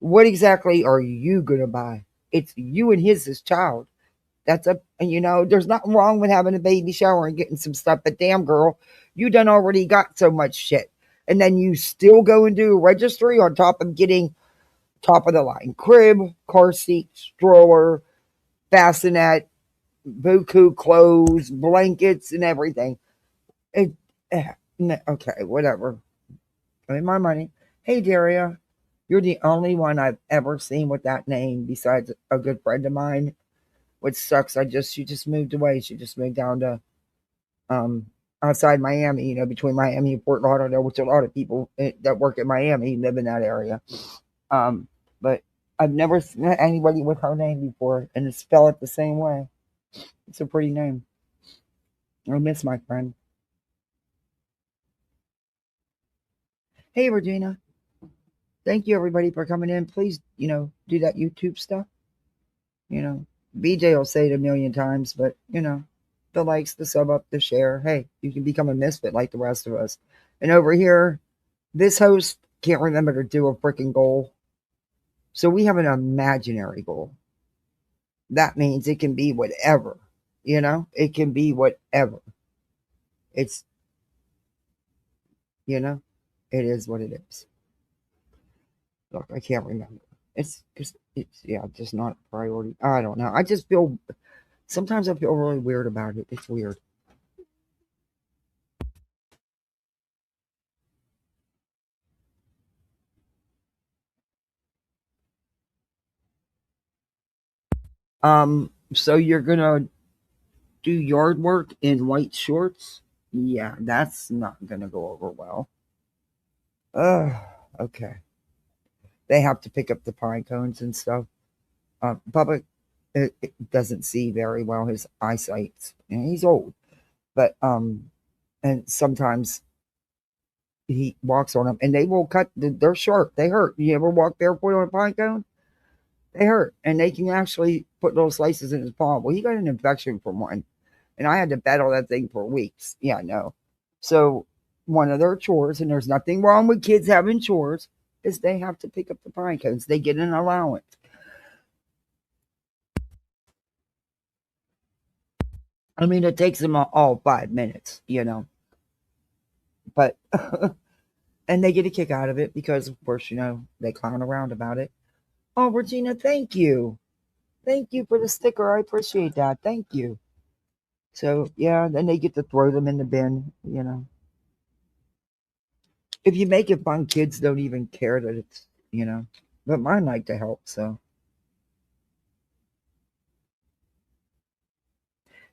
What exactly are you going to buy? It's you and his child. There's nothing wrong with having a baby shower and getting some stuff. But damn, girl, you done already got so much shit. And then you still go and do a registry on top of getting top of the line crib, car seat, stroller, bassinet, buku clothes, blankets, and everything. Okay, whatever. I mean, my money. Hey, Daria, you're the only one I've ever seen with that name besides a good friend of mine. Which sucks. She just moved away. She just moved down to outside Miami. Between Miami and Fort Lauderdale, which a lot of people that work in Miami live in that area. But I've never met anybody with her name before, and it's spelled the same way. It's a pretty name. I miss my friend. Hey, Regina. Thank you, everybody, for coming in. Please, do that YouTube stuff. BJ will say it a million times, but, the likes, the sub up, the share. Hey, you can become a misfit like the rest of us. And over here, this host can't remember to do a freaking goal. So we have an imaginary goal. That means it can be whatever. It can be whatever. It's, it is what it is. Look, I can't remember. It's just not a priority. I don't know. Sometimes I feel really weird about it. It's weird. So you're gonna do yard work in white shorts? Yeah, that's not gonna go over well. Okay. They have to pick up the pine cones and stuff. Bubba it doesn't see very well. His eyesight, and he's old, but and sometimes he walks on them, and they will cut. They're sharp. They hurt. You ever walk barefoot on a pine cone? They hurt, and they can actually put little slices in his palm. Well, he got an infection from one, and I had to battle that thing for weeks. Yeah, I know. So one of their chores, and there's nothing wrong with kids having chores, is they have to pick up the pine cones. They get an allowance. I mean, it takes them all 5 minutes, but and they get a kick out of it because, of course, they clown around about it. Oh, Regina, thank you. Thank you for the sticker. I appreciate that. Thank you. So, yeah, then they get to throw them in the bin, If you make it fun, kids don't even care that it's, but mine like to help, so.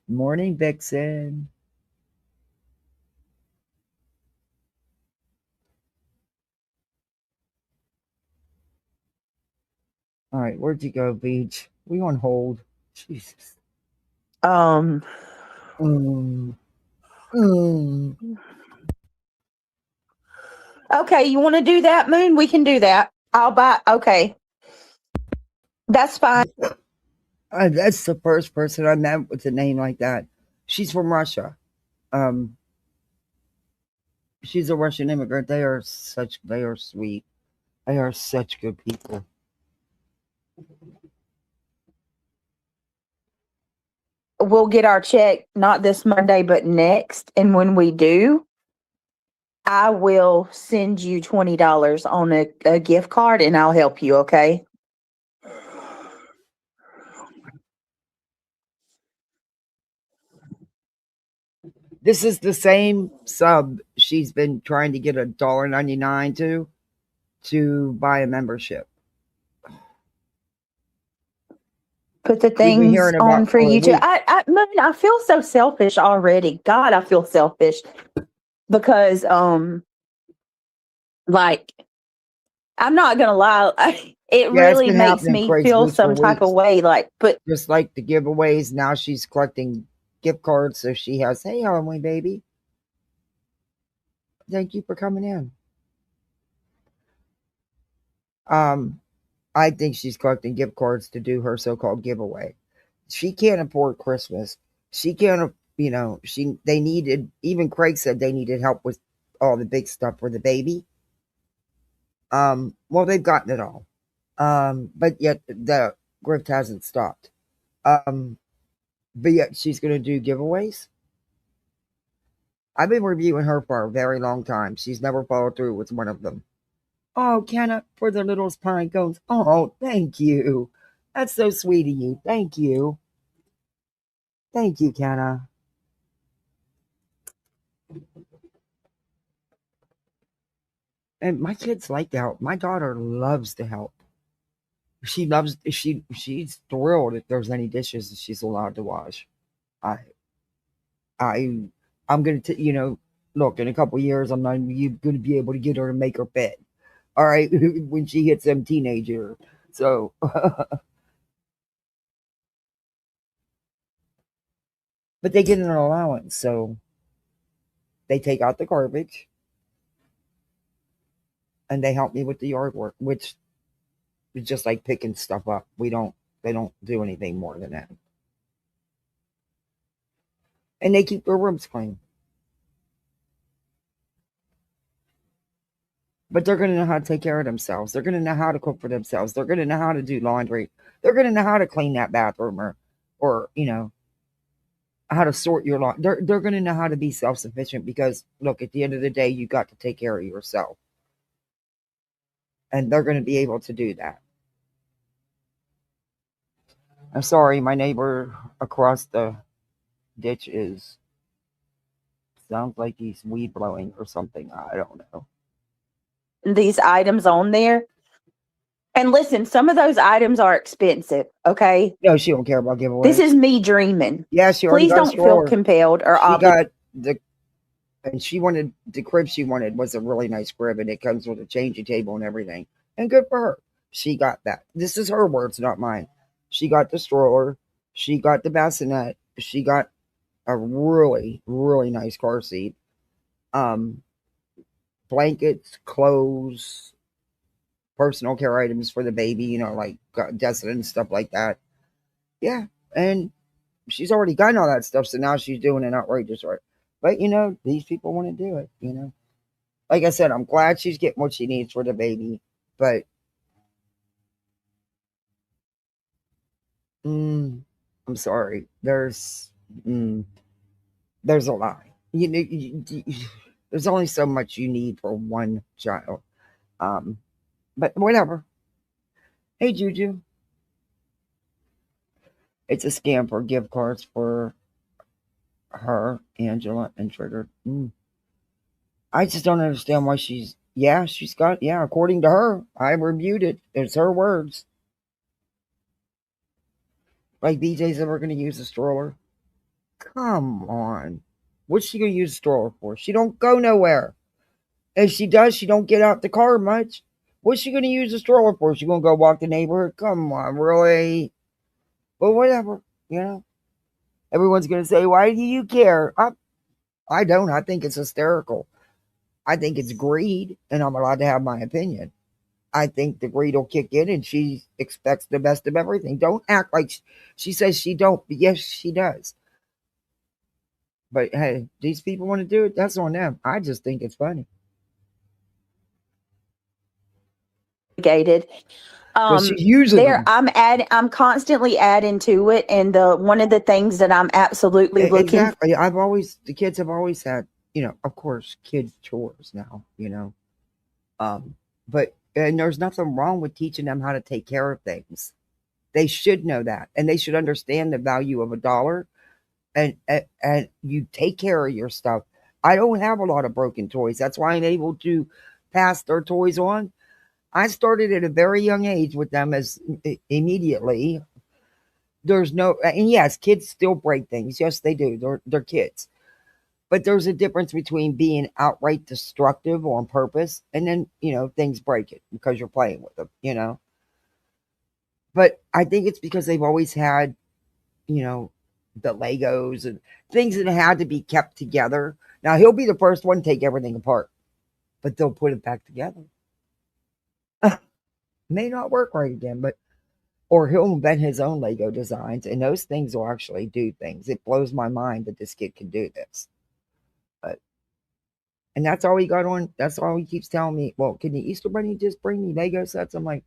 Morning, Vixen. All right, where'd you go, Beach? We on hold. Jesus. Okay, you want to do that, Moon? We can do that. I'll buy. Okay, that's fine. That's the first person I met with a name like that. She's from Russia. She's a Russian immigrant. They are sweet. They are such good people. We'll get our check not this Monday, but next. And when we do, I will send you $20 on a gift card and I'll help you, okay? This is the same sub she's been trying to get $1.99 to buy a membership. Put the things on for you too. I feel so selfish already. God, I feel selfish because like I'm not gonna lie, it really makes me feel some type of way. Like, but just like the giveaways, now she's collecting gift cards, so she has. Hey, Emily, baby, thank you for coming in. I think she's collecting gift cards to do her so-called giveaway. She can't afford Christmas. She can't, they needed, even Craig said they needed help with all the big stuff for the baby. Well, they've gotten it all. But yet the grift hasn't stopped. But yet she's going to do giveaways. I've been reviewing her for a very long time. She's never followed through with one of them. Oh, Kenna, for the little pine cones. Oh, thank you. That's so sweet of you. Thank you. Thank you, Kenna. And my kids like to help. My daughter loves to help. She's thrilled if there's any dishes that she's allowed to wash. I'm gonna look, in a couple of years I'm not gonna be able to get her to make her bed. All right, when she hits them teenager. So but they get an allowance, so they take out the garbage and they help me with the yard work, which is just like picking stuff up. They don't do anything more than that. And they keep their rooms clean. But they're going to know how to take care of themselves. They're going to know how to cook for themselves. They're going to know how to do laundry. They're going to know how to clean that bathroom or how to sort your laundry. They're going to know how to be self-sufficient because, look, at the end of the day, you got to take care of yourself. And they're going to be able to do that. I'm sorry, my neighbor across the ditch sounds like he's weed blowing or something. I don't know. These items on there. And listen, some of those items are expensive, okay? No, she don't care about giveaways. This is me dreaming. Yeah, she Please don't feel compelled or obligated. And she wanted the crib she wanted was a really nice crib, and it comes with a changing table and everything. And good for her. She got that. This is her words, not mine. She got the stroller. She got the bassinet. She got a really, really nice car seat. Blankets, clothes, personal care items for the baby, like Dessa and stuff like that. Yeah. And she's already gotten all that stuff, so now she's doing an outrageous right. But, these people want to do it, Like I said, I'm glad she's getting what she needs for the baby. But I'm sorry. There's There's a lie. You know, there's only so much you need for one child. But whatever. Hey, Juju. It's a scam for gift cards for her, Angela, and Triggered. I just don't understand why she's got, according to her. I reviewed it. It's her words. Like BJ's ever going to use a stroller? Come on. What's she going to use a stroller for? She don't go nowhere. If she does, she don't get out the car much. What's she going to use a stroller for? She going to go walk the neighborhood? Come on, really? But whatever, you know. Everyone's going to say, why do you care? I don't. I think it's hysterical. I think it's greed, and I'm allowed to have my opinion. I think the greed will kick in, and she expects the best of everything. Don't act like she says she don't, but yes, she does. But hey, these people want to do it. That's on them. I just think it's funny. She's using them. I'm constantly adding to it, and one of the things that I'm absolutely looking. Exactly. The kids have always had, of course, kid chores now, but there's nothing wrong with teaching them how to take care of things. They should know that, and they should understand the value of $1, and you take care of your stuff. I don't have a lot of broken toys. That's why I'm able to pass their toys on. I started at a very young age with them as immediately. And yes, kids still break things. Yes, they do. They're kids. But there's a difference between being outright destructive on purpose and then, things break it because you're playing with them, But I think it's because they've always had, the Legos and things that had to be kept together. Now, he'll be the first one to take everything apart, but they'll put it back together. May not work right again, or he'll invent his own Lego designs, and those things will actually do things. It blows my mind that this kid can do this. And that's all he got on. That's all he keeps telling me. Well, can the Easter Bunny just bring me Lego sets? I'm like,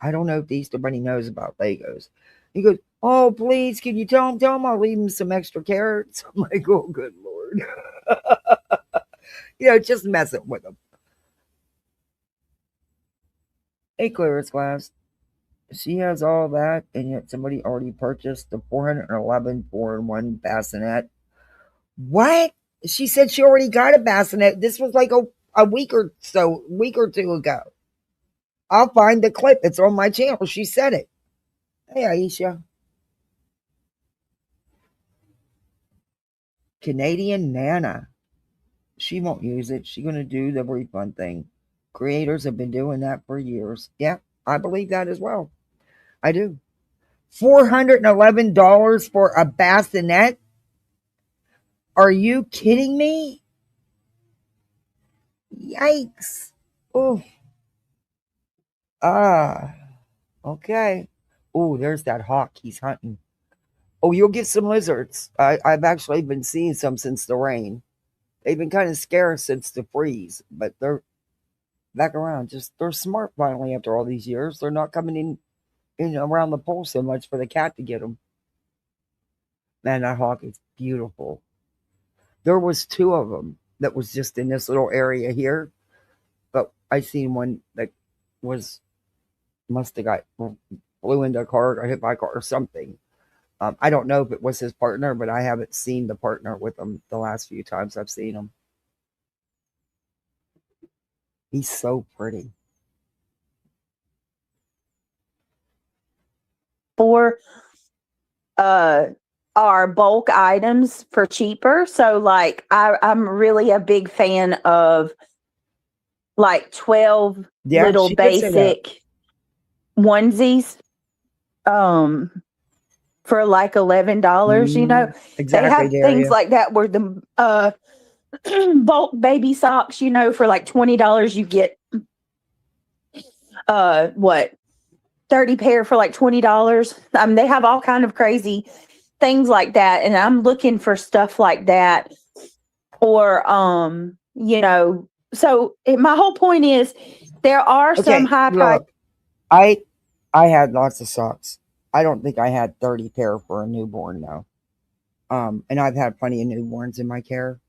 I don't know if the Easter Bunny knows about Legos. He goes, oh, please, can you tell him I'll leave him some extra carrots? I'm like, oh, good Lord. Just messing with him. Hey, clearance glass. She has all that, and yet somebody already purchased the 411 4-in-1 bassinet. What? She said she already got a bassinet. This was like a week or two ago. I'll find the clip. It's on my channel. She said it. Hey, Aisha. Canadian Nana. She won't use it. She's going to do the refund thing. Creators have been doing that for years. Yeah, I believe that as well. I do. $411 for a bassinet? Are you kidding me? Yikes. Oh. Okay. Oh, there's that hawk he's hunting. Oh, you'll get some lizards. I've actually been seeing some since the rain. They've been kind of scarce since the freeze, but they're back around. They're smart finally after all these years. They're not coming in around the pole so much for the cat to get them. Man, that hawk is beautiful. There was 2 of them that was just in this little area here, but I seen one that must have got flew into a car, got hit by a car or something. I don't know if it was his partner, but I haven't seen the partner with him the last few times I've seen him. He's so pretty. For our bulk items for cheaper. So like I'm really a big fan of like 12 little basic onesies. For like $11, exactly. They have things like that where the bulk baby socks, for like $20 you get 30 pair for like $20. They have all kind of crazy things like that, and I'm looking for stuff like that. Or so my whole point is there are some high price. I had lots of socks. I don't think I had 30 pair for a newborn, though. And I've had plenty of newborns in my care.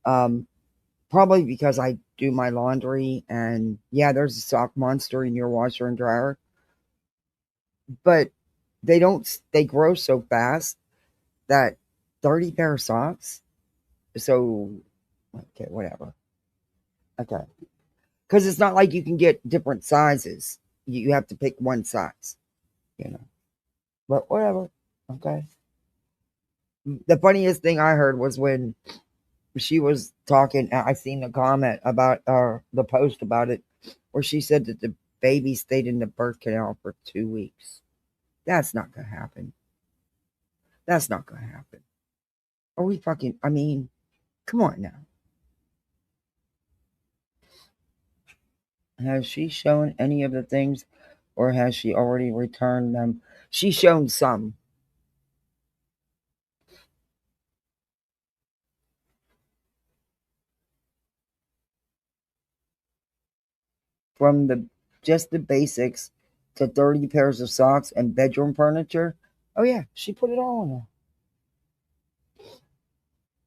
Probably because I do my laundry, and yeah, there's a sock monster in your washer and dryer. But they grow so fast that 30 pair of socks. So, okay, whatever. Okay. Because it's not like you can get different sizes. You have to pick one size, But whatever. Okay. The funniest thing I heard was when she was talking. I seen the comment about the post about it, where she said that the baby stayed in the birth canal for 2 weeks. That's not gonna happen. That's not gonna happen. Are we fucking? I mean, come on now. Has she shown any of the things, or has she already returned them? She's shown some. From just the basics to 30 pairs of socks and bedroom furniture. Oh yeah, she put it all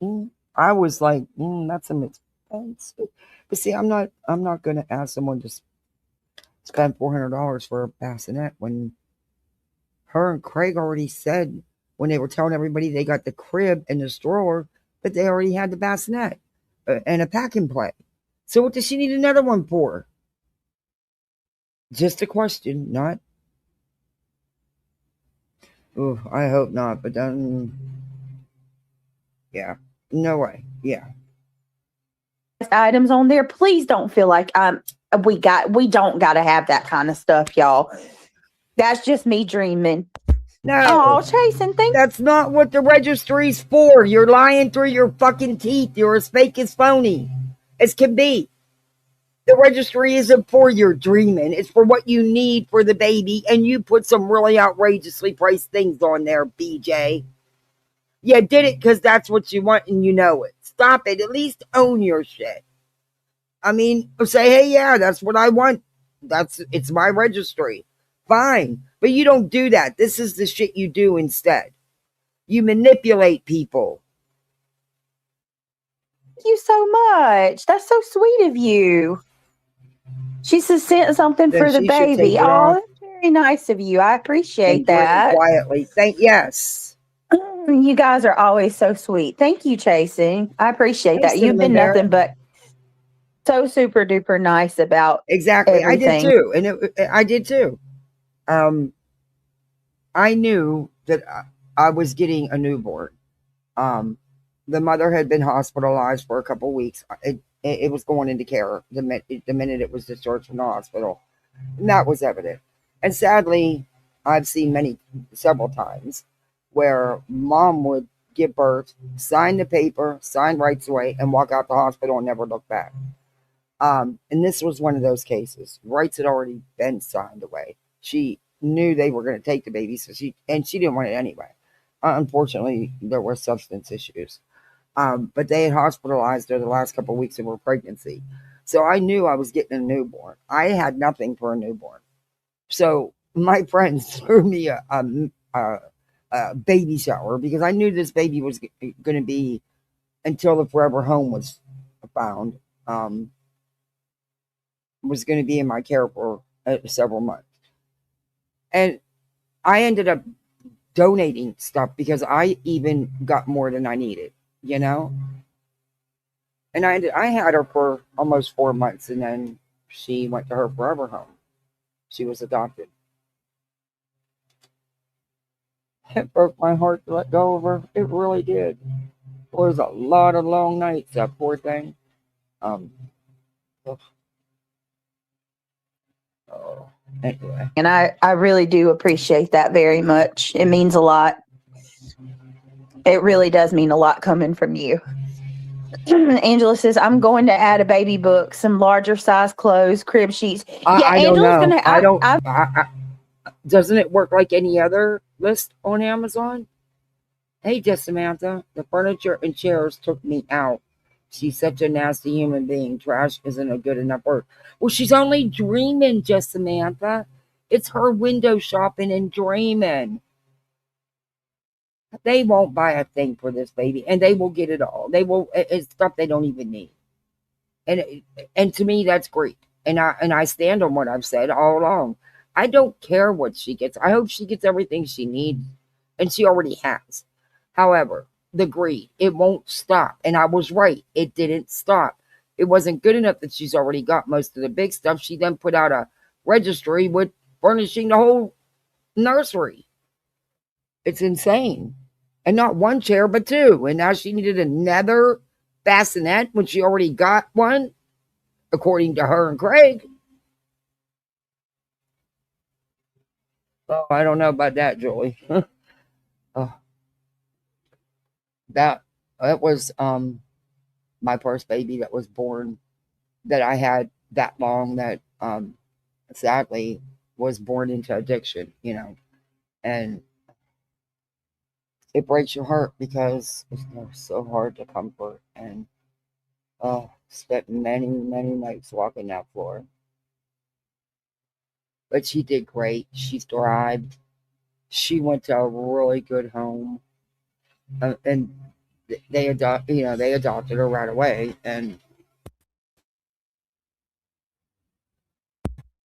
on there. I was like, that's an expensive. But see, I'm not gonna ask someone to spend $400 for a bassinet when her and Craig already said, when they were telling everybody they got the crib and the drawer, that they already had the bassinet and a pack and play. So what does she need another one for? Just a question, not. Oh, I hope not, but yeah, no way, yeah. Items on there, please don't feel like we don't got to have that kind of stuff, y'all. That's just me dreaming. No, oh, Jason, that's not what the registry's for. You're lying through your fucking teeth. You're as fake as phony as can be. The registry isn't for your dreaming. It's for what you need for the baby, and you put some really outrageously priced things on there, BJ. You did it because that's what you want and you know it. Stop it. At least own your shit. I mean, say, hey, yeah, that's what I want. It's my registry. Fine. But you don't do that. This is the shit you do instead. You manipulate people. Thank you so much. That's so sweet of you. She sent something for the baby. Oh, that's very nice of you. I appreciate that. Quietly. Yes. You guys are always so sweet. Thank you, Chasing. I appreciate that. You've been nothing but so super duper nice about exactly. Everything. I did too, and I did too. I knew that I was getting a newborn. The mother had been hospitalized for a couple weeks. It was going into care the minute it was discharged from the hospital, and that was evident. And sadly, I've seen several times where mom would give birth, sign the paper, sign rights away, and walk out the hospital and never look back. And this was one of those cases. Rights had already been signed away. She knew they were going to take the baby, so she didn't want it anyway. Unfortunately, there were substance issues. But they had hospitalized her the last couple of weeks of her pregnancy. So I knew I was getting a newborn. I had nothing for a newborn. So my friends threw me a baby shower because I knew this baby was going to be, until the forever home was found, was going to be in my care for several months. And I ended up donating stuff because I even got more than I needed, And I had her for almost 4 months, and then she went to her forever home. She was adopted. It broke my heart to let go of her. It really did. It was a lot of long nights, that poor thing. Anyway. And I really do appreciate that very much. It means a lot. It really does mean a lot coming from you. Angela says, I'm going to add a baby book, some larger size clothes, crib sheets. I don't know. Doesn't it work like any other list on Amazon? Hey, just Samantha, the furniture and chairs took me out. She's such a nasty human being. Trash isn't a good enough word. Well, she's only dreaming, just Samantha. It's her window shopping and dreaming. They won't buy a thing for this baby, and they will get it all. They will. It's stuff they don't even need, and to me that's great. And I stand on what I've said all along. I don't care what she gets. I hope she gets everything she needs, and she already has. However, the greed, it won't stop. And I was right. It didn't stop. It wasn't good enough that she's already got most of the big stuff. She then put out a registry with furnishing the whole nursery. It's insane. And not one chair, but two. And now she needed another bassinet when she already got one, according to her and Craig. Oh, I don't know about that, Julie. Oh, that was my first baby that was born, that I had that long, that sadly was born into addiction, and it breaks your heart because they're so hard to comfort. And spent many, many nights walking that floor. But she did great. She thrived. She went to a really good home, and they adopted her right away. And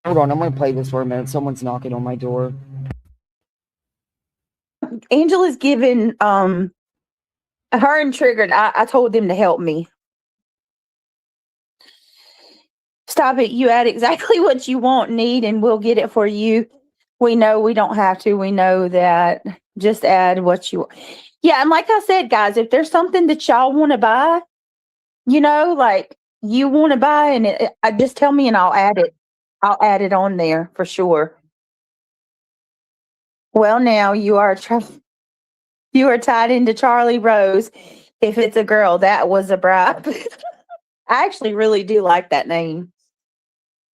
hold on, I'm going to play this for a minute. Someone's knocking on my door. Angela's given her and Triggered. I told them to help me. Stop it. You add exactly what you want, need, and we'll get it for you. We know we don't have to. We know that. Just add what you want. Yeah, and like I said, guys, if there's something that y'all want to buy, like you want to buy, and just tell me and I'll add it. I'll add it on there for sure. Well, now you are tied into Charlie Rose. If it's a girl, that was a bribe. I actually really do like that name.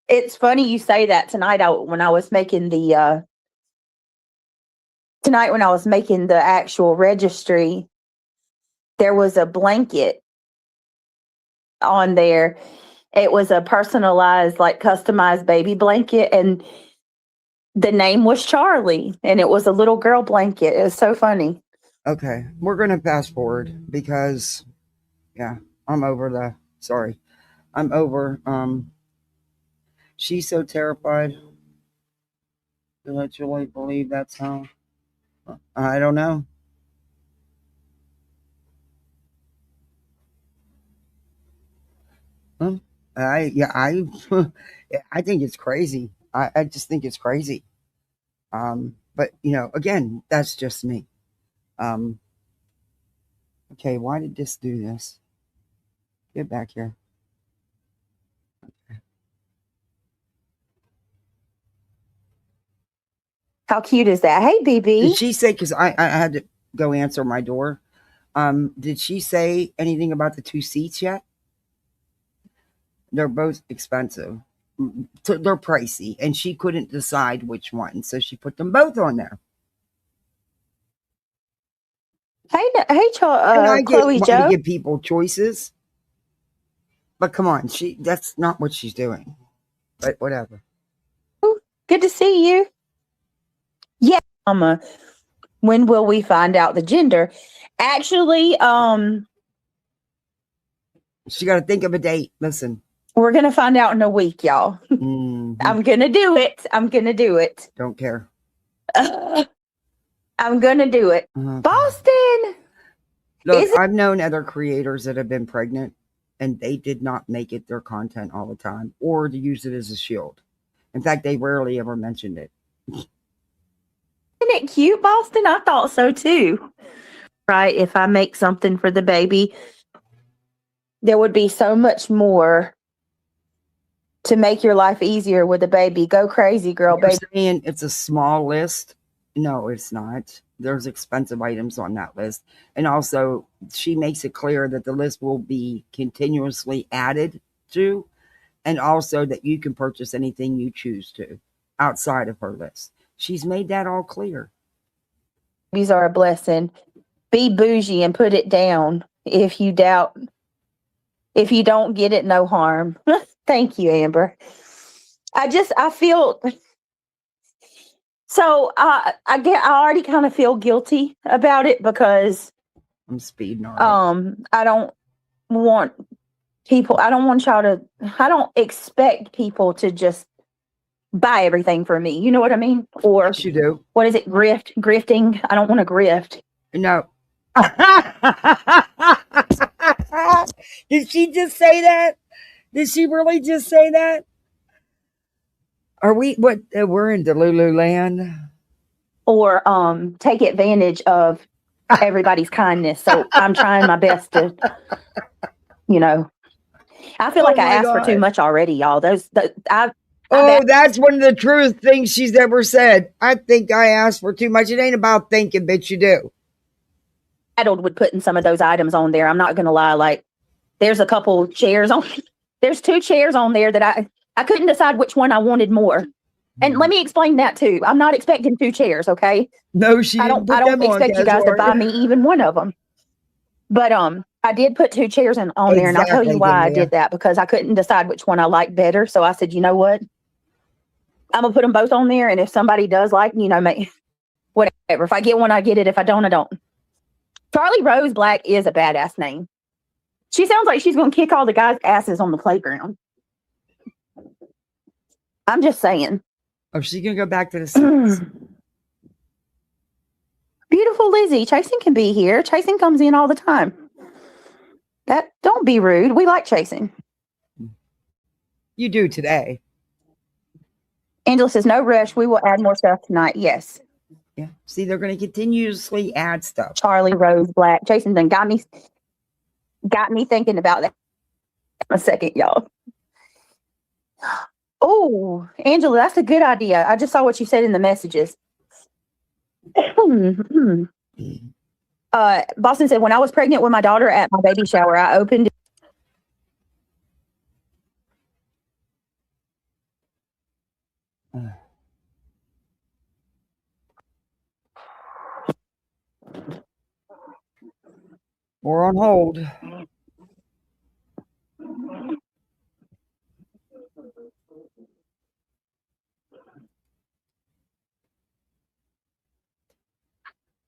It's funny you say that tonight. When I was making the actual registry, there was a blanket on there. It was a personalized, like customized baby blanket, and the name was Charlie, and it was a little girl blanket. It was so funny. Okay, we're going to fast forward because, I'm over. She's so terrified to literally believe that's how. I don't know. I think it's crazy. I just think it's crazy. But again, that's just me. Okay, why did this do this? Get back here. How cute is that? Hey, BB. Did she say, because I had to go answer my door. Did she say anything about the 2 seats yet? They're both expensive. They're pricey, and she couldn't decide which one, so she put them both on there. Hey, Chloe Joe. To give people choices, but come on, that's not what she's doing. But whatever. Ooh, good to see you. Yeah, Mama. When will we find out the gender? Actually, she got to think of a date. Listen, we're gonna find out in a week, y'all. Mm-hmm. I'm gonna do it. Don't care. I'm gonna do it. Okay. Boston. Look, I've known other creators that have been pregnant, and they did not make it their content all the time, or to use it as a shield. In fact, they rarely ever mentioned it. Isn't it cute, Boston? I thought so too. Right? If I make something for the baby, there would be so much more to make your life easier with a baby. Go crazy, girl, You're baby. Saying it's a small list. No, it's not. There's expensive items on that list. And also, she makes it clear that the list will be continuously added to, and also that you can purchase anything you choose to outside of her list. She's made that all clear. These are a blessing. Be bougie and put it down. If you doubt, if you don't get it, no harm. Thank you, Amber. I feel So I already kind of feel guilty about it because I'm speeding already. I don't want y'all to, I don't expect people to just buy everything for me. You know what I mean? Or yes, you do. What is it? Grifting? I don't want to grift. No. Did she just say that? Did she really just say that? Are we we're in Delulu land? Or take advantage of everybody's kindness. So I'm trying my best to, I feel like I asked for too much already, y'all. That's one of the truest things she's ever said. I think I asked for too much. It ain't about thinking, bitch, you do. Battled with putting some of those items on there. I'm not gonna lie. Like, there's a couple chairs on. There's 2 chairs on there that I couldn't decide which one I wanted more. And let me explain that too. I'm not expecting 2 chairs, okay? No, she didn't. I don't expect you guys to buy me even one of them. But I did put 2 chairs on there, and I'll tell you why I did that, because I couldn't decide which one I liked better. So I said, you know what? I'm gonna put them both on there, and if somebody does like, whatever. If I get one, I get it. If I don't, I don't. Charlie Rose Black is a badass name. She sounds like she's gonna kick all the guys' asses on the playground. I'm just saying. Oh, she's gonna go back to the States. Beautiful Lizzie. Chasing can be here. Chasing comes in all the time. Don't be rude. We like Chasing. You do today. Angela says, no rush. We will add more stuff tonight. Yes. Yeah. See, they're going to continuously add stuff. Charlie Rose Black. Jason done got me thinking about that a second, y'all. Oh, Angela, that's a good idea. I just saw what you said in the messages. Boston said, when I was pregnant with my daughter at my baby shower, I opened We're on hold.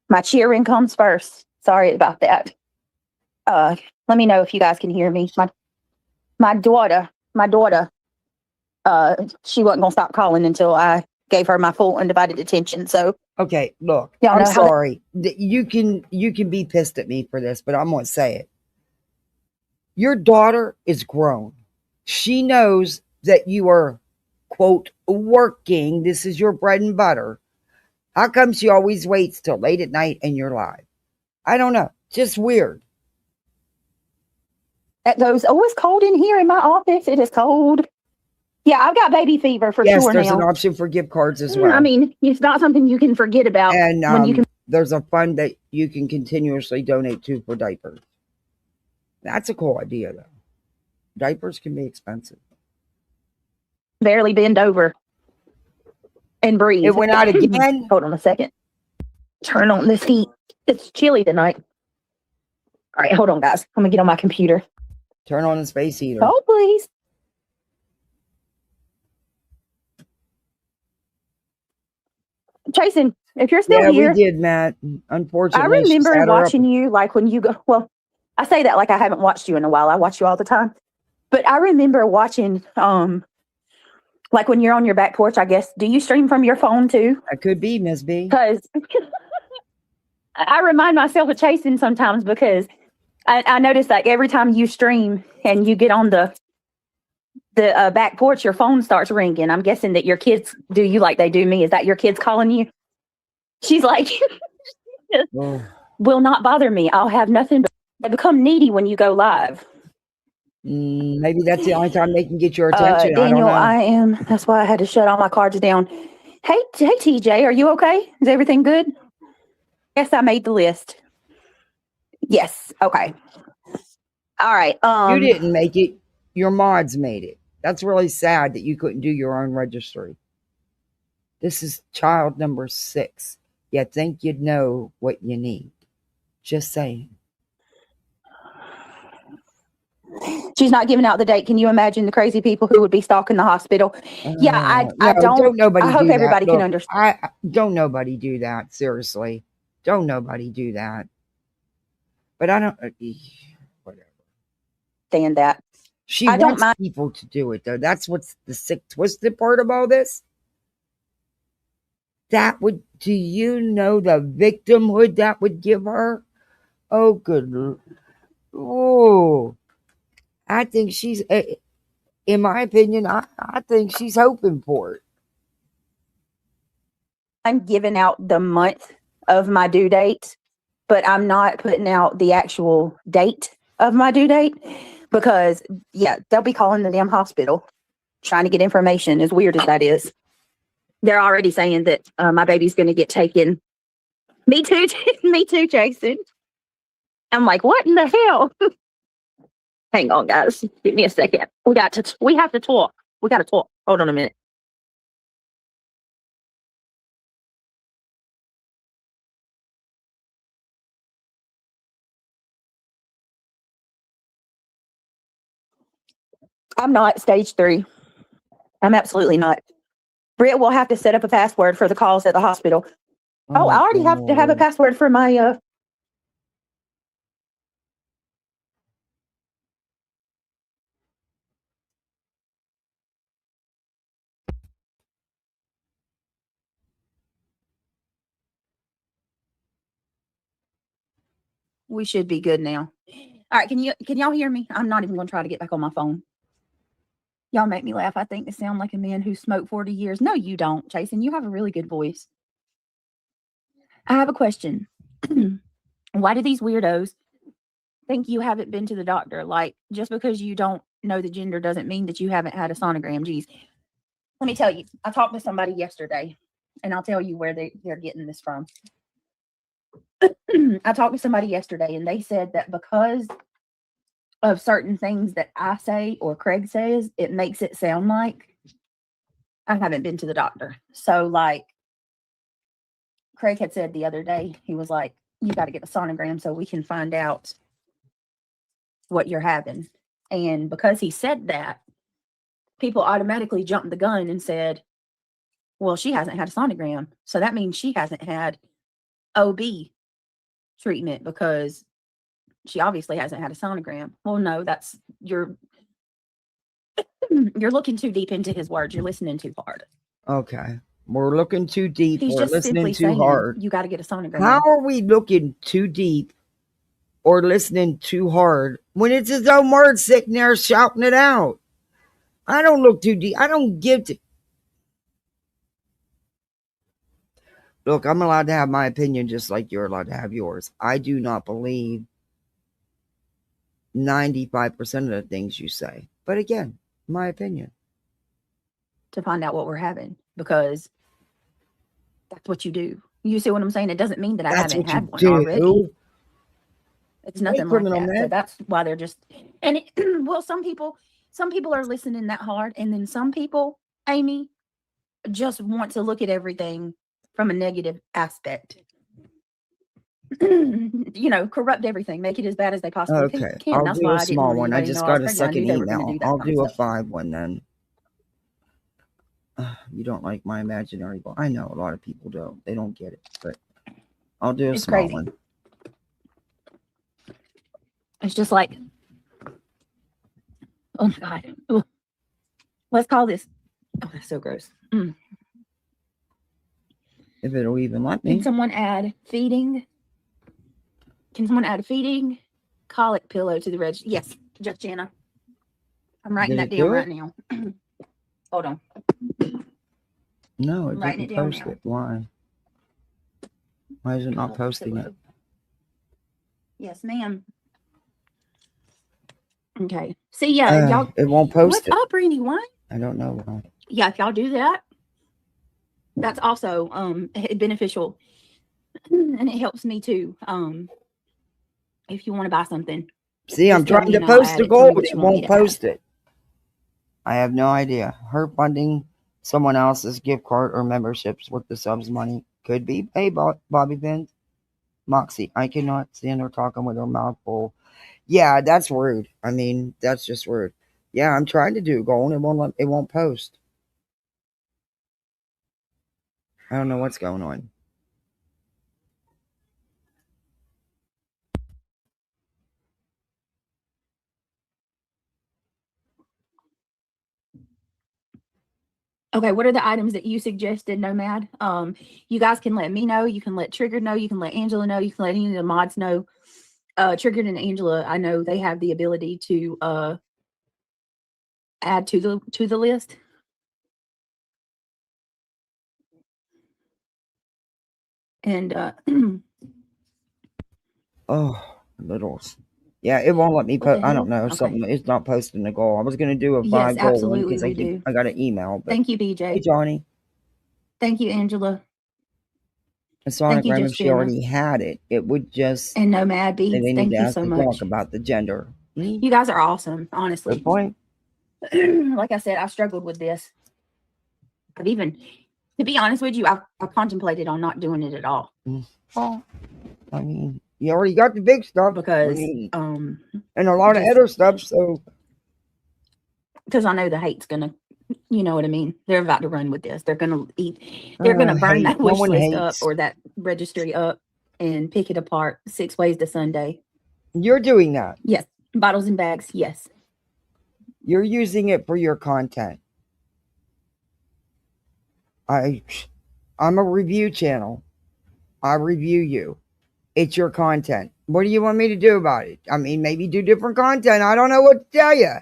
My cheering comes first. Sorry about that. Let me know if you guys can hear me. My daughter, she wasn't gonna stop calling until I gave her my full undivided attention. So okay, look, I'm sorry. You can be pissed at me for this, but I'm gonna say it. Your daughter is grown. She knows that you are, quote, working. This is your bread and butter. How come she always waits till late at night and you're live? I don't know. Just weird. It goes, oh, it's cold in here in my office. It is cold. Yeah, I've got baby fever for sure now. Yes, there's an option for gift cards as well. I mean, it's not something you can forget about. And when you can. There's a fund that you can continuously donate to for diapers. That's a cool idea, though. Diapers can be expensive. Barely bend over and breathe. It went out again. Hold on a second. Turn on this heat. It's chilly tonight. All right, hold on, guys. I'm gonna get on my computer. Turn on the space heater. Oh, please. Jason, if you're still here. Yeah, we did, Matt. Unfortunately, I remember watching you, like when you go. Well, I say that like I haven't watched you in a while. I watch you all the time. But I remember watching, like when you're on your back porch, I guess. Do you stream from your phone too? I could be, Miss B. Because I remind myself of Chasing sometimes, because I notice like every time you stream and you get on the back porch, your phone starts ringing. I'm guessing that your kids do you like they do me. Is that your kids calling you? She's like, will not bother me. I'll have nothing but they become needy when you go live. Maybe that's the only time they can get your attention. Daniel, I am. That's why I had to shut all my cards down. Hey, TJ, are you okay? Is everything good? Yes, I made the list. Yes. Okay. All right. You didn't make it. Your mods made it. That's really sad that you couldn't do your own registry. This is child number 6. You think you'd know what you need. Just saying. She's not giving out the date. Can you imagine the crazy people who would be stalking the hospital? I don't. Nobody I hope do everybody that. can Look, understand. don't nobody do that. Seriously, don't nobody do that. But I don't. Whatever. Stand that. I wants people to do it though. That's what's the sick, twisted part of all this. That would. Do you know the victimhood that would give her? Oh, good. Oh, I think she's. In my opinion, I think she's hoping for it. I'm giving out the month of my due date, but I'm not putting out the actual date of my due date because, they'll be calling the damn hospital trying to get information, as weird as that is. They're already saying that my baby's going to get taken. Me too, me too, Jason. I'm like, what in the hell? Hang on, guys. Give me a second. We have to talk. We got to talk. Hold on a minute. I'm not stage 3. I'm absolutely not. Britt will have to set up a password for the calls at the hospital. I already have to have a password for my we should be good now. All right, can y'all hear me? I'm not even going to try to get back on my phone. Y'all make me laugh. I think I sound like a man who smoked 40 years. No, you don't, Jason. You have a really good voice. I have a question. Why do these weirdos think you haven't been to the doctor? Like, just because you don't know the gender doesn't mean that you haven't had a sonogram. Geez. Let me tell you, I talked to somebody yesterday, and I'll tell you where they're getting this from. I talked to somebody yesterday, and they said that because of certain things that I say or Craig says, it makes it sound like I haven't been to the doctor. So, like, Craig had said the other day, he was like, you got to get a sonogram so we can find out what you're having. And because he said that, people automatically jumped the gun and said, well, she hasn't had a sonogram. So that means she hasn't had OB treatment because she obviously hasn't had a sonogram. Well, no, that's you're looking too deep into his words. You're listening too hard. Okay. We're looking too deep. He's We're just listening simply too saying, hard. you got to get a sonogram. How are we looking too deep or listening too hard when it's his own words sitting there shouting it out? I don't look too deep. I don't give to. Look, I'm allowed to have my opinion just like you're allowed to have yours. I do not believe 95% of the things you say. But again, my opinion. To find out what we're having, because that's what you do. You see what I'm saying? It doesn't mean that I haven't had one already. It's nothing like that. So that's why they're just, and well, some people are listening that hard, and then some people, Amy, just want to look at everything from a negative aspect. Corrupt everything, make it as bad as they possibly can. I'll That's do why a small one. I just got a second email. I'll do a 5 one then. You don't like my imaginary ball. I know a lot of people don't. They don't get it, but I'll do a small one. It's just like, oh my God. Ooh. Let's call this. Oh, that's so gross. If it'll even let me. Can someone add feeding? Colic pillow to the registry? Yes, just Jana. I'm writing that down right now. Hold on. No, it didn't post it. Why? Why is it not posting it? Yes, ma'am. Okay. See, y'all. It won't post it. What's up, Randy? Why? I don't know why. Yeah, if y'all do that, that's also beneficial, and it helps me too. If you want to buy something. See, I'm trying to post the goal, but it won't post it. I have no idea. Her funding someone else's gift card or memberships with the subs money could be. Hey, Bobby Pins. Moxie, I cannot stand her talking with her mouth full. Yeah, that's rude. I mean, that's just rude. Yeah, I'm trying to do gold. It won't post. I don't know what's going on. Okay, what are the items that you suggested, Nomad? You guys can let me know. You can let Triggered know. You can let Angela know. You can let any of the mods know. Triggered and Angela, I know they have the ability to add to the list. And oh, littles. Yeah, it won't let me post. I don't know. Okay. Something it's not posting the goal. I was gonna do a 5 Yes, goal one absolutely, because I got an email. But thank you, BJ. hey, Johnny. Thank you, Angela. A Sonic you, Ram, if Justina. she already had it, it would just And Nomad they Beats, need thank to you ask so to much. talk about the gender. You guys are awesome, honestly. Good point. Like I said, I struggled with this. But even to be honest with you, I contemplated on not doing it at all. Well, I mean, you already got the big stuff because and a lot of other stuff. So because I know the hate's gonna, you know what I mean. They're about to run with this. They're gonna eat. They're gonna burn that wish list up or that registry up and pick it apart 6 ways to Sunday. You're doing that. Yes, bottles and bags. Yes, you're using it for your content. I'm a review channel. I review you. It's your content. What do you want me to do about it? I mean, maybe do different content. I don't know what to tell you.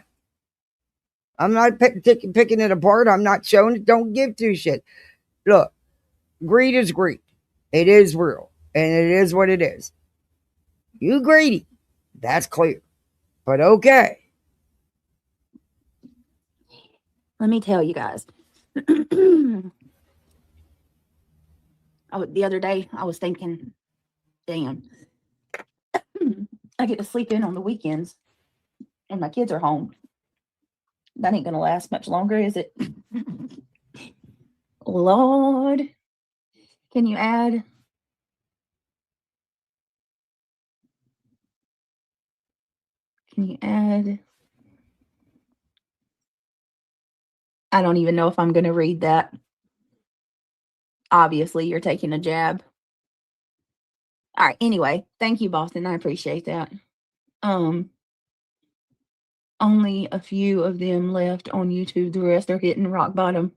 I'm not picking it apart. I'm not showing it. Don't give two shit. Look, greed is greed. It is real. And it is what it is. You greedy. That's clear. But okay. Let me tell you guys. The other day, I was thinking, damn, I get to sleep in on the weekends and my kids are home. That ain't gonna last much longer, is it? Lord, can you add? Can you add? I don't even know if I'm gonna read that. Obviously, you're taking a jab. All right. Anyway, thank you, Boston. I appreciate that. Only a few of them left on YouTube. The rest are hitting rock bottom.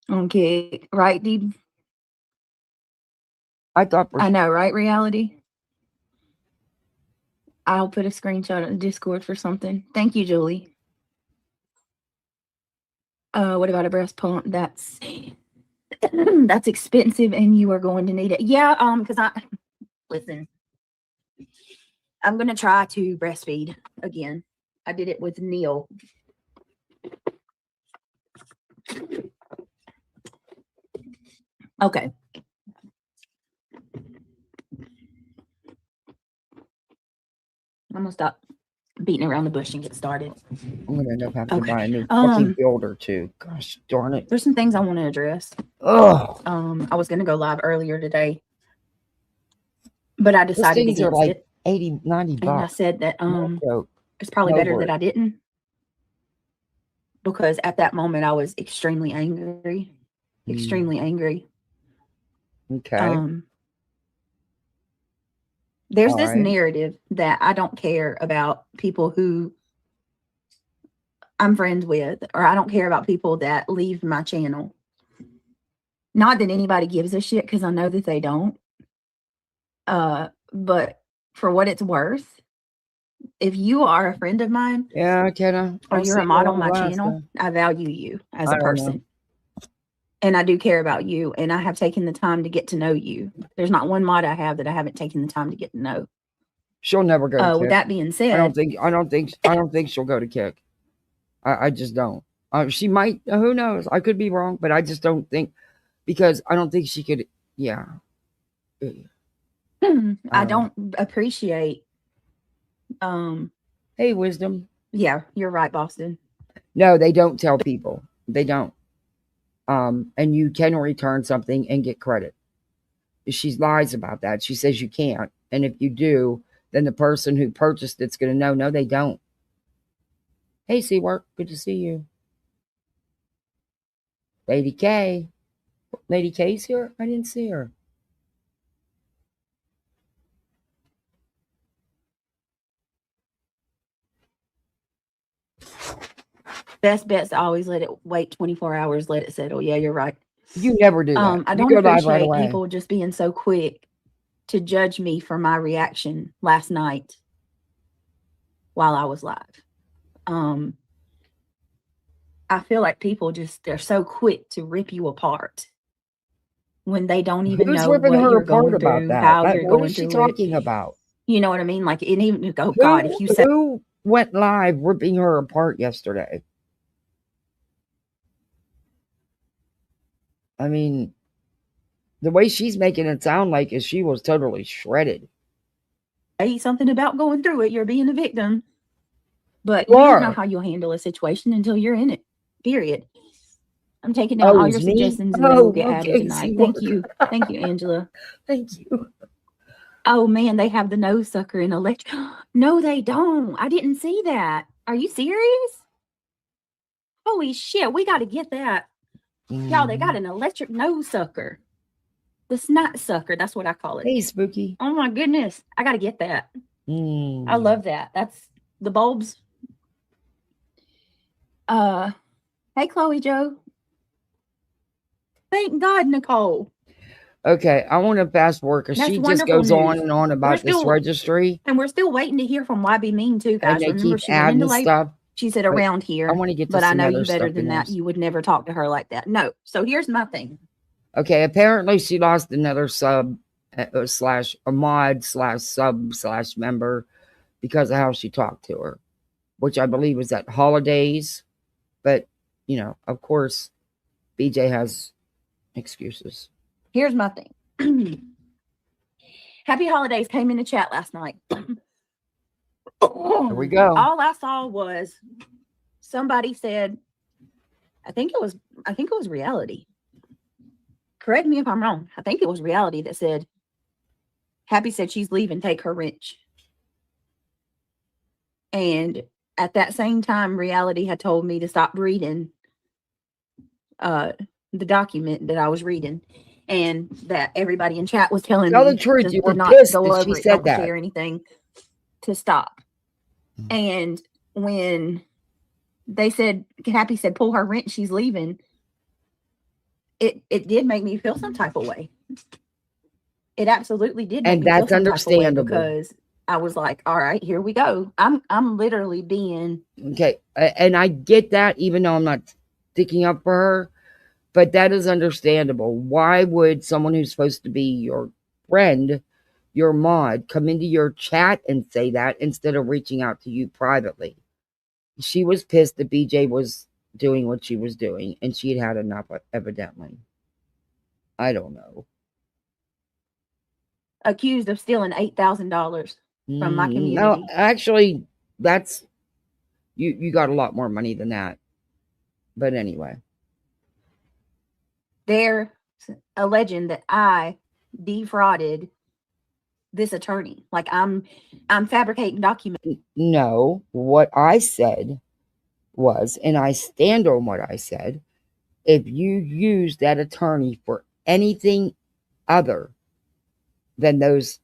Okay, right, dude? I know, right, Reality? I'll put a screenshot in the Discord for something. Thank you, Julie. What about a breast pump? That's that's expensive and you are going to need it. Yeah, because listen, I'm gonna try to breastfeed again. I did it with Neil. Okay. I'm gonna stop beating around the bush and get started. I'm gonna end up having to buy a new fucking builder too. Gosh darn it. There's some things I want to address. Ugh. I was gonna go live earlier today, but I decided these against are like it. 80, 90 bucks. And I said that it's probably better that I didn't, because at that moment I was extremely angry. Extremely angry. Okay. There's this narrative that I don't care about people who I'm friends with, or I don't care about people that leave my channel. Not that anybody gives a shit, because I know that they don't. But for what it's worth, if you are a friend of mine, or you're a mod on my channel, I value you as a person. And I do care about you, and I have taken the time to get to know you. There's not one mod I have that I haven't taken the time to get to know. She'll never go to Kick. With that being said, I don't think she'll go to Kick. I just don't. She might, who knows? I could be wrong, but I just don't think, because I don't think she could. Yeah. I don't appreciate. Hey, Wisdom. Yeah, you're right, Boston. No, they don't tell people. They don't. And you can return something and get credit. She lies about that. She says you can't. And if you do, then the person who purchased it's going to know. No, they don't. Hey, Seawork, good to see you. Lady K. Lady K's here? I didn't see her. Best bet's to always let it wait 24 hours, let it settle. Yeah, you're right. You never do that. I don't appreciate people just being so quick to judge me for my reaction last night while I was live. I feel like people they're so quick to rip you apart when they don't even know what you're going through, how you're going through it. What is she talking about? You know what I mean? Like, it even go, God, if you said. Who went live ripping her apart yesterday? I mean, the way she's making it sound like is she was totally shredded. Say something about going through it. You're being a victim. But you don't know how you'll handle a situation until you're in it. Period. I'm taking down all your suggestions and they will get added tonight. Thank you. Thank you, Angela. Thank you. Oh, man, they have the nose sucker in electric. No, they don't. I didn't see that. Are you serious? Holy shit, we got to get that. Y'all, they got an electric nose sucker. The snot sucker, that's what I call it. Hey, Spooky. Oh, my goodness. I got to get that. I love that. That's the bulbs. Hey, Chloe Joe. Thank God, Nicole. Okay, I want to fast forward because she just goes on and on about this registry. And we're still waiting to hear from YB Mean too, guys. Remember, she went into labor. She said around here. I want to get to but I know you better than that. You would never talk to her like that. No. So here's my thing. Okay, apparently she lost another sub slash a mod slash sub slash member because of how she talked to her, which I believe was at holidays. But, you know, of course, BJ has excuses. Here's my thing. Happy holidays came in the chat last night. Here we go. All I saw was somebody said, I think it was Reality. Correct me if I'm wrong. I think it was Reality that said, Happy said she's leaving, take her wrench. And at that same time, Reality had told me to stop reading the document that I was reading. And that everybody in chat was telling me the truth, you were not pissed go that over she it, said don't that. share anything, to stop. And when they said, Happy said, pull her wrench, she's leaving, it did make me feel some type of way. It absolutely did make me feel some understandable type of way because I was like, all right, here we go. I'm literally being okay. And I get that, even though I'm not sticking up for her. But that is understandable. Why would someone who's supposed to be your friend, your mod, come into your chat and say that instead of reaching out to you privately? She was pissed that BJ was doing what she was doing, and she had enough, evidently. I don't know. Accused of stealing $8,000 from my community. No, actually, that's you got a lot more money than that. But anyway. They're alleging that I defrauded this attorney. Like I'm fabricating documents. No, what I said was, and I stand on what I said, if you use that attorney for anything other than those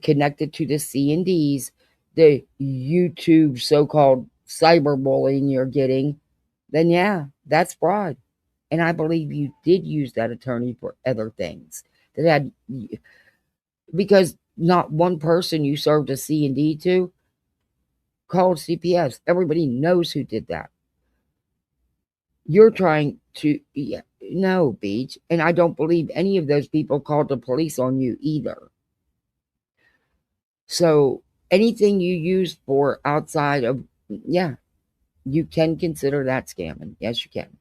connected to the C&Ds, the YouTube so-called cyberbullying you're getting, then yeah, that's fraud. And I believe you did use that attorney for other things that had, because not one person you served a C&D to called CPS. Everybody knows who did that. You're trying to, no, Beach. And I don't believe any of those people called the police on you either. So anything you use for outside of, yeah, you can consider that scamming. Yes, you can.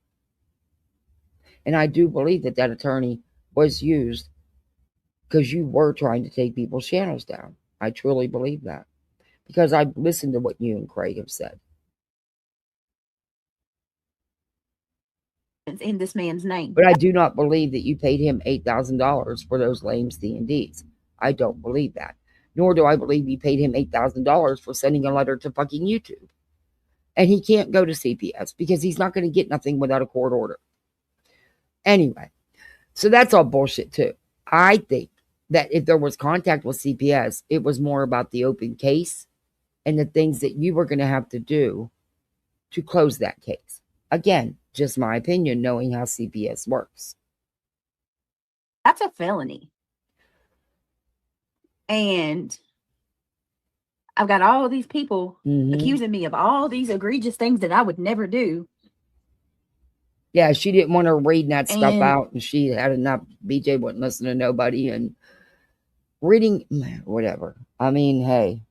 And I do believe that that attorney was used because you were trying to take people's channels down. I truly believe that. Because I've listened to what you and Craig have said. In this man's name. But I do not believe that you paid him $8,000 for those lame C&Ds. I don't believe that. nor do I believe he paid him $8,000 for sending a letter to fucking YouTube. And he can't go to CPS because he's not going to get nothing without a court order. Anyway, so that's all bullshit too. I think that if there was contact with CPS, it was more about the open case and the things that you were going to have to do to close that case. Again, just my opinion, knowing how CPS works. That's a felony. And I've got all these people accusing me of all these egregious things that I would never do. Yeah, she didn't want her reading that stuff out, and she had enough. BJ wouldn't listen to nobody, and reading, whatever. I mean, hey,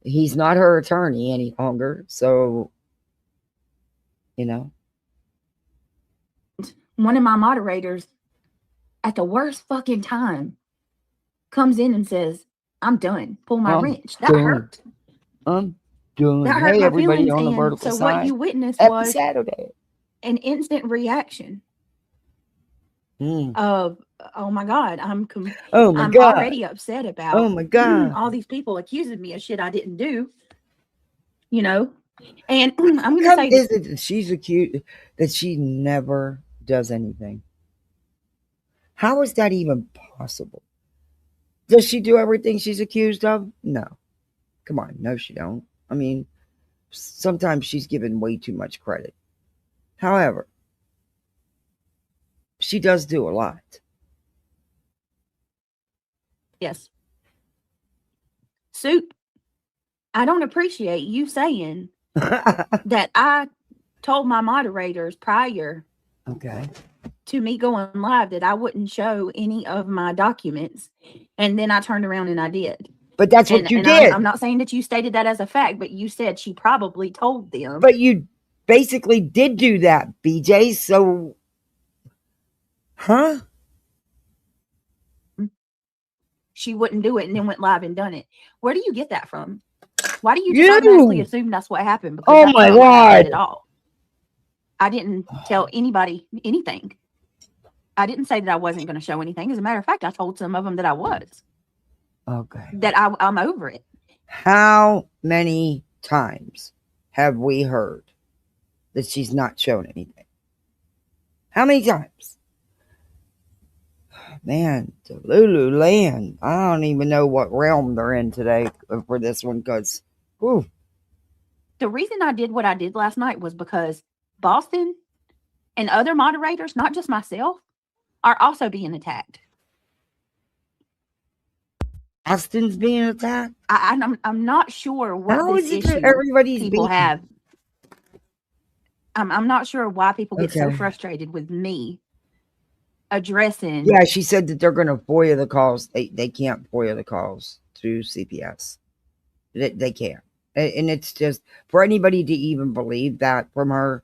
he's not her attorney any longer, so, you know. One of my moderators, at the worst fucking time, comes in and says, I'm done. Pull my wrench. That hurt. I'm done. That hurt hey, my everybody feelings. on the vertical so side. What you witnessed Happy was Saturday. An instant reaction of, oh my God, I'm already upset about all these people accusing me of shit I didn't do. You know? And I'm going to say is it that she's accused that she never does anything? How is that even possible? Does she do everything she's accused of? No. Come on. No, she don't. I mean, sometimes she's given way too much credit. However, she does do a lot. Yes. Soup, I don't appreciate you saying that I told my moderators prior to me going live that I wouldn't show any of my documents. And then I turned around and I did. But that's what you did. I'm not saying that you stated that as a fact, but you said she probably told them. But you basically did do that, BJ. So, she wouldn't do it and then went live and done it. Where do you get that from? Why do you just automatically assume that's what happened? Because oh my God. At all. I didn't tell anybody anything. I didn't say that I wasn't going to show anything. As a matter of fact, I told some of them that I was. Okay. That I'm over it. How many times have we heard that she's not shown anything? How many times? Man, the Lululand. I don't even know what realm they're in today for this one because, the reason I did what I did last night was because Boston and other moderators, not just myself, are also being attacked. Austin's being attacked? I'm not sure what How this is it issue that everybody's people being... have. I'm not sure why people get so frustrated with me addressing. Yeah, she said that they're going to FOIA the calls. They can't FOIA the calls to CPS. They can't. And it's just, for anybody to even believe that from her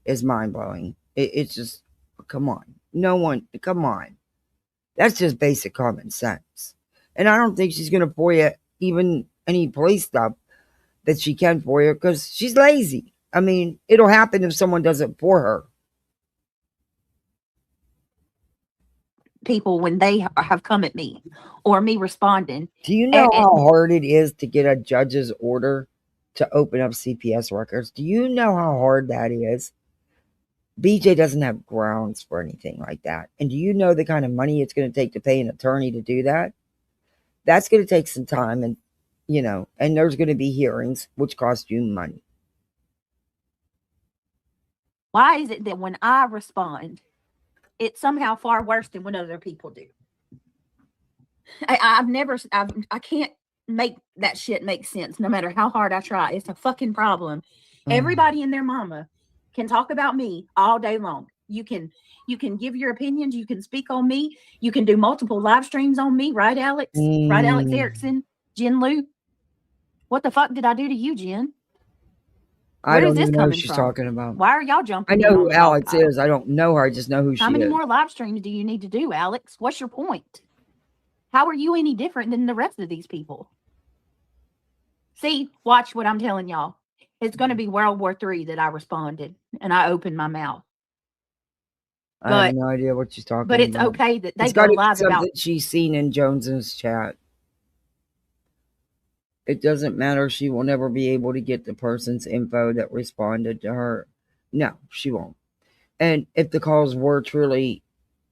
is mind-blowing. It's just, come on. No one, come on. That's just basic common sense. And I don't think she's going to FOIA even any police stuff that she can FOIA because she's lazy. I mean, it'll happen if someone does it for her. People when they have come at me or me responding. Do you know how hard it is to get a judge's order to open up CPS records? Do you know how hard that is? BJ doesn't have grounds for anything like that. And do you know the kind of money it's going to take to pay an attorney to do that? That's going to take some time and, you know, and there's going to be hearings, which cost you money. Why is it that when I respond, it's somehow far worse than when other people do? I can't make that shit make sense no matter how hard I try. It's a fucking problem. Everybody and their mama can talk about me all day long. You can give your opinions. You can speak on me. You can do multiple live streams on me. Right, Alex? Right, Alex Erickson? Jen Lou? What the fuck did I do to you, Jen? I don't even know who she's talking about. Why are y'all jumping? I know who Alex is. I don't know her. I just know who she is. How many more live streams do you need to do, Alex? What's your point? How are you any different than the rest of these people? See, watch what I'm telling y'all. It's going to be World War III that I responded and I opened my mouth. I have no idea what she's talking about. But it's okay that they go live about that she's seen in Jones's chat. It doesn't matter. She will never be able to get the person's info that responded to her. No, she won't. And if the calls were truly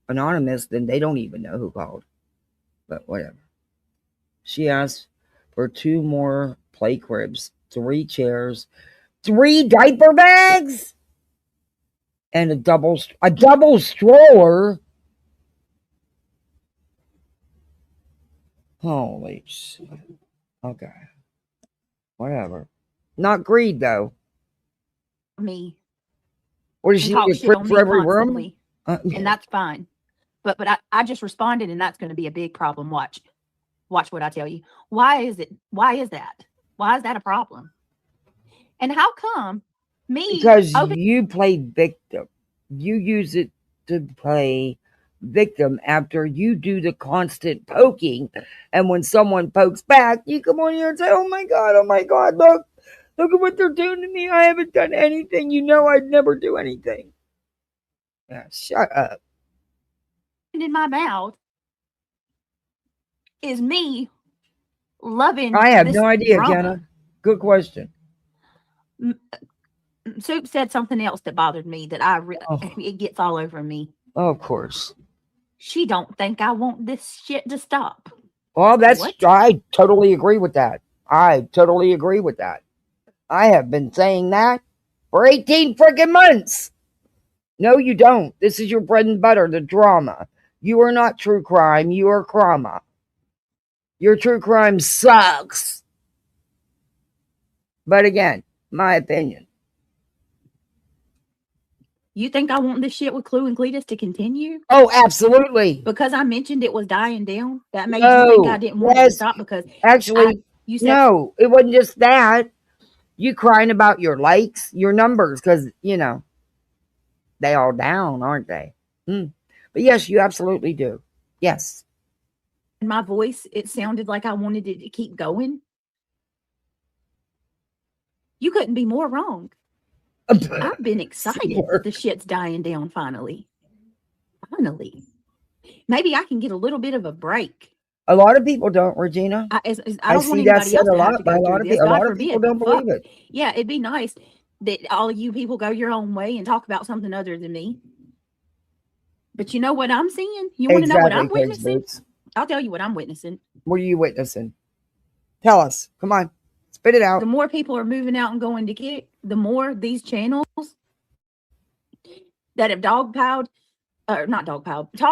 anonymous, then they don't even know who called. But whatever. She asked for 2 more play cribs, 3 chairs, 3 diaper bags, and a double stroller. Holy shit. Okay. Whatever. Not greed, though. Me. What does she need a crib for every room? And that's fine. But I just responded, and that's going to be a big problem. Watch what I tell you. Why is that? Why is that a problem? And how come me? Because you play victim. You use it to play victim after you do the constant poking. And when someone pokes back, you come on here and say, oh my God, look at what they're doing to me. I haven't done anything. You know I'd never do anything. Yeah, shut up. In my mouth is me loving. I have no idea, Jenna. Good question. Soup said something else that bothered me that it gets all over me. Oh, of course. She don't think I want this shit to stop. Well, I totally agree with that. I have been saying that for 18 freaking months. No, you don't. This is your bread and butter, the drama. You are not true crime. You are Crama. Your true crime sucks. But again, my opinion. You think I want this shit with Clue and Cletus to continue? Oh, absolutely. Because I mentioned it was dying down. That made you think I didn't want it to stop because actually, you said no, it wasn't just that. You crying about your likes, your numbers, because they all down, aren't they? But yes, you absolutely do. Yes. In my voice, it sounded like I wanted it to keep going. You couldn't be more wrong. I've been excited that the shit's dying down finally. Finally. Maybe I can get a little bit of a break. A lot of people don't, Regina. I don't want anybody else to have to go through this. A lot of people don't believe it. Yeah, it'd be nice that all of you people go your own way and talk about something other than me. But you know what I'm seeing? You want to know what I'm witnessing? I'll tell you what I'm witnessing. What are you witnessing? Tell us. Come on. Spit it out. The more people are moving out and going to kick, the more these channels that have talked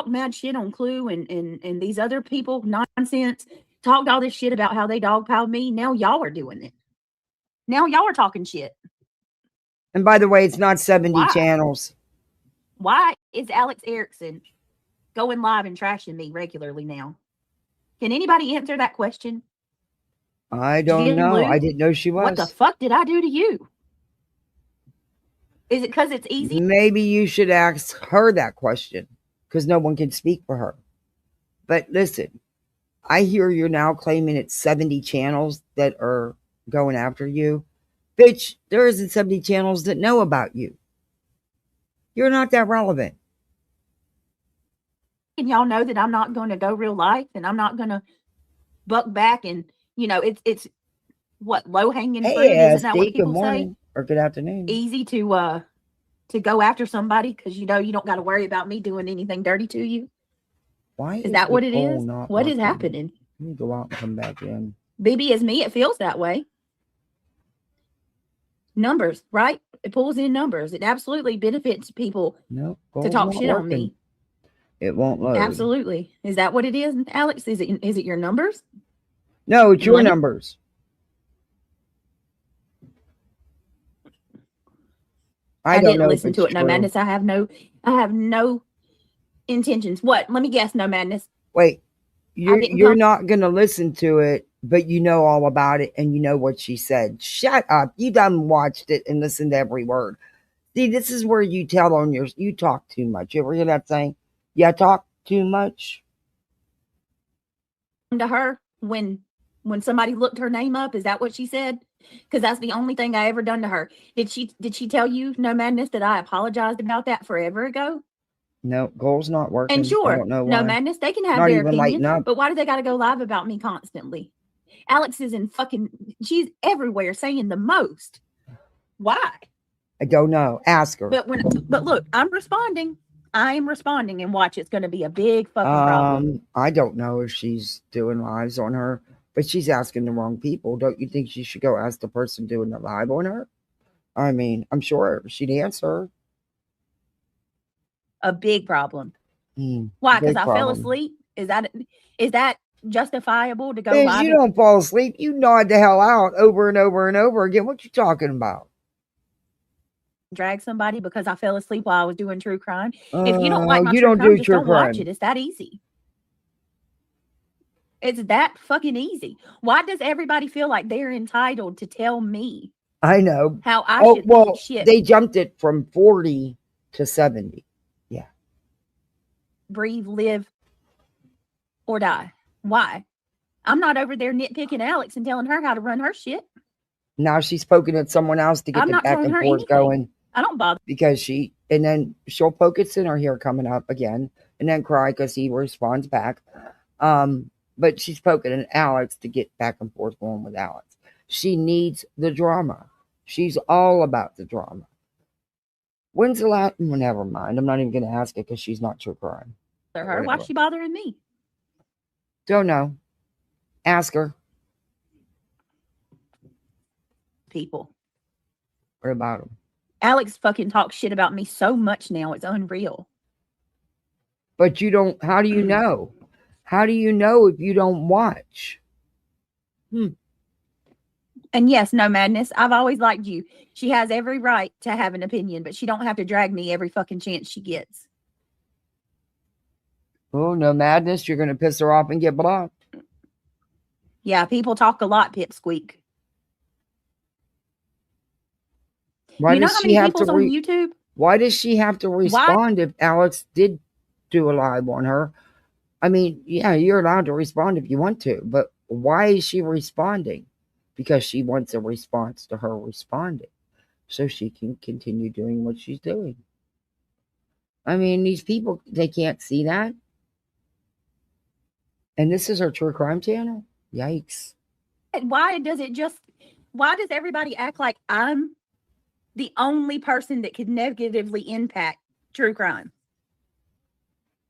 mad shit on Clue and these other people, nonsense, talked all this shit about how they dogpiled me. Now y'all are doing it. Now y'all are talking shit. And by the way, it's not 70 channels. Why is Alex Erickson going live and trashing me regularly now? Can anybody answer that question? I don't know. I didn't know she was. What the fuck did I do to you? Is it because it's easy? Maybe you should ask her that question because no one can speak for her. But listen, I hear you're now claiming it's 70 channels that are going after you. Bitch, there isn't 70 channels that know about you. You're not that relevant. And y'all know that I'm not going to go real life and I'm not going to buck back and it's what low hanging fruit. Isn't that what people say? Or good afternoon. Easy to go after somebody because you don't got to worry about me doing anything dirty to you. Why is that what it is? What is happening? Let me go out and come back in. BB is me. It feels that way. Numbers, right? It pulls in numbers. It absolutely benefits people to talk shit on me. It won't load. Absolutely. Is that what it is, Alex? Is it your numbers? No, it's your numbers. I didn't listen to it. No madness. I have no intentions. What? Let me guess. No madness. Wait, you're not gonna listen to it, but you know all about it and you know what she said. Shut up. You done watched it and listened to every word. See, this is where you tell on you talk too much. You ever hear that saying? Yeah, talk too much. To her when somebody looked her name up, is that what she said? Because that's the only thing I ever done to her. Did she tell you, No Madness, that I apologized about that forever ago? No, goal's not working. And sure, No Madness, they can have their opinion, but why do they got to go live about me constantly? Alex is she's everywhere saying the most. Why? I don't know. Ask her. But look, I'm responding. I am responding, and watch, it's going to be a big fucking problem. I don't know if she's doing lives on her, but she's asking the wrong people. Don't you think she should go ask the person doing the live on her? I mean, I'm sure she'd answer. A big problem. Why? Because I fell asleep? Is that justifiable to go live? You don't fall asleep. You nod the hell out over and over and over again. What you talking about? Drag somebody because I fell asleep while I was doing true crime. If you don't like my true crime, just don't watch it. It's that easy. It's that fucking easy. Why does everybody feel like they're entitled to tell me? I know how I should eat shit. They jumped it from 40 to 70. Yeah. Breathe, live, or die. Why? I'm not over there nitpicking Alex and telling her how to run her shit. Now she's poking at someone else to get the back and forth going. I don't bother. Because and then she'll poke at Sinner here coming up again and then cry because he responds back. But she's poking at Alex to get back and forth going with Alex. She needs the drama. She's all about the drama. When's the last? Well, never mind. I'm not even going to ask her because she's not true crime. Her. Why's she bothering me? Don't know. Ask her. People. What about them? Alex fucking talks shit about me so much now. It's unreal. But you don't. How do you know? How do you know if you don't watch? And yes, no madness. I've always liked you. She has every right to have an opinion, but she don't have to drag me every fucking chance she gets. Oh, no madness. You're going to piss her off and get blocked. Yeah, people talk a lot, Pipsqueak. Why you know does how she many have people's to on YouTube? Why does she have to respond if Alex did do a live on her? I mean, yeah, you're allowed to respond if you want to, but why is she responding? Because she wants a response to her responding so she can continue doing what she's doing. I mean, these people, they can't see that. And this is her true crime channel? Yikes. Why does everybody act like I'm the only person that could negatively impact true crime?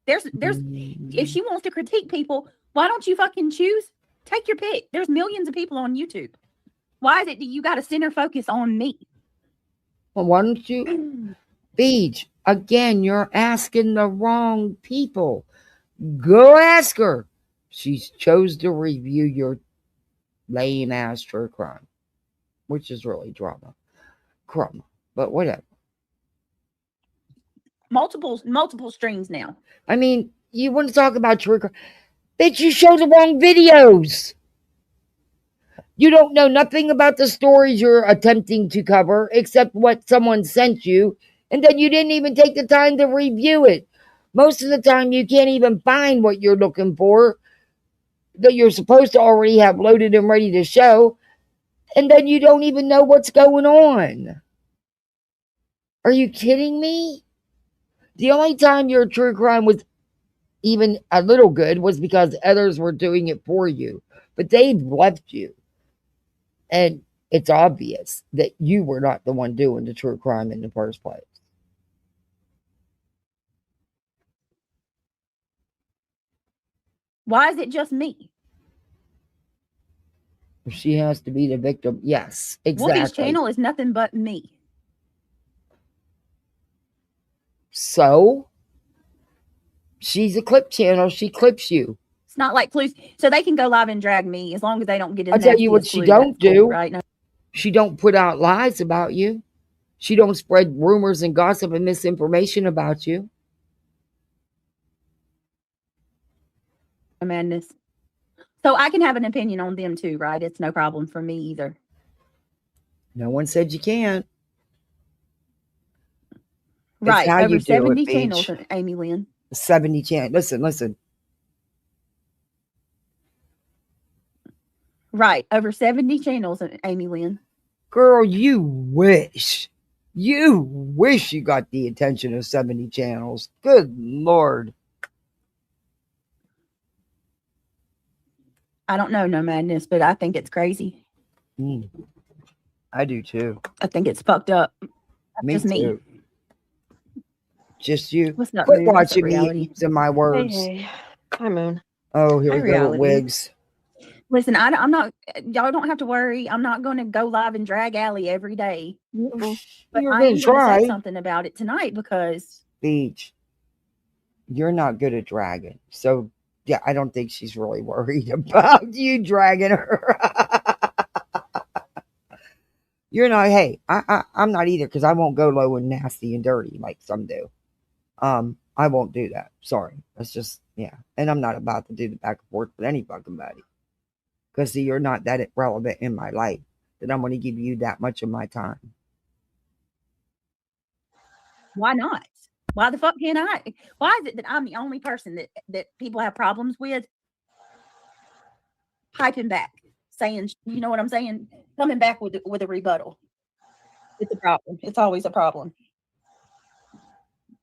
There's if she wants to critique people, why don't you fucking choose? Take your pick. There's millions of people on YouTube. Why is it that you got to center focus on me? Well, why don't you? Beach, again, you're asking the wrong people. Go ask her. She's chose to review your lame ass true crime, which is really drama. Crama, but whatever. Multiple streams now. I mean, you want to talk about true crime? Bitch, you show the wrong videos. You don't know nothing about the stories you're attempting to cover except what someone sent you, and then you didn't even take the time to review it. Most of the time, you can't even find what you're looking for that you're supposed to already have loaded and ready to show, and then you don't even know what's going on. Are you kidding me? The only time your true crime was even a little good was because others were doing it for you, but they've left you. And it's obvious that you were not the one doing the true crime in the first place. Why is it just me? She has to be the victim. Yes, exactly. Wolfie's channel is nothing but me. So? She's a clip channel. She clips you. It's not like clues. So they can go live and drag me as long as they don't get in. I'll tell you what she don't do. Cool, right? No. She don't put out lies about you. She don't spread rumors and gossip and misinformation about you. Madness. So I can have an opinion on them too, right? It's no problem for me either. No one said you can't. Right. Over 70 channels, Amy Lynn. 70 channels. Listen. Right. Over 70 channels, Amy Lynn. Girl, you wish you got the attention of 70 channels. Good Lord. I don't know, no madness, but I think it's crazy. I do too. I think it's fucked up. Me Just too. Just you. What's up, Quit Moon? What's up, watching me reality? using my words. Hey. Hi, Moon. Oh, here Hi, we go with reality. wigs. Listen, I'm not. Y'all don't have to worry. I'm not going to go live and drag Allie every day. But You're I'm gonna going to try. say something about it tonight because Beach, you're not good at dragging. So yeah, I don't think she's really worried about you dragging her. You're not. Hey, I'm not either because I won't go low and nasty and dirty like some do. I won't do that. Sorry. That's just, yeah. And I'm not about to do the back and forth with any fucking body. Because, see, you're not that relevant in my life that I'm going to give you that much of my time. why not? Why the fuck can't I? Why is it that I'm the only person that people have problems with? Piping back, saying, you know what I'm saying? Coming back with a rebuttal. It's a problem. It's always a problem.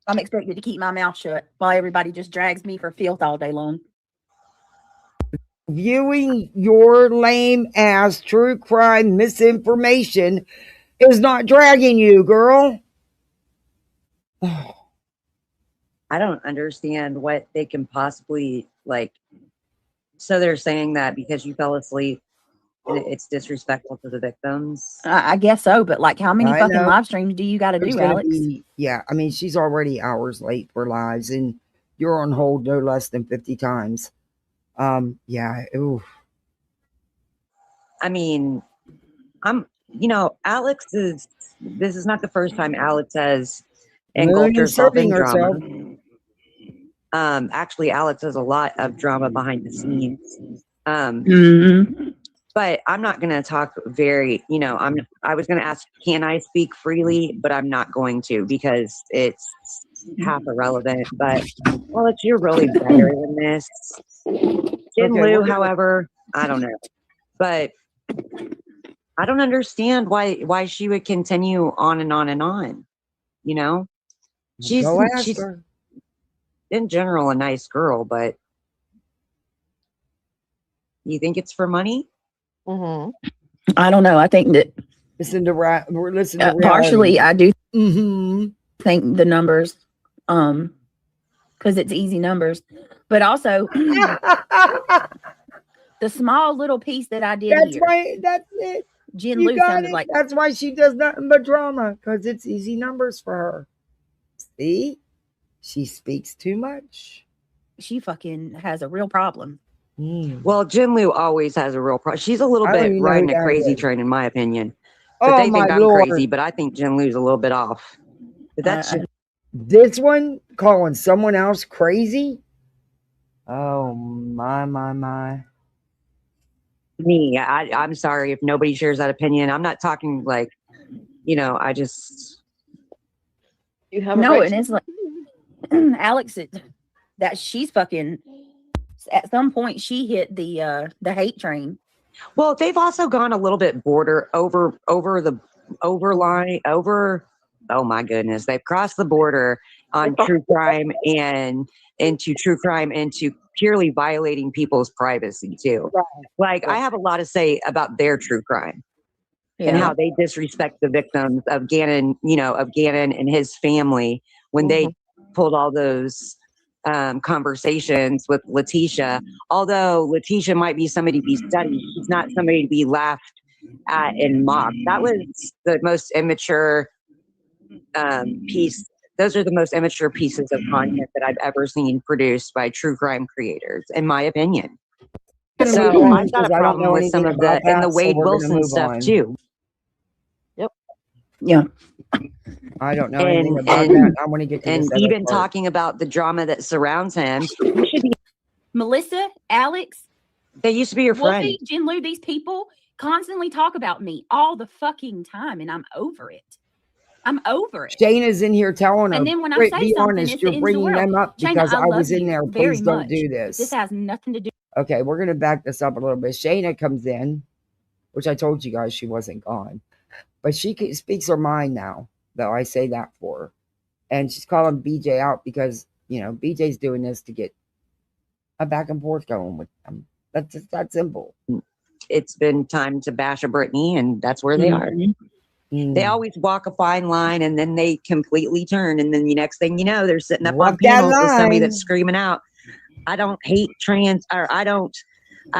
I'm expected to keep my mouth shut while everybody just drags me for filth all day long. Viewing your lame ass true crime misinformation is not dragging you, girl. I don't understand what they can possibly like. So they're saying that because you fell asleep, it's disrespectful to the victims. I guess so, but like, how many fucking live streams do you got to do, Alex? Yeah, I mean, she's already hours late for lives, and you're on hold no less than 50 times. Yeah. Oof. I mean, Alex is. This is not the first time Alex has engulfed herself in drama. Actually, Alex has a lot of drama behind the scenes. But I'm not going to talk I was going to ask, can I speak freely? But I'm not going to because it's half irrelevant. But Alex, you're really better than this. Jin Liu, however, I don't know. But I don't understand why she would continue on and on and on. You know? She's in general a nice girl, but you think it's for money? I don't know. I think that partially I do think the numbers, because it's easy numbers, but also the small little piece that I did. That's right. That's it. Jin Liu sounded like. That's why she does nothing but drama, because it's easy numbers for her. See, she speaks too much. She fucking has a real problem. Well, Jin Liu always has a real problem. She's a little bit riding a crazy train, in my opinion. But they think I'm crazy, but I think Jin Liu's a little bit off. But that's this one calling someone else crazy. Oh my. Me, I'm sorry if nobody shares that opinion. I'm not talking like, I just. You have and it's like Alex, that she's fucking. At some point, she hit the hate train. Well, they've also gone a little bit over the overline over. Oh my goodness, they've crossed the border on true crime and into purely violating people's privacy too. Right. Like I have a lot to say about their true crime and how they disrespect the victims of Gannon, of Gannon and his family when they pulled all those conversations with Letitia. Although Letitia might be somebody to be studied, she's not somebody to be laughed at and mocked. That was the most immature piece. Those are the most immature pieces of content that I've ever seen produced by true crime creators, in my opinion. So I've got a problem with some of the Wade Wilson stuff too. Yep. Yeah. I don't know anything about that. I want to get to and even talking about the drama that surrounds him. You should be Melissa, Alex. They used to be your friend. Wolfie, Jin Liu, these people constantly talk about me all the fucking time, and I'm over it. I'm over it. Shayna's in here telling her. And then when I say be something, honest, it's you're the bringing them up because Shayna, I was in there. Please don't do this. This has nothing to do. Okay, we're gonna back this up a little bit. Shayna comes in, which I told you guys she wasn't gone, but she speaks her mind now. Though I say that for her, and she's calling BJ out because BJ's doing this to get a back and forth going with them. That's just that simple. It's been time to bash a Britney, and that's where they are. They always walk a fine line, and then they completely turn, and then the next thing you know, they're sitting up on panels with somebody that's screaming out, "I don't hate trans," or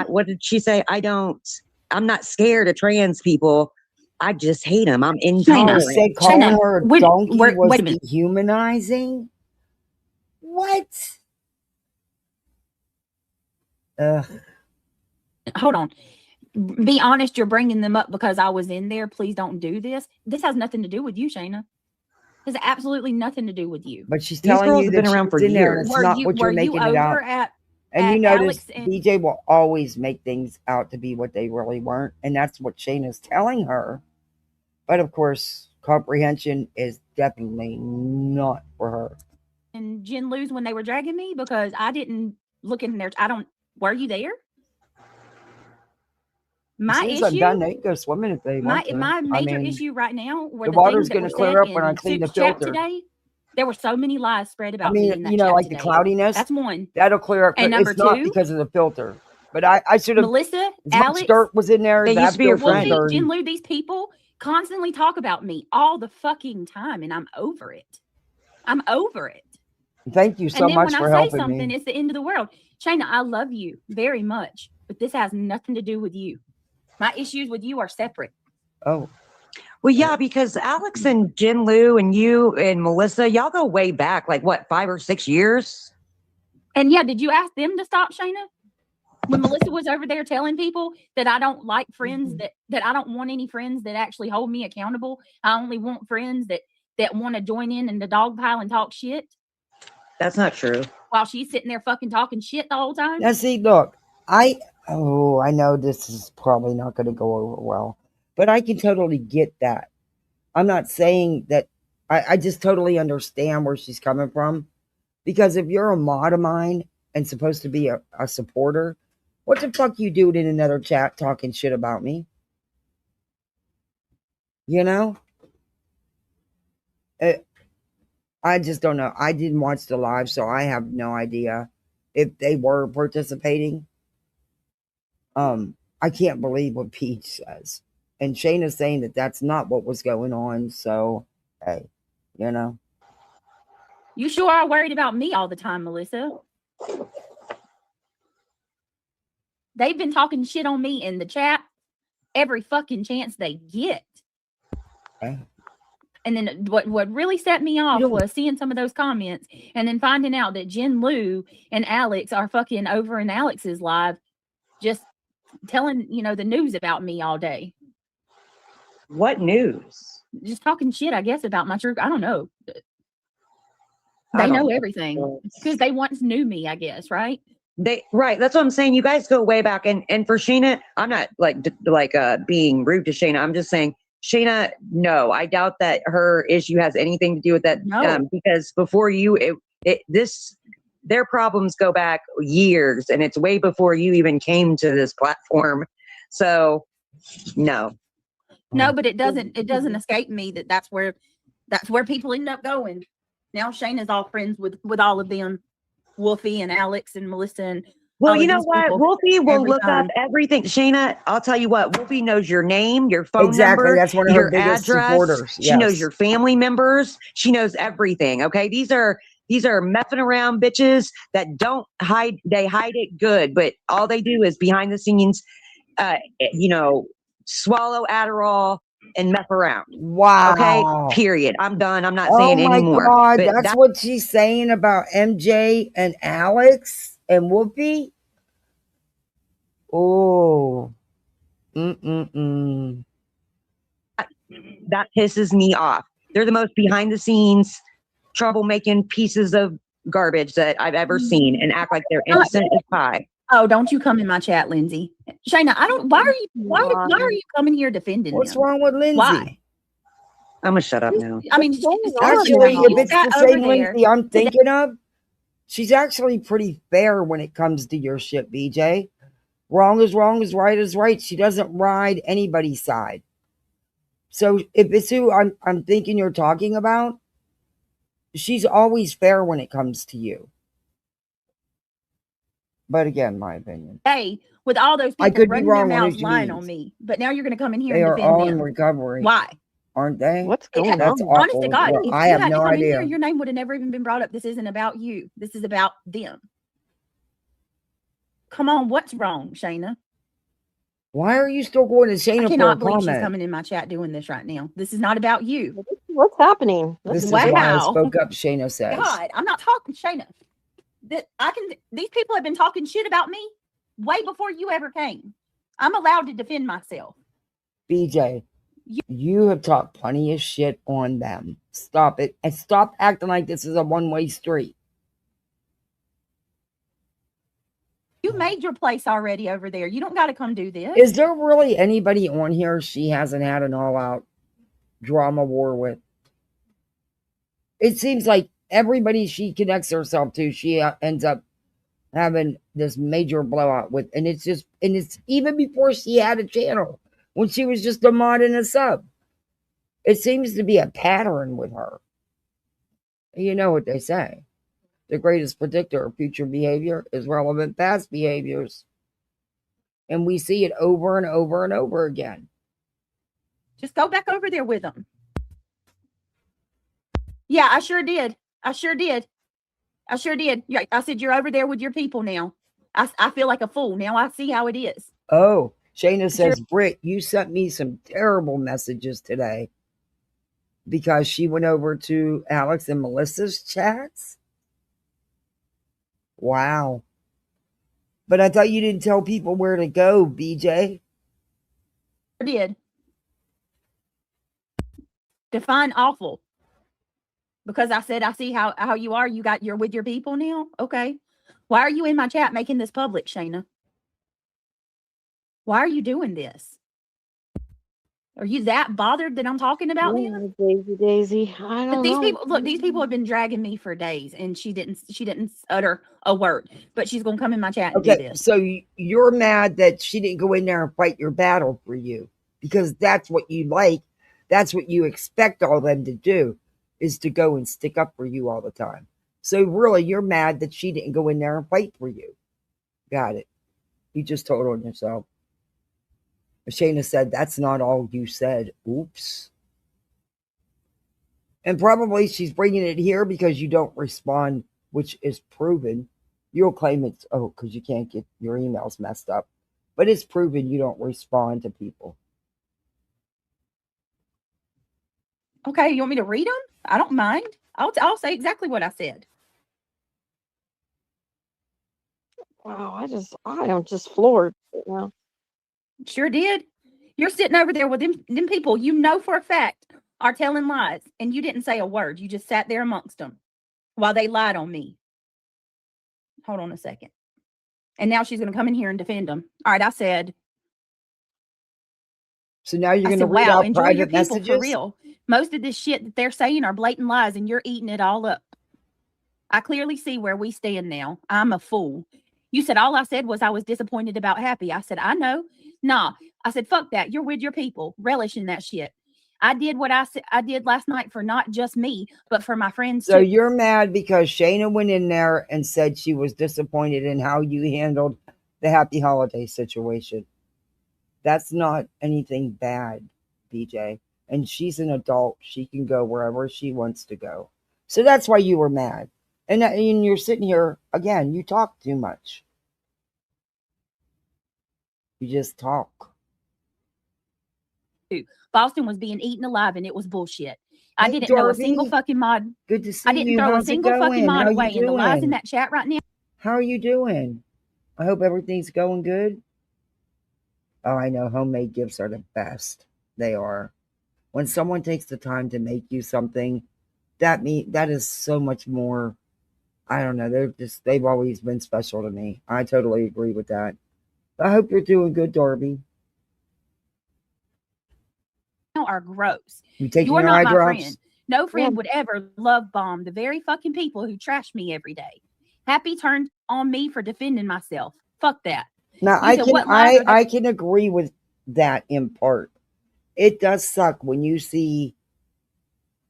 what did she say? I'm not scared of trans people. I just hate them. I'm intolerant. You said calling her a donkey was dehumanizing? What? Hold on. Be honest, you're bringing them up because I was in there. Please don't do this. This has nothing to do with you, Shayna. It has absolutely nothing to do with you. But she's telling you that been around for years. It's not what you're making it out. And you notice BJ will always make things out to be what they really weren't. And that's what Shayna's telling her. But of course, comprehension is definitely not for her. And Jen Lou's when they were dragging me because I didn't look in there. Were you there? My issue. Done, they can go swimming if they want to. My major issue right now, where the water's going to clear up when I clean the filter. Today, there were so many lies spread about me. In that you know, like today. the cloudiness. That's one. That'll clear up. And number it's not because of the filter. But I should have. Melissa, Alex, dirt was in there. They used to be your friend. Jen Lou, these people constantly talk about me all the fucking time, and I'm over it. I'm over it. Thank you so much for helping me. And then when I say something, it's the end of the world. Shayna, I love you very much, but this has nothing to do with you. My issues with you are separate. Oh. Well, yeah, because Alex and Jen Lou and you and Melissa, y'all go way back, like what, 5 or 6 years? And yeah, did you ask them to stop, Shayna? When Melissa was over there telling people that I don't like friends, that I don't want any friends that actually hold me accountable. I only want friends that want to join in the dog pile and talk shit. That's not true. While she's sitting there fucking talking shit the whole time. Now see, look, I know this is probably not going to go over well, but I can totally get that. I'm not saying that. I just totally understand where she's coming from, because if you're a mod of mine and supposed to be a supporter, what the fuck you doing in another chat talking shit about me? You know? I just don't know. I didn't watch the live, so I have no idea if they were participating. I can't believe what Peach says. And Shayna's saying that that's not what was going on. So, hey, you know. You sure are worried about me all the time, Melissa. They've been talking shit on me in the chat every fucking chance they get. Okay. And then what really set me off was seeing some of those comments and then finding out that Jen Lou and Alex are fucking over in Alex's live, just telling, the news about me all day. What news? Just talking shit, I guess, about my truth. I don't know. They know everything because they once knew me, I guess, right? Right. That's what I'm saying. You guys go way back. And for Shayna, I'm not being rude to Shayna. I'm just saying, Shayna, no, I doubt that her issue has anything to do with that. No. Because before you, their problems go back years, and it's way before you even came to this platform. So, no. No, but it doesn't escape me that's where people end up going. Now Shayna's all friends with all of them, Wolfie and Alex and Melissa and. Well, you know what? Wolfie will look up everything. Shayna, I'll tell you what. Wolfie knows your name, your phone number, that's one of her biggest supporters. She knows your family members. She knows everything. Okay, these are messing around bitches that don't hide. They hide it good, but all they do is behind the scenes, swallow Adderall and mess around. Wow. Okay. Period. I'm done. I'm not saying anymore. Oh my God, that's what she's saying about MJ and Alex and Whoopi. Oh. That pisses me off. They're the most behind the scenes, troublemaking pieces of garbage that I've ever seen, and act like they're innocent as pie. Oh, don't you come in my chat, Lindsay. Shayna, why are you coming here defending What's them? wrong with Lindsay? Why? I'm gonna shut up now. I mean, actually, if it's the same Lindsay I'm thinking of, she's actually pretty fair when it comes to your shit, BJ. Wrong is wrong, is right. She doesn't ride anybody's side. So if it's who I'm thinking you're talking about, she's always fair when it comes to you. But again, my opinion. Hey, with all those I people could be running their wrong on mouths who she lying means. on me, but now you're going to come in here They and are defend all in them. recovery. Why? Aren't they? What's going That's on? awful. Honest to God, if I you have had to no come in here, idea. your name would have never even been brought up. This isn't about you. This is about them. Come on, what's wrong, Shayna? Why are you still going to Shayna I for a cannot believe she's comment? coming in my chat doing this right now. This is not about you. What's happening? This is why I spoke up, Shayna says. God, I'm not talking, Shayna. These people have been talking shit about me way before you ever came. I'm allowed to defend myself. BJ, you have talked plenty of shit on them. Stop it. And stop acting like this is a one-way street. You made your place already over there. You don't got to come do this. Is there really anybody on here she hasn't had an all-out drama war with? It seems like everybody she connects herself to, she ends up having this major blowout with. And it's even before she had a channel, when she was just a mod and a sub. It seems to be a pattern with her. You know what they say. The greatest predictor of future behavior is relevant past behaviors. And we see it over and over and over again. Just go back over there with them. Yeah, I sure did. I sure did. I said, you're over there with your people now. I feel like a fool. Now I see how it is. Oh, Shayna says, Britt, you sent me some terrible messages today because she went over to Alex and Melissa's chats. Wow. But I thought you didn't tell people where to go, BJ. I did. Define awful. Because I said, I see how you are. You're with your people now. Okay. Why are you in my chat making this public, Shayna? Why are you doing this? Are you that bothered that I'm talking about now? Daisy. I don't know. These people have been dragging me for days, and she didn't utter a word. But she's gonna come in my chat and do this. So you're mad that she didn't go in there and fight your battle for you because that's what you like. That's what you expect all them to do, is to go and stick up for you all the time. So really, you're mad that she didn't go in there and fight for you. Got it. You just told on yourself. Shayna said, that's not all you said. Oops. And probably she's bringing it here because you don't respond, which is proven. You'll claim it's, because you can't get your emails messed up. But it's proven you don't respond to people. Okay, you want me to read them? I don't mind. I'll say exactly what I said. Wow, I am just floored right now. Sure did. You're sitting over there with them people you know for a fact are telling lies, and you didn't say a word. You just sat there amongst them while they lied on me. Hold on a second. And now she's going to come in here and defend them. All right, I said. So now you're going to read out enjoy private your people messages? For real. Most of this shit that they're saying are blatant lies, and you're eating it all up. I clearly see where we stand now. I'm a fool. You said all I said was I was disappointed about Happy. I said, I know. Nah. I said, fuck that. You're with your people, relishing that shit. I did what I did last night for not just me, but for my friends too. So too. you're mad because Shayna went in there and said she was disappointed in how you handled the Happy Holiday situation. That's not anything bad, BJ. And she's an adult. She can go wherever she wants to go. So that's why you were mad. And you're sitting here, again, you talk too much. You just talk. Boston was being eaten alive, and it was bullshit. I didn't throw a single fucking mod. Good to see you. I didn't throw a single fucking mod away. And the lies in that chat right now. How are you doing? I hope everything's going good. Oh, I know. Homemade gifts are the best. They are. When someone takes the time to make you something, that is so much more. I don't know. They've always been special to me. I totally agree with that. I hope you're doing good, Darby. Are gross. You're not my friend. No friend would ever love bomb the very fucking people who trash me every day. Happy turned on me for defending myself. Fuck that. Now I can agree with that in part. It does suck when you see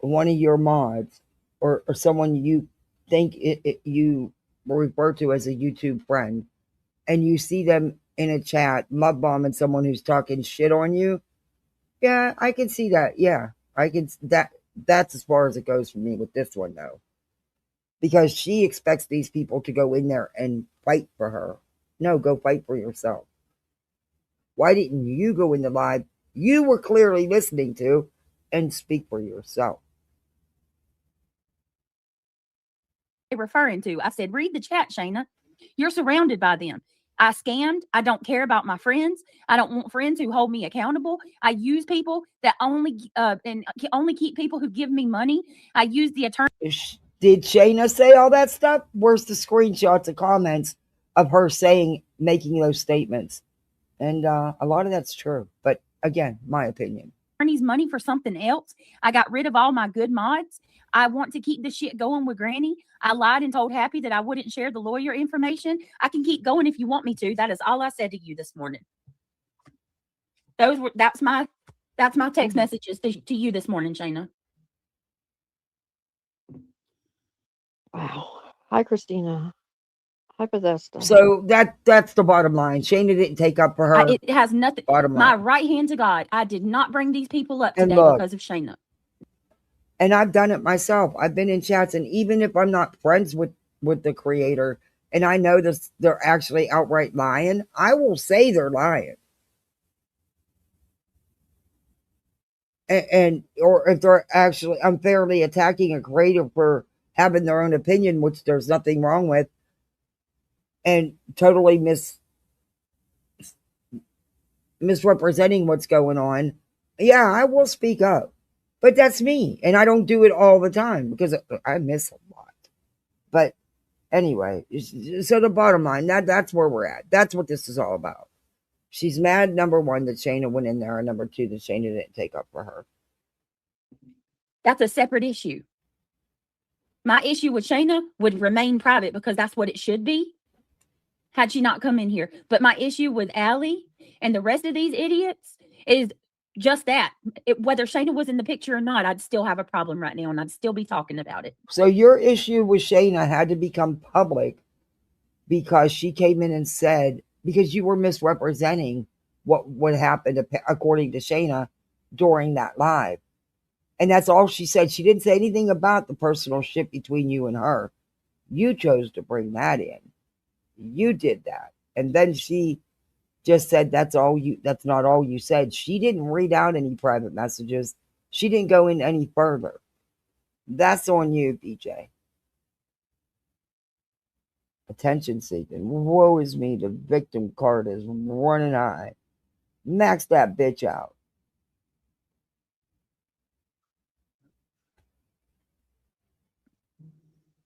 one of your mods or someone you think you refer to as a YouTube friend and you see them in a chat love bombing someone who's talking shit on you, yeah, I can see that. Yeah, I can. That's as far as it goes for me with this one, though, because she expects these people to go in there and fight for her. No, go fight for yourself. Why didn't you go in the live you were clearly listening to and speak for yourself? Referring to, I said, read the chat, Shayna. You're surrounded by them. I scammed. I don't care about my friends. I don't want friends who hold me accountable. I use people that only keep people who give me money. I use the attorney. Did Shayna say all that stuff? Where's the screenshots of comments of her making those statements? And a lot of that's true. But again, my opinion. Granny's money for something else. I got rid of all my good mods. I want to keep the shit going with Granny. I lied and told Happy that I wouldn't share the lawyer information. I can keep going if you want me to. That is all I said to you this morning. That's my text messages to you this morning, Shayna. Wow. Hi, Christina. Hi, Podesta. So that's the bottom line. Shayna didn't take up for her. It has nothing. Bottom line. My right hand to God. I did not bring these people up today because of Shayna. And I've done it myself. I've been in chats, and even if I'm not friends with the creator, and I know this, they're actually outright lying, I will say they're lying. And or if they're actually unfairly attacking a creator for having their own opinion, which there's nothing wrong with, and totally misrepresenting what's going on, yeah, I will speak up. But that's me, and I don't do it all the time because I miss a lot. But anyway, so the bottom line, that's where we're at. That's what this is all about. She's mad, number one, that Shayna went in there, and number two, that Shayna didn't take up for her. That's a separate issue. My issue with Shayna would remain private because that's what it should be had she not come in here. But my issue with Allie and the rest of these idiots is just that. Whether Shayna was in the picture or not, I'd still have a problem right now, and I'd still be talking about it. So your issue with Shayna had to become public because she came in and said, because you were misrepresenting what happened according to Shayna during that live. And that's all she said. She didn't say anything about the personal shit between you and her. You chose to bring that in. You did that. And then she just said that's not all you said. She didn't read out any private messages. She didn't go in any further. That's on you, BJ. Attention seeking. Woe is me. The victim card is running high. Max that bitch out.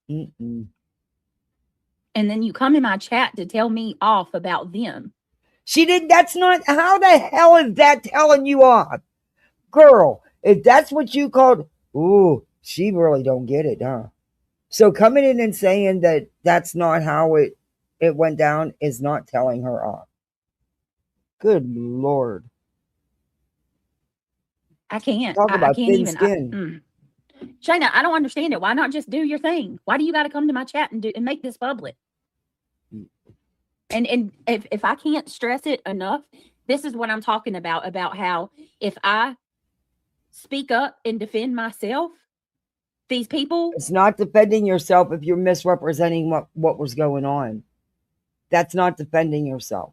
And then you come in my chat to tell me off about them. She did. That's not. How the hell is that telling you off? Girl, if that's what you called. Ooh, she really don't get it, huh? So coming in and saying that that's not how it went down is not telling her off. Good Lord. I can't. Talk about I can't thin even. skin. Shayna, I don't understand it. Why not just do your thing? Why do you got to come to my chat and make this public? And if I can't stress it enough, this is what I'm talking about how if I speak up and defend myself, these people. It's not defending yourself if you're misrepresenting what was going on. That's not defending yourself.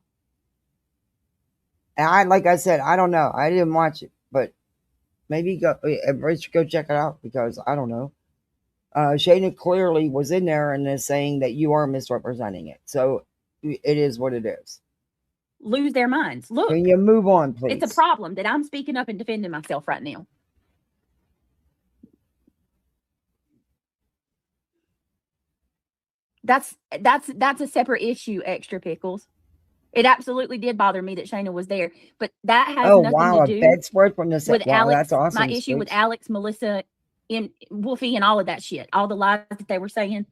And like I said, I don't know. I didn't watch it, but maybe everybody should go check it out because I don't know. Shayna clearly was in there and is saying that you are misrepresenting it. So it is what it is. Lose their minds. Look. Can you move on, please? It's a problem that I'm speaking up and defending myself right now. That's a separate issue, Extra Pickles. It absolutely did bother me that Shayna was there, but that has nothing to do bedspread from the with Alex. That's awesome. My issue with Alex, Melissa, and Wolfie, and all of that shit, all the lies that they were saying.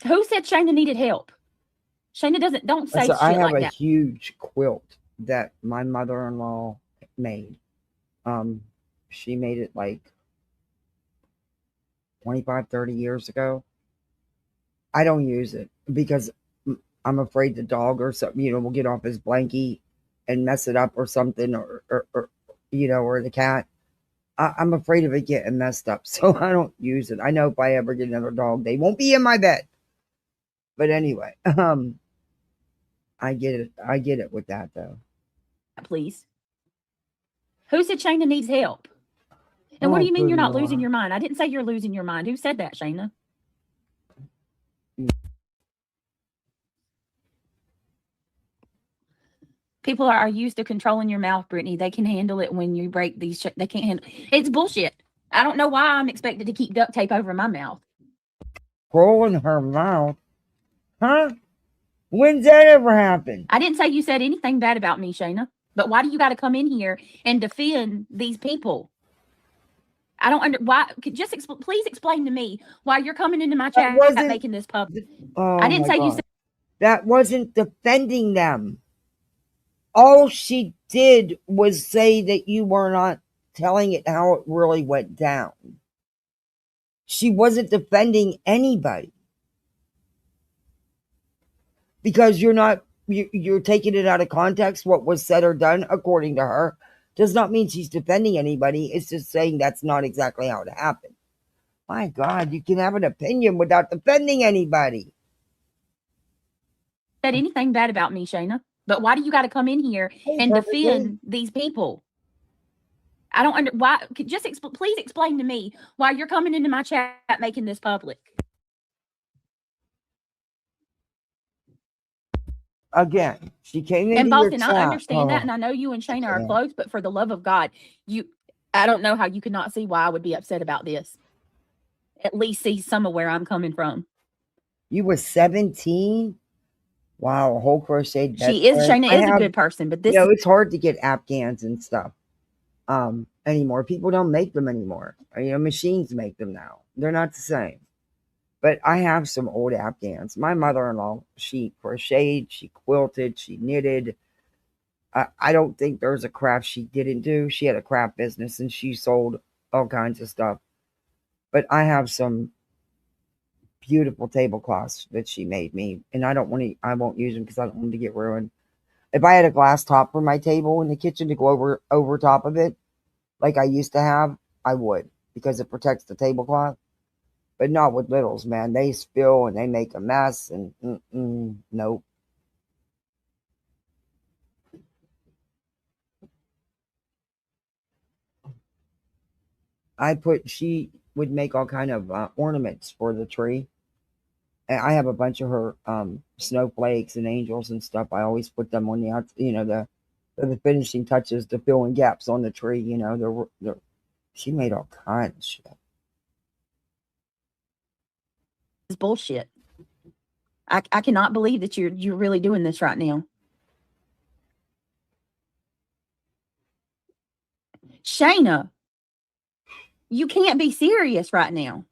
Who said Shayna needed help? Shayna don't say shit like that. I have a huge quilt that my mother-in-law made. She made it like 25, 30 years ago. I don't use it because I'm afraid the dog or something, will get off his blankie and mess it up or something, or or the cat. I'm afraid of it getting messed up, so I don't use it. I know if I ever get another dog, they won't be in my bed. But anyway, I get it. I get it with that though. Please. Who said Shayna needs help? And what do you mean you're not losing your mind? I didn't say you're losing your mind. Who said that, Shayna? People are used to controlling your mouth, Brittany. They can handle it when you break these. They can't handle it's bullshit. I don't know why I'm expected to keep duct tape over my mouth. Rolling her mouth? Huh? When's that ever happened? I didn't say you said anything bad about me, Shayna. But why do you got to come in here and defend these people? I don't why. Just please explain to me why you're coming into my chat making this public. I didn't say you said that wasn't defending them. All she did was say that you were not telling it how it really went down. She wasn't defending anybody. Because you're taking it out of context. What was said or done, according to her, does not mean she's defending anybody. It's just saying that's not exactly how it happened. My God, you can have an opinion without defending anybody. Said anything bad about me, Shayna. But why do you got to come in here and defend these people? I don't why. Just please explain to me why you're coming into my chat making this public. Again, she came into and Boston, your chat. I understand that, and I know you and Shayna are close, but for the love of God, I don't know how you could not see why I would be upset about this. At least see some of where I'm coming from. You were 17? Wow, a whole crochet. She is, Shayna is a good person, but this it's hard to get Afghans and stuff anymore. People don't make them anymore. Machines make them now. They're not the same. But I have some old Afghans. My mother-in-law, she crocheted, she quilted, she knitted. I don't think there's a craft she didn't do. She had a craft business and she sold all kinds of stuff. But I have some beautiful tablecloths that she made me, and I won't use them because I don't want them to get ruined. If I had a glass top for my table in the kitchen to go over top of it, like I used to have, I would, because it protects the tablecloth. But not with littles, man. They spill and they make a mess, and nope. She would make all kind of ornaments for the tree. And I have a bunch of her snowflakes and angels and stuff. I always put them on the outside, the finishing touches to fill in gaps on the tree. She made all kinds of shit. It's bullshit. I cannot believe that you're really doing this right now. Shayna, you can't be serious right now.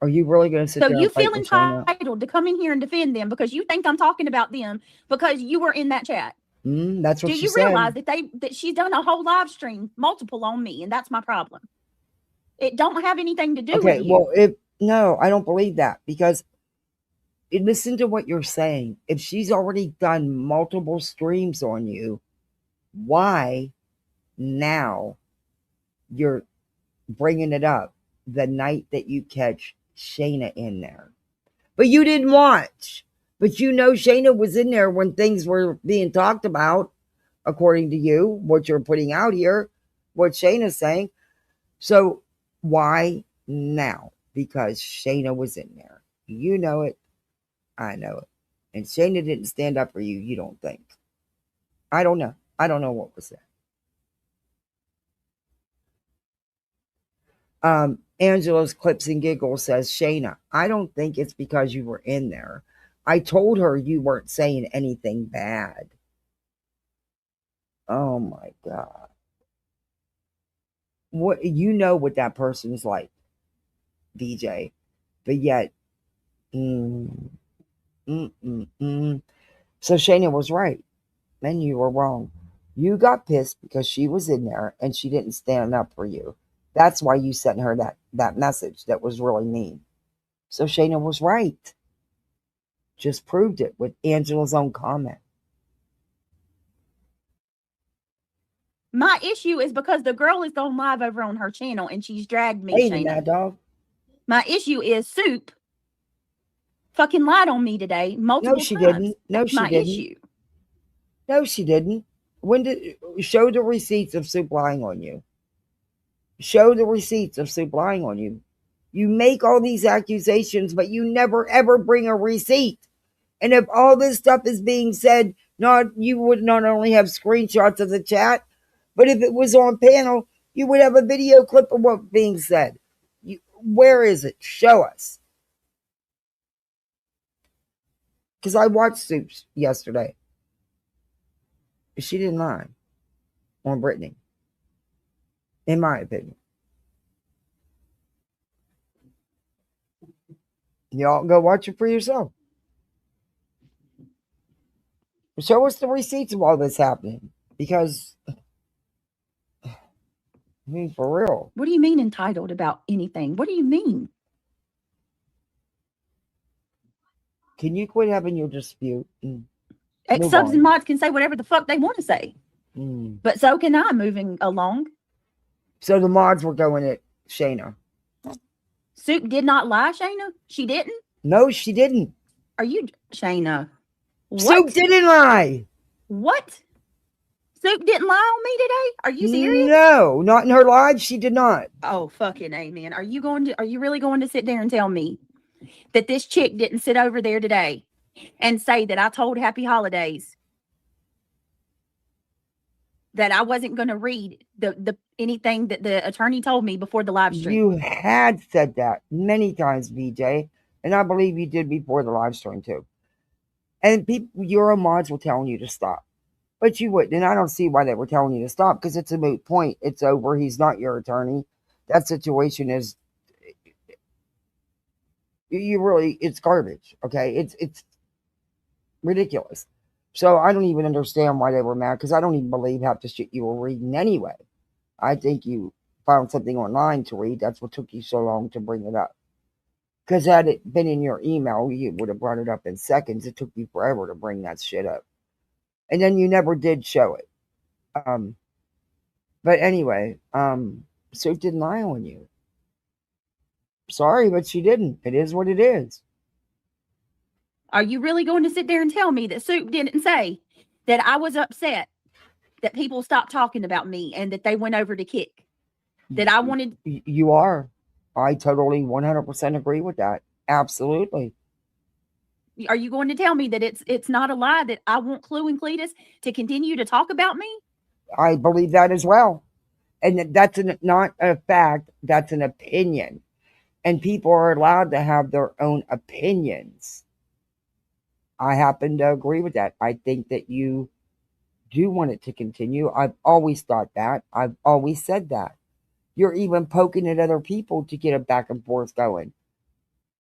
Are you really going to sit there? So you feel entitled to come in here and defend them because you think I'm talking about them because you were in that chat. That's what she said. Do you realize that she's done a whole live stream, multiple on me, and that's my problem. It don't have anything to do with you. Well, no, I don't believe that, because listen to what you're saying. If she's already done multiple streams on you, why now you're bringing it up the night that you catch Shayna in there? But you didn't watch. But Shayna was in there when things were being talked about, according to you, what you're putting out here, what Shayna's saying. So why now? Because Shayna was in there. You know it. I know it. And Shayna didn't stand up for you, you don't think. I don't know. I don't know what was said. Angela's Clips and Giggles says, Shayna, I don't think it's because you were in there. I told her you weren't saying anything bad. Oh my God. What what that person's like, BJ. But yet, So Shayna was right. And you were wrong. You got pissed because she was in there and she didn't stand up for you. That's why you sent her that message that was really mean. So Shayna was right. just proved it with Angela's own comment. My issue is because the girl is going live over on her channel and she's dragged me, Hey, Shayna. now, dog. My issue is Soup fucking lied on me today multiple No, she times. didn't. No, That's she my didn't. issue. No, she didn't. When did show the receipts of Soup lying on you? Show the receipts of Soup lying on you. You make all these accusations, but you never ever bring a receipt. And if all this stuff is being said, you would not only have screenshots of the chat, but if it was on panel, you would have a video clip of what's being said. Where is it? Show us. Because I watched Soups yesterday. She didn't lie on Brittany, in my opinion. Y'all go watch it for yourself. Show us the receipts of all this happening. Because, I mean, for real. What do you mean entitled about anything? What do you mean? Can you quit having your dispute? Subs and mods can say whatever the fuck they want to say. But so can I, moving along. So the mods were going at Shayna. Soup did not lie, Shayna? She didn't? No, she didn't. Are you, Shayna? What? Soup didn't lie. What? Soup didn't lie on me today? Are you serious? No, not in her live. She did not. Oh, fucking amen. Are you really going to sit there and tell me that this chick didn't sit over there today and say that I told Happy Holidays that I wasn't going to read the anything that the attorney told me before the live stream? You had said that many times, BJ, and I believe you did before the live stream too. And people, your mods were telling you to stop, but you wouldn't. And I don't see why they were telling you to stop, because it's a moot point. It's over. He's not your attorney. That situation is, it's garbage. Okay, it's ridiculous. So I don't even understand why they were mad, because I don't even believe half the shit you were reading anyway. I think you found something online to read. That's what took you so long to bring it up. Because had it been in your email, you would have brought it up in seconds. It took you forever to bring that shit up. And then you never did show it. But anyway, Soup didn't lie on you. Sorry, but she didn't. It is what it is. Are you really going to sit there and tell me that Soup didn't say that I was upset that people stopped talking about me and that they went over to Kick? That I wanted... You are. I totally 100% agree with that. Absolutely. Are you going to tell me that it's not a lie that I want Clue and Cletus to continue to talk about me? I believe that as well. And that's not a fact. That's an opinion. And people are allowed to have their own opinions. I happen to agree with that. I think that you do want it to continue. I've always thought that. I've always said that. You're even poking at other people to get a back and forth going.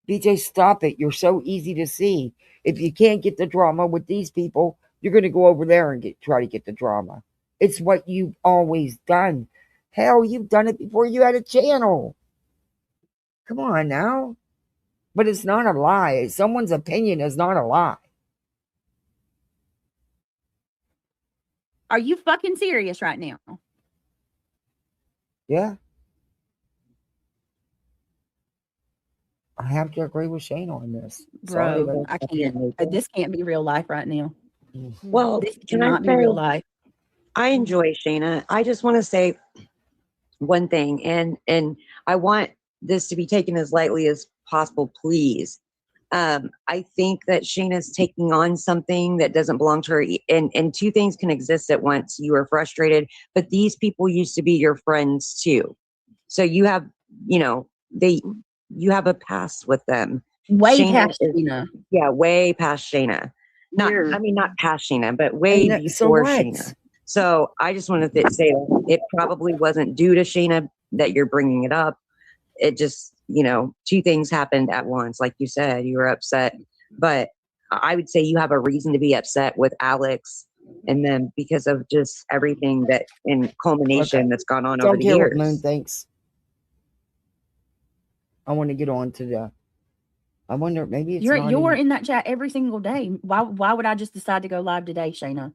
BJ, stop it. You're so easy to see. If you can't get the drama with these people, you're going to go over there and try to get the drama. It's what you've always done. Hell, you've done it before you had a channel. Come on now. But it's not a lie. Someone's opinion is not a lie. Are you fucking serious right now? Yeah. I have to agree with Shane on this. Bro, sorry, I can't. This can't be real life right now. Well, this cannot be real life. I enjoy Shayna. I just want to say one thing, and I want this to be taken as lightly as possible, please. I think that Shayna's taking on something that doesn't belong to her, and two things can exist at once. You are frustrated, but these people used to be your friends too. So you have, you have a past with them. Way past Shayna. Yeah, way past Shayna. Not past Shayna, but way before Shayna. So I just wanted to say that it probably wasn't due to Shayna that you're bringing it up. It just, two things happened at once. Like you said, you were upset, but I would say you have a reason to be upset with Alex and them because of just everything that in culmination that's gone on over the years. Moon, thanks. I want to get on to I wonder, maybe it's you're in that chat every single day. Why would I just decide to go live today, Shayna?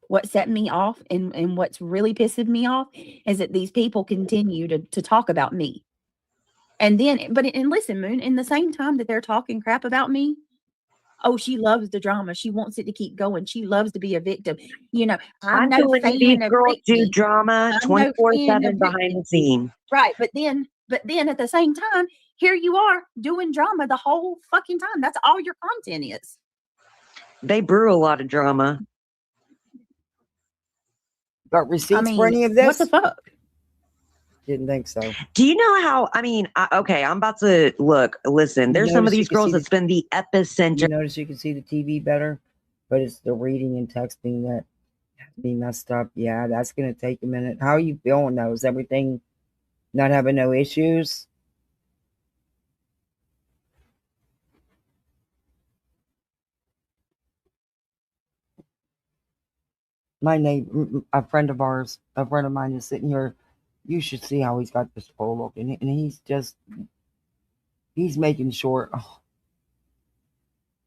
What set me off and what's really pissing me off is that these people continue to talk about me. And then, and listen, Moon, in the same time that they're talking crap about me, oh, she loves the drama. She wants it to keep going. She loves to be a victim. You know, I'm no fan these of girls Britney. do drama 24/7 behind the scene. Right, but then at the same time, here you are doing drama the whole fucking time. That's all your content is. They brew a lot of drama. Got receipts for any of this? What the fuck? Didn't think so. Do you know how? I mean, okay, I'm about to look. Listen, there's some of these girls that's been the epicenter. You notice you can see the TV better, but it's the reading and texting that be messed up. Yeah, that's gonna take a minute. How are you feeling though? Is everything not having no issues? My neighbor, a friend of mine is sitting here. You should see how he's got this full look, and he's making sure. Oh,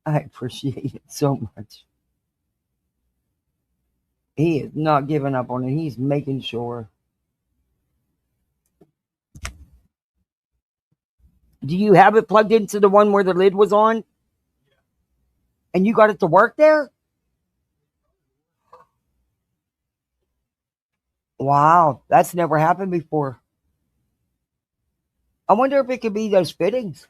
I appreciate it so much. He is not giving up on it. He's making sure. Do you have it plugged into the one where the lid was on? And you got it to work there? Wow, that's never happened before. I wonder if it could be those fittings.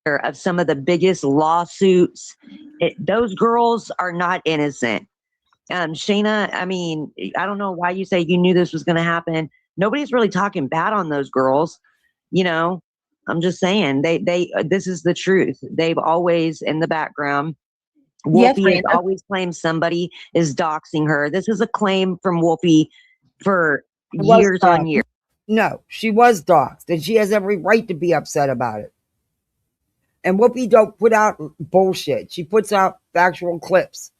Of some of the biggest lawsuits. Those girls are not innocent. Shayna, I mean, I don't know why you say you knew this was going to happen. Nobody's really talking bad on those girls. You know, I'm just saying this is the truth. They've always in the background. Wolfie has always claimed somebody is doxing her. This is a claim from Wolfie for years on years. No, she was doxed, and she has every right to be upset about it. And Wolfie don't put out bullshit. She puts out factual clips.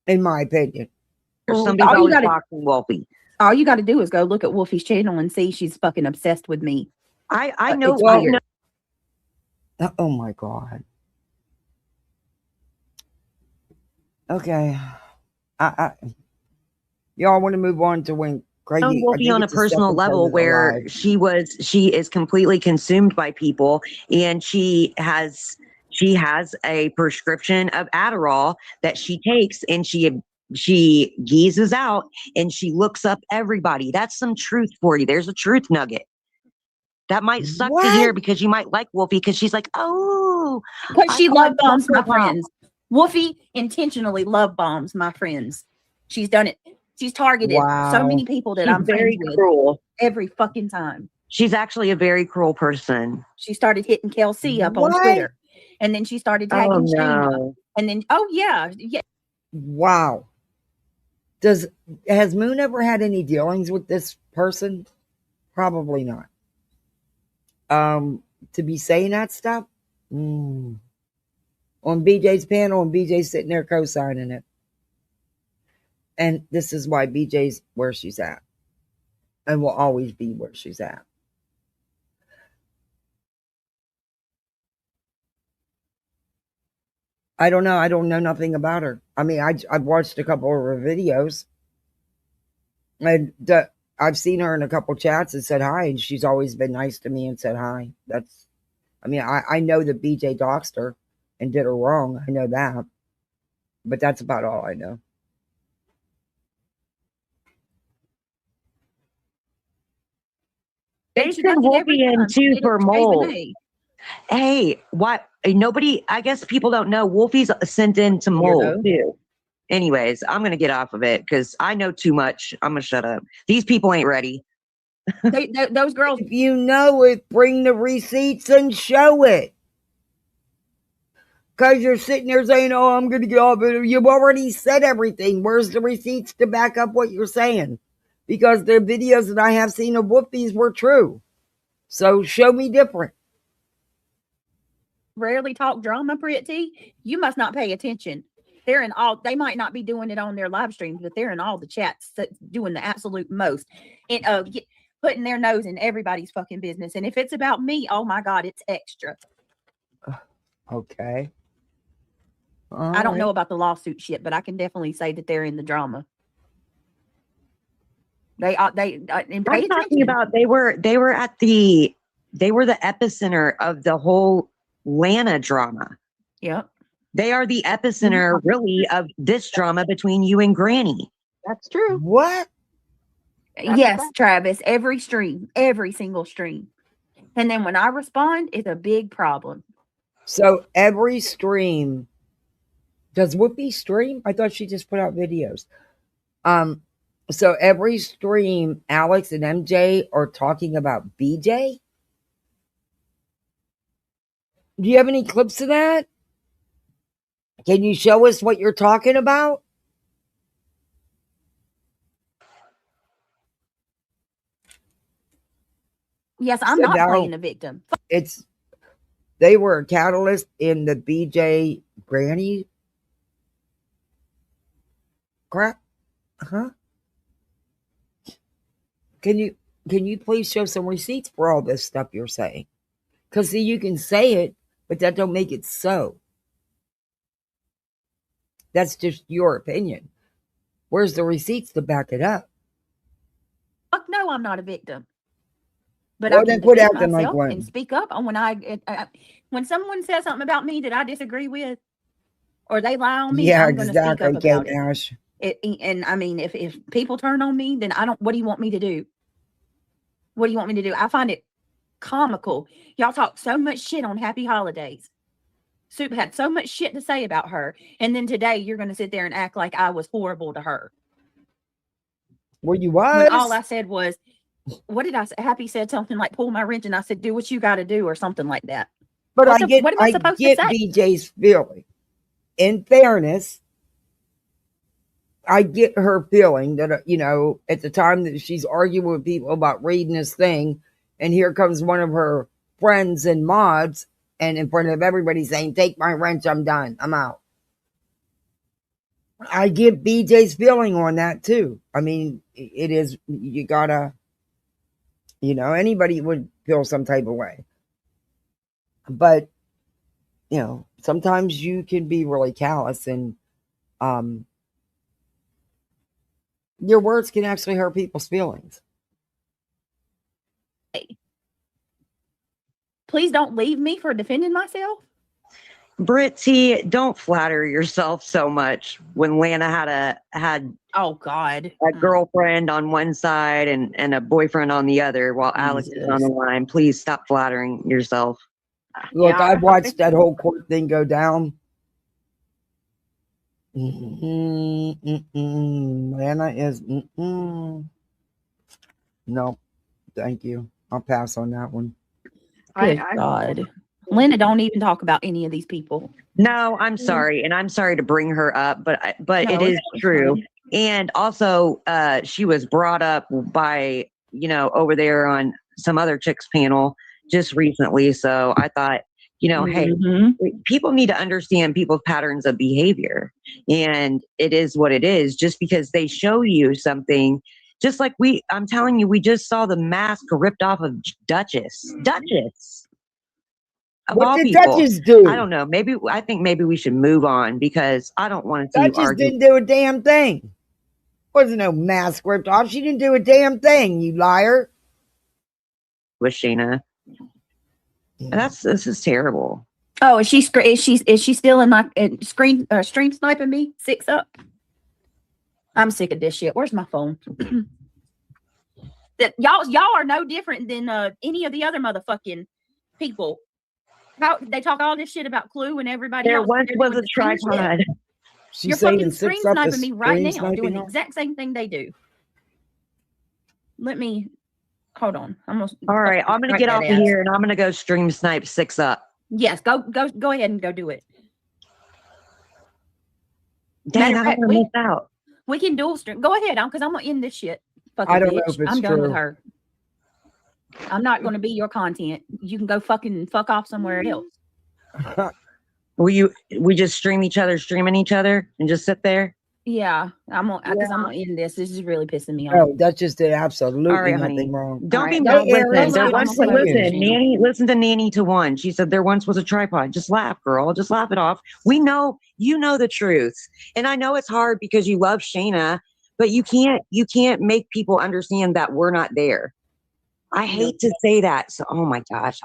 In my opinion. Somebody's always doxing Wolfie. All you got to do is go look at Wolfie's channel and see she's fucking obsessed with me. I know. Oh my God. Okay. Y'all want to move on to when Craigie Wolfie on a personal level where she is completely consumed by people, and she has a prescription of Adderall that she takes, and she geezes out and she looks up everybody. That's some truth for you. There's a truth nugget. That might suck to hear because you might like Wolfie because she's like, oh, because she love bombs my friends. Wolfie intentionally love bombs my friends. She's done it. She's targeted so many people that I'm very friends cruel with every fucking time. She's actually a very cruel person. She started hitting Kelsey up on Twitter, and then she started tagging Shayna, and then yeah. Wow. Has Moon ever had any dealings with this person? Probably not. To be saying that stuff on BJ's panel, and BJ's sitting there co-signing it. And this is why BJ's where she's at, and will always be where she's at. I don't know. I don't know nothing about her. I mean, I've watched a couple of her videos, and I've seen her in a couple chats and said hi, and she's always been nice to me and said hi. I know that BJ doxed her and did her wrong. I know that, but that's about all I know. They send Wolfie in too for mold. Hey, what? Nobody, I guess people don't know Wolfie's sent in to mold too. Anyways, I'm going to get off of it because I know too much. I'm going to shut up. These people ain't ready. Those girls. If you know it, bring the receipts and show it. Because you're sitting there saying, oh, I'm going to get off it. You've already said everything. Where's the receipts to back up what you're saying? Because the videos that I have seen of Wolfie's were true. So show me different. Rarely talk drama, Pretty. You must not pay attention. They're in all. They might not be doing it on their live streams, but they're in all the chats doing the absolute most, and putting their nose in everybody's fucking business. And if it's about me, oh my God, it's extra. Okay. I don't know about the lawsuit shit, but I can definitely say that they're in the drama. I'm talking about they were the epicenter of the whole Lana drama. Yep. They are the epicenter, really, of this drama between you and Granny. That's true. What? Yes, Travis. Every single stream. And then when I respond, it's a big problem. So every stream, does Whoopi stream? I thought she just put out videos. So every stream, Alex and MJ are talking about BJ. Do you have any clips of that? Can you show us what you're talking about? Yes, I'm not playing a victim. They were a catalyst in the BJ Granny crap. Huh? Can you please show some receipts for all this stuff you're saying? Because see, you can say it, but that don't make it so. That's just your opinion. Where's the receipts to back it up? Fuck no, I'm not a victim. But well, I then can quit defend acting like myself one. and speak up on when someone says something about me that I disagree with, or they lie on me. Yeah, I'm going to speak up about it. And I mean, if people turn on me, then what do you want me to do? What do you want me to do? I find it comical. Y'all talk so much shit on Happy Holidays. Soup had so much shit to say about her. And then today you're going to sit there and act like I was horrible to her. Well, you was. When all I said was, what did I say? Happy said something like, pull my wrench. And I said, do what you got to do or something like that. But what am I supposed to say? BJ's feeling. In fairness, I get her feeling that, at the time that she's arguing with people about reading this thing, and here comes one of her friends and mods, and in front of everybody saying, take my wrench, I'm done, I'm out. I get BJ's feeling on that too. I mean, it is, you gotta, anybody would feel some type of way. But, sometimes you can be really callous, and your words can actually hurt people's feelings. Please don't leave me for defending myself. Britzy, don't flatter yourself so much. When Lana had oh God, a girlfriend on one side and a boyfriend on the other, while Alex is on the line, please stop flattering yourself. Look, I've watched that whole court thing go down. Lana is no, thank you. I'll pass on that one. Good God. Lena, don't even talk about any of these people. No, I'm sorry. And I'm sorry to bring her up, but it is true. And also, she was brought up by, over there on some other chicks panel just recently. So I thought, hey, people need to understand people's patterns of behavior. And it is what it is. Just because they show you something, just like I'm telling you, we just saw the mask ripped off of Duchess. What did Duchess do? I don't know. I think maybe we should move on, because I don't want to see you argue. Duchess didn't do a damn thing. Wasn't no mask ripped off. She didn't do a damn thing, you liar. With Shayna. This is terrible. Oh, is she still in my stream sniping me? 6 up. I'm sick of this shit. Where's my phone? That y'all are no different than any of the other motherfucking people. How they talk all this shit about Clue and everybody else. There once was a tripod. You're fucking stream sniping me right now, doing the exact same thing they do. Let me hold on. All right, I'm gonna get off of here and I'm gonna go stream snipe 6 up. Yes, go ahead and go do it. Dang, I'm gonna miss out. We can dual stream. Go ahead, because I'm gonna end this shit. Fucking I don't know bitch. if it's I'm done true. with her. I'm not gonna be your content. You can go fuck off somewhere else. We just streaming each other, and just sit there. Yeah, I'm gonna end this. This is really pissing me off. Oh, that just did absolutely All right, nothing honey. wrong. Don't be Right. mad. Listen, there I'm once gonna play listen, with Nanny. Listen to Nanny to one. She said there once was a tripod. Just laugh, girl. Just laugh it off. We know you know the truth, and I know it's hard because you love Shayna, but you can't make people understand that we're not there. I hate to say that. So, oh my gosh,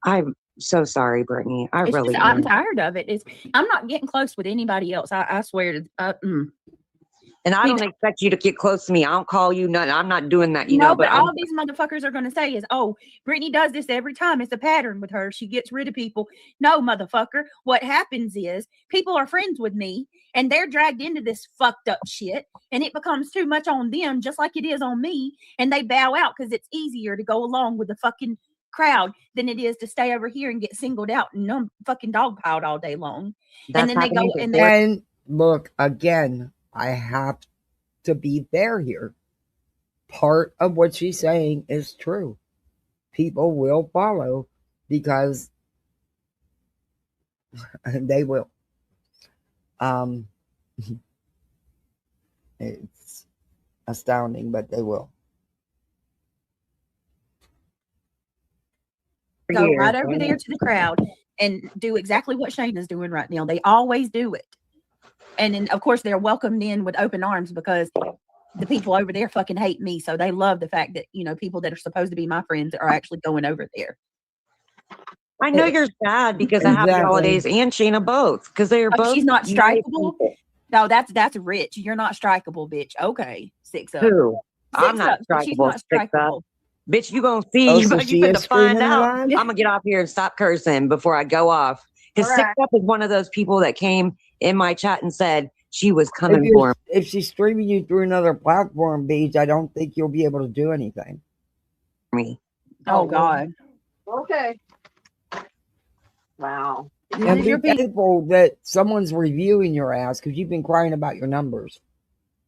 I'm so sorry, Brittany. I It's really just, I'm am. tired of it. I'm not getting close with anybody else. I swear to. And I don't expect you to get close to me. I don't call you nothing. I'm not doing that, you No, know. but all these motherfuckers are going to say is, oh, Brittany does this every time. It's a pattern with her. She gets rid of people. No, motherfucker. What happens is people are friends with me and they're dragged into this fucked up shit and it becomes too much on them, just like it is on me. And they bow out because it's easier to go along with the fucking crowd than it is to stay over here and get singled out and fucking dogpiled all day long. And then they go and look again. I have to be fair here. Part of what she's saying is true. People will follow because they will. It's astounding, but they will. Go right over there to the crowd and do exactly what Shayna's doing right now. They always do it. And then, of course, they're welcomed in with open arms because the people over there fucking hate me. So they love the fact that, you know, people that are supposed to be my friends are actually going over there. I know you're sad because of Happy Holidays and Shayna both because they are both. She's not strikeable. No, that's rich. You're not strikeable, bitch. Okay, 6 up. Who? I'm not strikeable. She's not strikeable. Bitch, you gonna see. So you gonna find out. I'm gonna get off here and stop cursing before I go off. Because 6 Up is one of those people that came in my chat and said she was coming for him. If she's streaming you through another platform, Beach, I don't think you'll be able to do anything. Me. Oh God. Okay. Wow. And be thankful that someone's reviewing your ass because you've been crying about your numbers.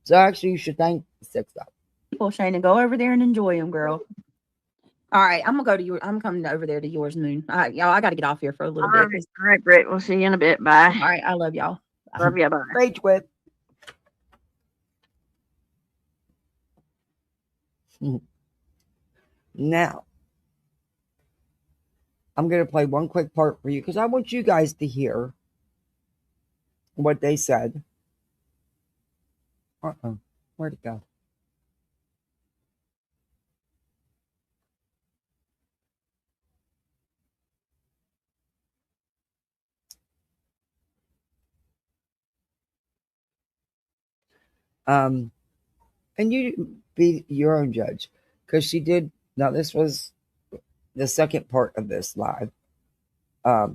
So actually, you should thank 6 Up. People, Shayna, go over there and enjoy them, girl. All right, I'm gonna go to you. I'm coming over there to yours, Moon. All right, y'all. I got to get off here for a little bit. All right, Britt. We'll see you in a bit. Bye. All right, I love y'all. Love you. Bye. Rage whip. Now, I'm going to play one quick part for you because I want you guys to hear what they said. Where'd it go? And you be your own judge because she did. Now, this was the second part of this live. That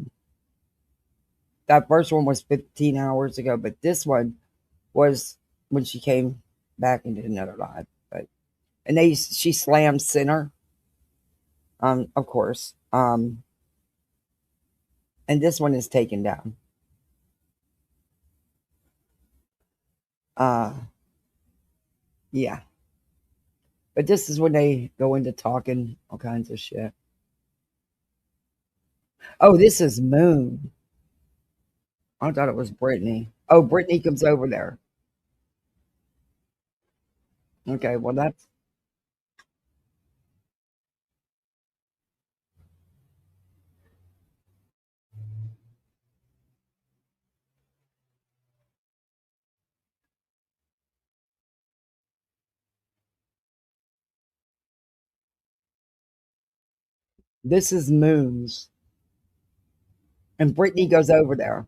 first one was 15 hours ago, but this one was when she came back and did another live. And she slammed Sinner, of course. And this one is taken down. Yeah. But this is when they go into talking all kinds of shit. Oh, this is Moon. I thought it was Brittany. Oh, Brittany comes over there. Okay, well, that's... This is Moon's. And Brittany goes over there.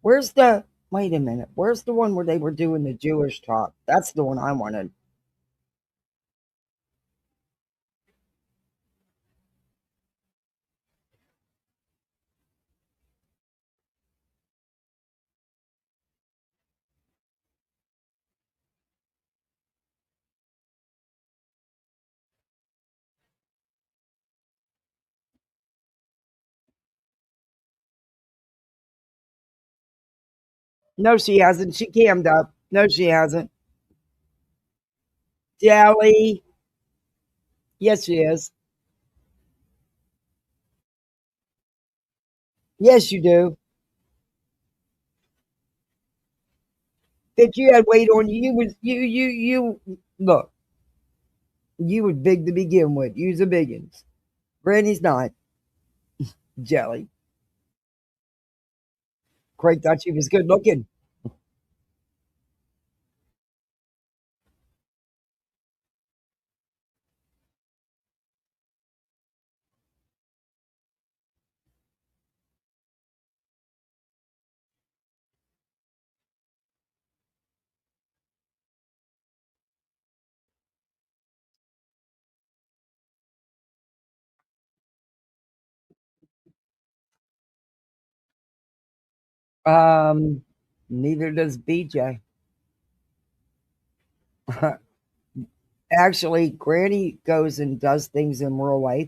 Where's the... Wait a minute. Where's the one where they were doing the Jewish talk? That's the one I wanted. No, she hasn't. She cammed up. No, she hasn't. Jelly. Yes, she is. Yes, you do. that you had weight on you. You look. You was big to begin with. You's a biggins. Brandy's not. Jelly. Craig thought she was good looking. Neither does BJ. Actually, Granny goes and does things in real life.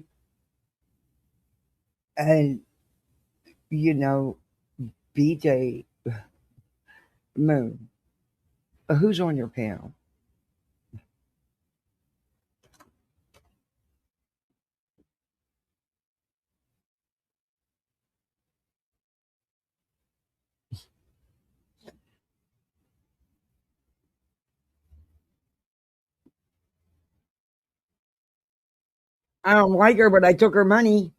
And, BJ, Moon, who's on your panel? I don't like her, but I took her money.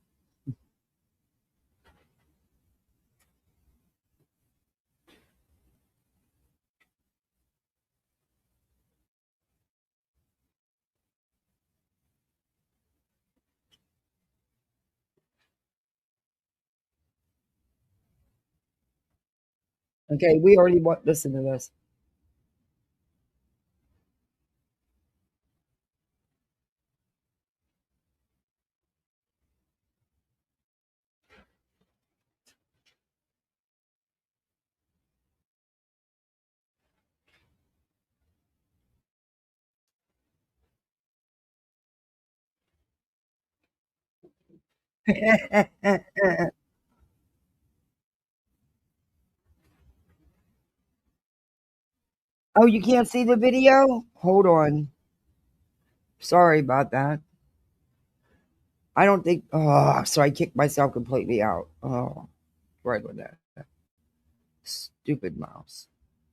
Okay, we already listen to this. Oh, you can't see the video? Hold on. Sorry about that. I don't think. Oh, so I kicked myself completely out. Oh, right with that. Stupid mouse.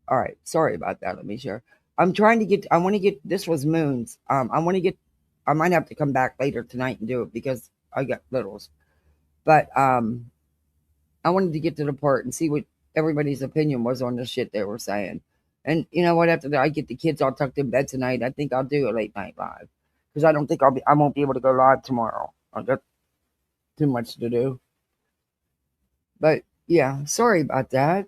All right. Sorry about that. Let me share. I'm trying to get. I want to get. This was Moon's. I want to get. I might have to come back later tonight and do it because I got littles. But I wanted to get to the part and see what everybody's opinion was on the shit they were saying. And you know what? After I get the kids all tucked in bed tonight, I think I'll do a late night live because I don't think I won't be able to go live tomorrow. I got too much to do. But yeah, sorry about that.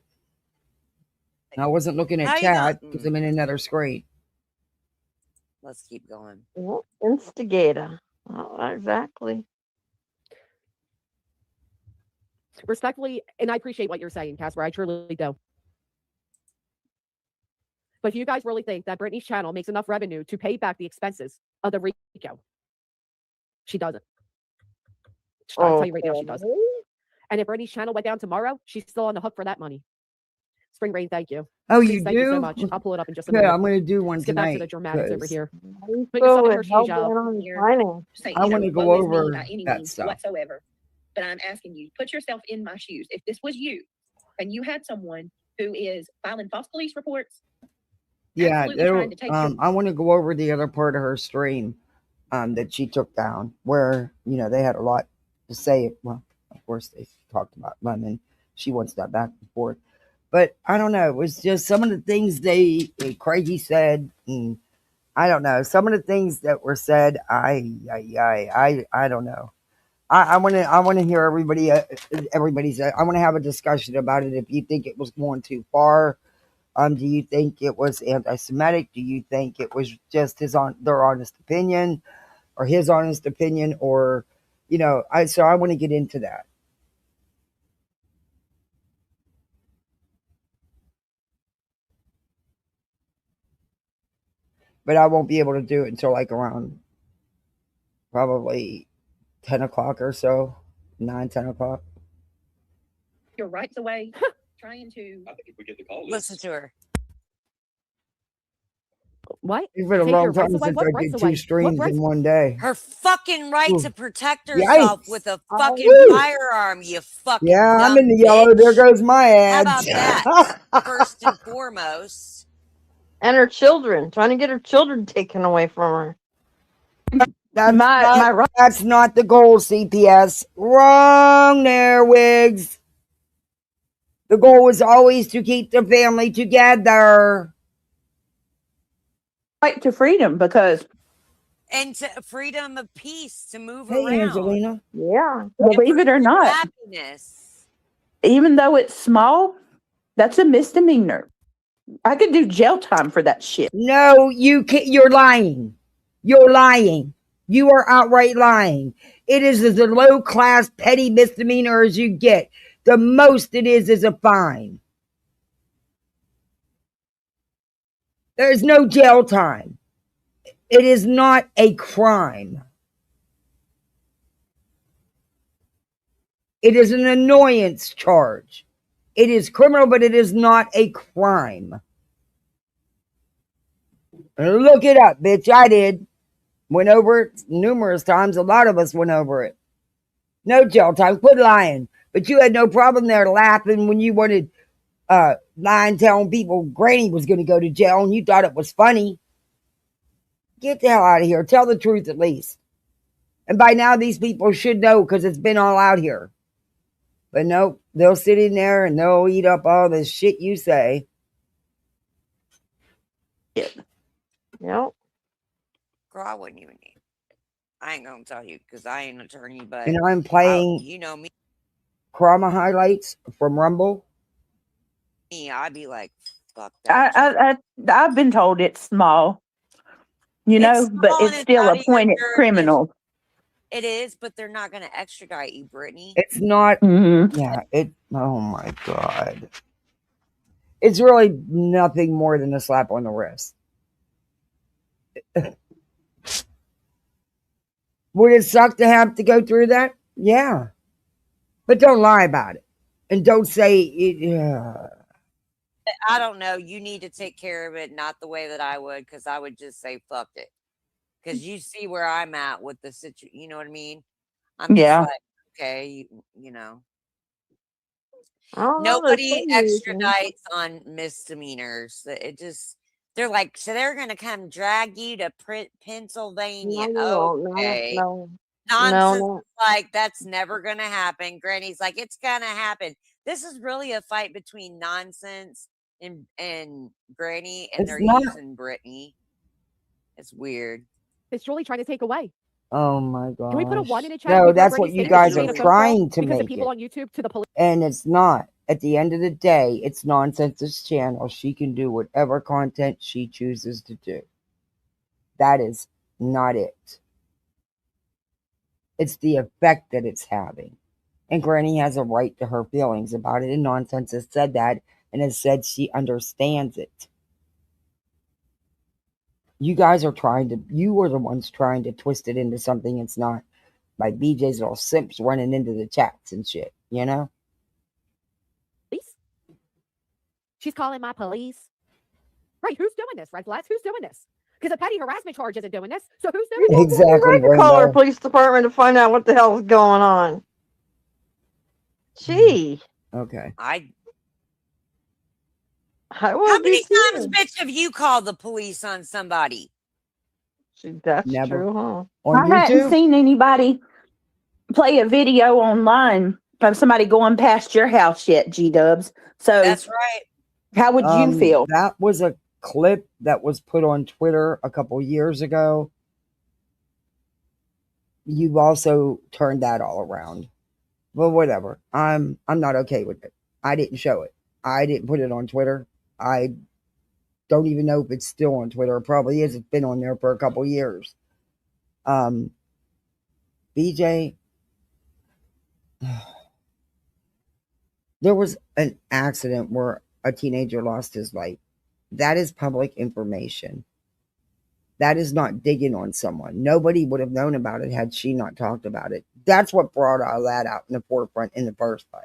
I wasn't looking at chat because I'm in another screen. Let's keep going. Instigator. Oh, exactly. Respectfully, and I appreciate what you're saying, Casper. I truly do. But if you guys really think that Brittany's channel makes enough revenue to pay back the expenses of the Rico, she doesn't. I'll tell you right now, she doesn't. And if Brittany's channel went down tomorrow, she's still on the hook for that money. Spring Rain, thank you. Oh, Please, you thank do? you so much. I'll pull it up in just a minute. Yeah, I'm going to do one Let's get tonight. back to the dramatics over here. Put Go yourself in with her shoes, y'all. I want to go over by any that means stuff. whatsoever. But I'm asking you, put yourself in my shoes. If this was you, and you had someone who is filing false police reports, Yeah, trying to take I want to go over the other part of her stream that she took down, where they had a lot to say. Well, of course they talked about Lemon. She wants that back and forth, but I don't know. It was just some of the things Craigie said, and I don't know some of the things that were said. I don't know. I want to hear everybody's. I want to have a discussion about it. If you think it was going too far. Do you think it was anti-Semitic? Do you think it was just their honest opinion, or his honest opinion, or So I want to get into that. But I won't be able to do it until like around probably 10 o'clock or so, 10 o'clock. your rights away, trying to. I think if we get the call, listen to her. What? It's been a long time since I did 2 streams in one day. Her fucking right Ooh. to protect herself with a fucking firearm, you fucking Yeah, dumb I'm in the yellow. bitch. There goes my How ads. about that? First and foremost. And her children, trying to get her children taken away from her. That's not the goal, CPS. Wrong there, Wiggs. The goal is always to keep the family together. Right to freedom, because and to freedom of peace to move hey, around. Angelina. Yeah. Believe it or not, Happiness. even though it's small, that's a misdemeanor. I could do jail time for that shit. No, you can't. You're lying. You're lying. You are outright lying. It is as a low-class petty misdemeanor as you get. The most it is a fine. There is no jail time. It is not a crime. It is an annoyance charge. It is criminal, but it is not a crime. Look it up, bitch. I did. Went over it numerous times. A lot of us went over it. No jail time. Quit lying. But you had no problem there laughing when you wanted lying, telling people Granny was going to go to jail and you thought it was funny. Get the hell out of here. Tell the truth at least. And by now these people should know because it's been all out here. But nope, they'll sit in there and they'll eat up all the shit you say. Yep. Girl, I wouldn't even need. I ain't gonna tell you because I ain't an attorney, but And I'm playing you know me. Crama highlights from Rumble. I'd be like, fuck that. I've been told it's small, but it's still appointed criminal. It is, but they're not going to extradite you, Brittany. It's not. Mm-hmm. Yeah. Oh my God. It's really nothing more than a slap on the wrist. Would it suck to have to go through that? Yeah. But don't lie about it. And don't say it. I don't know. You need to take care of it, not the way that I would, because I would just say, fuck it. Because you see where I'm at with the situation. You know what I mean? I'm just like, okay, you know. Nobody extradites on misdemeanors. It just, they're like, so they're going to come drag you to Pennsylvania. Okay. Nonsense. Like, that's never going to happen. Granny's like, it's going to happen. This is really a fight between Nonsense and Granny, and they're using Brittany. It's weird. It's Julie trying to take away. Oh my God. Can we put a 1 in the chat? No, that's what you guys are trying to make people it. On YouTube to the police. And it's not. At the end of the day, it's Nonsense's channel. She can do whatever content she chooses to do. That is not it. It's the effect that it's having. And Granny has a right to her feelings about it. And Nonsense has said that and has said she understands it. You guys are you are the ones trying to twist it into something it's not. By BJ's little simps running into the chats and shit, you know? Police? She's calling my police. Right, who's doing this? Red flags, who's doing this? Because a petty harassment charge isn't doing this. So who's doing this? Exactly. To call our police department to find out what the hell is going on. Gee. Okay. How many times, bitch, have you called the police on somebody? That's Never. true, huh? On I hadn't seen anybody play a video online of somebody going past your house yet, G-Dubs. So that's right. How would you feel? That was a clip that was put on Twitter a couple years ago. You've also turned that all around. Well, whatever. I'm not okay with it. I didn't show it. I didn't put it on Twitter. I don't even know if it's still on Twitter. It probably is. It's been on there for a couple years. BJ, there was an accident where a teenager lost his life. That is public information. That is not digging on someone. Nobody would have known about it had she not talked about it. That's what brought all that out in the forefront in the first place.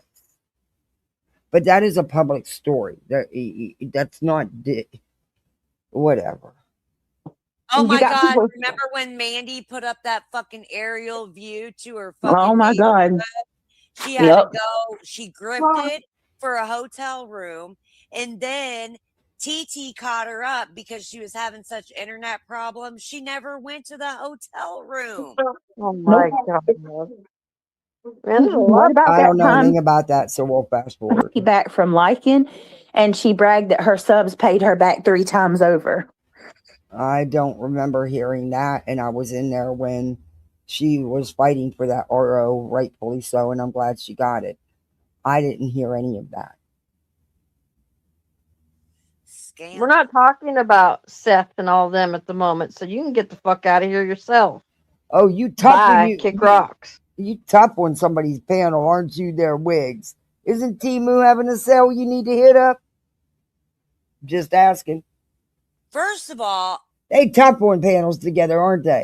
But that is a public story. That's not whatever. Oh my God. Remember when Mandy put up that fucking aerial view to her fucking Oh my God. She had to go, she grifted for a hotel room and then TT caught her up because she was having such internet problems. She never went to the hotel room. Oh my God. Man, What about I that don't know time anything about that, so we'll fast forward. back from Lycan, and she bragged that her subs paid her back 3 times over? I don't remember hearing that, and I was in there when she was fighting for that RO, rightfully so, and I'm glad she got it. I didn't hear any of that. We're not talking about Seth and all them at the moment, so you can get the fuck out of here yourself. Oh, you tough Bye, when kick rocks. You tough on somebody's panel, aren't you? Their wigs. Isn't Timu having a sale you need to hit up? Just asking. First of all, they tough on panels together, aren't they?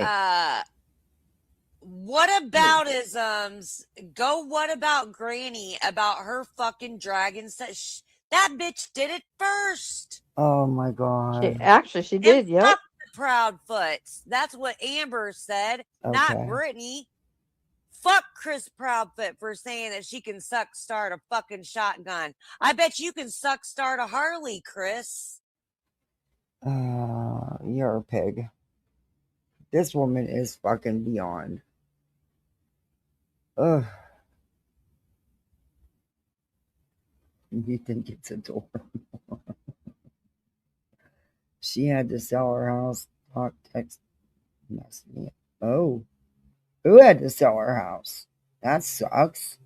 What about isms? Go what about Granny about her fucking dragons? That bitch did it first. Oh my God. She did, yep. Fuck the Proudfoots. That's what Amber said, not Okay. Brittany. Fuck Chris Proudfoot for saying that she can suck start a fucking shotgun. I bet you can suck start a Harley, Chris. You're a pig. This woman is fucking beyond. Ugh. You think it's adorable? She had to sell her house. Talk, text, mess me up. Oh. Who had to sell her house? That sucks.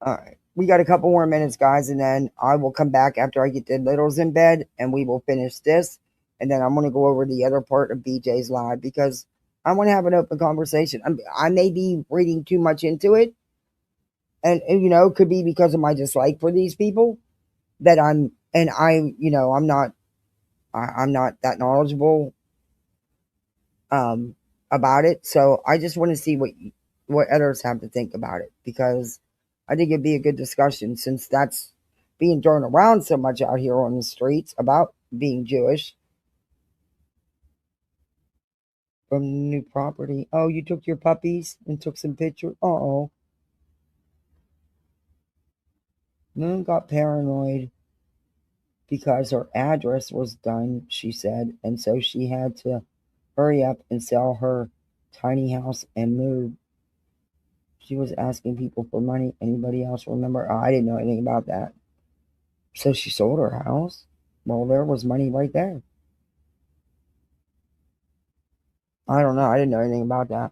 All right. We got a couple more minutes, guys, and then I will come back after I get the littles in bed, and we will finish this. And then I'm going to go over the other part of BJ's live because I want to have an open conversation. I may be reading too much into it, and you know, it could be because of my dislike for these people that I'm not that knowledgeable about it. So I just want to see what others have to think about it, because I think it'd be a good discussion, since that's being thrown around so much out here on the streets about being Jewish. From new property. Oh, you took your puppies and took some pictures. Uh-oh. Moon got paranoid because her address was done, she said, and so she had to hurry up and sell her tiny house and move. She was asking people for money. Anybody else remember? Oh, I didn't know anything about that. So she sold her house? Well, there was money right there. I don't know. I didn't know anything about that.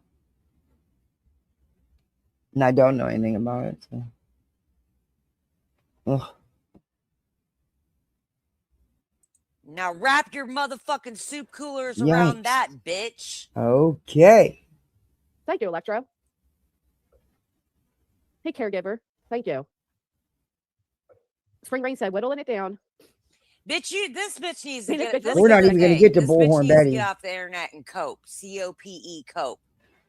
And I don't know anything about it. So. Ugh. Now wrap your motherfucking soup coolers Yikes. around that, bitch. Okay. Thank you, Electro. Hey, caregiver. Thank you. Spring Rain said, whittling it down. Bitch, this bitch needs to get. We're not even going to get to Bullhornbetty. Get off the internet and cope. COPE, cope.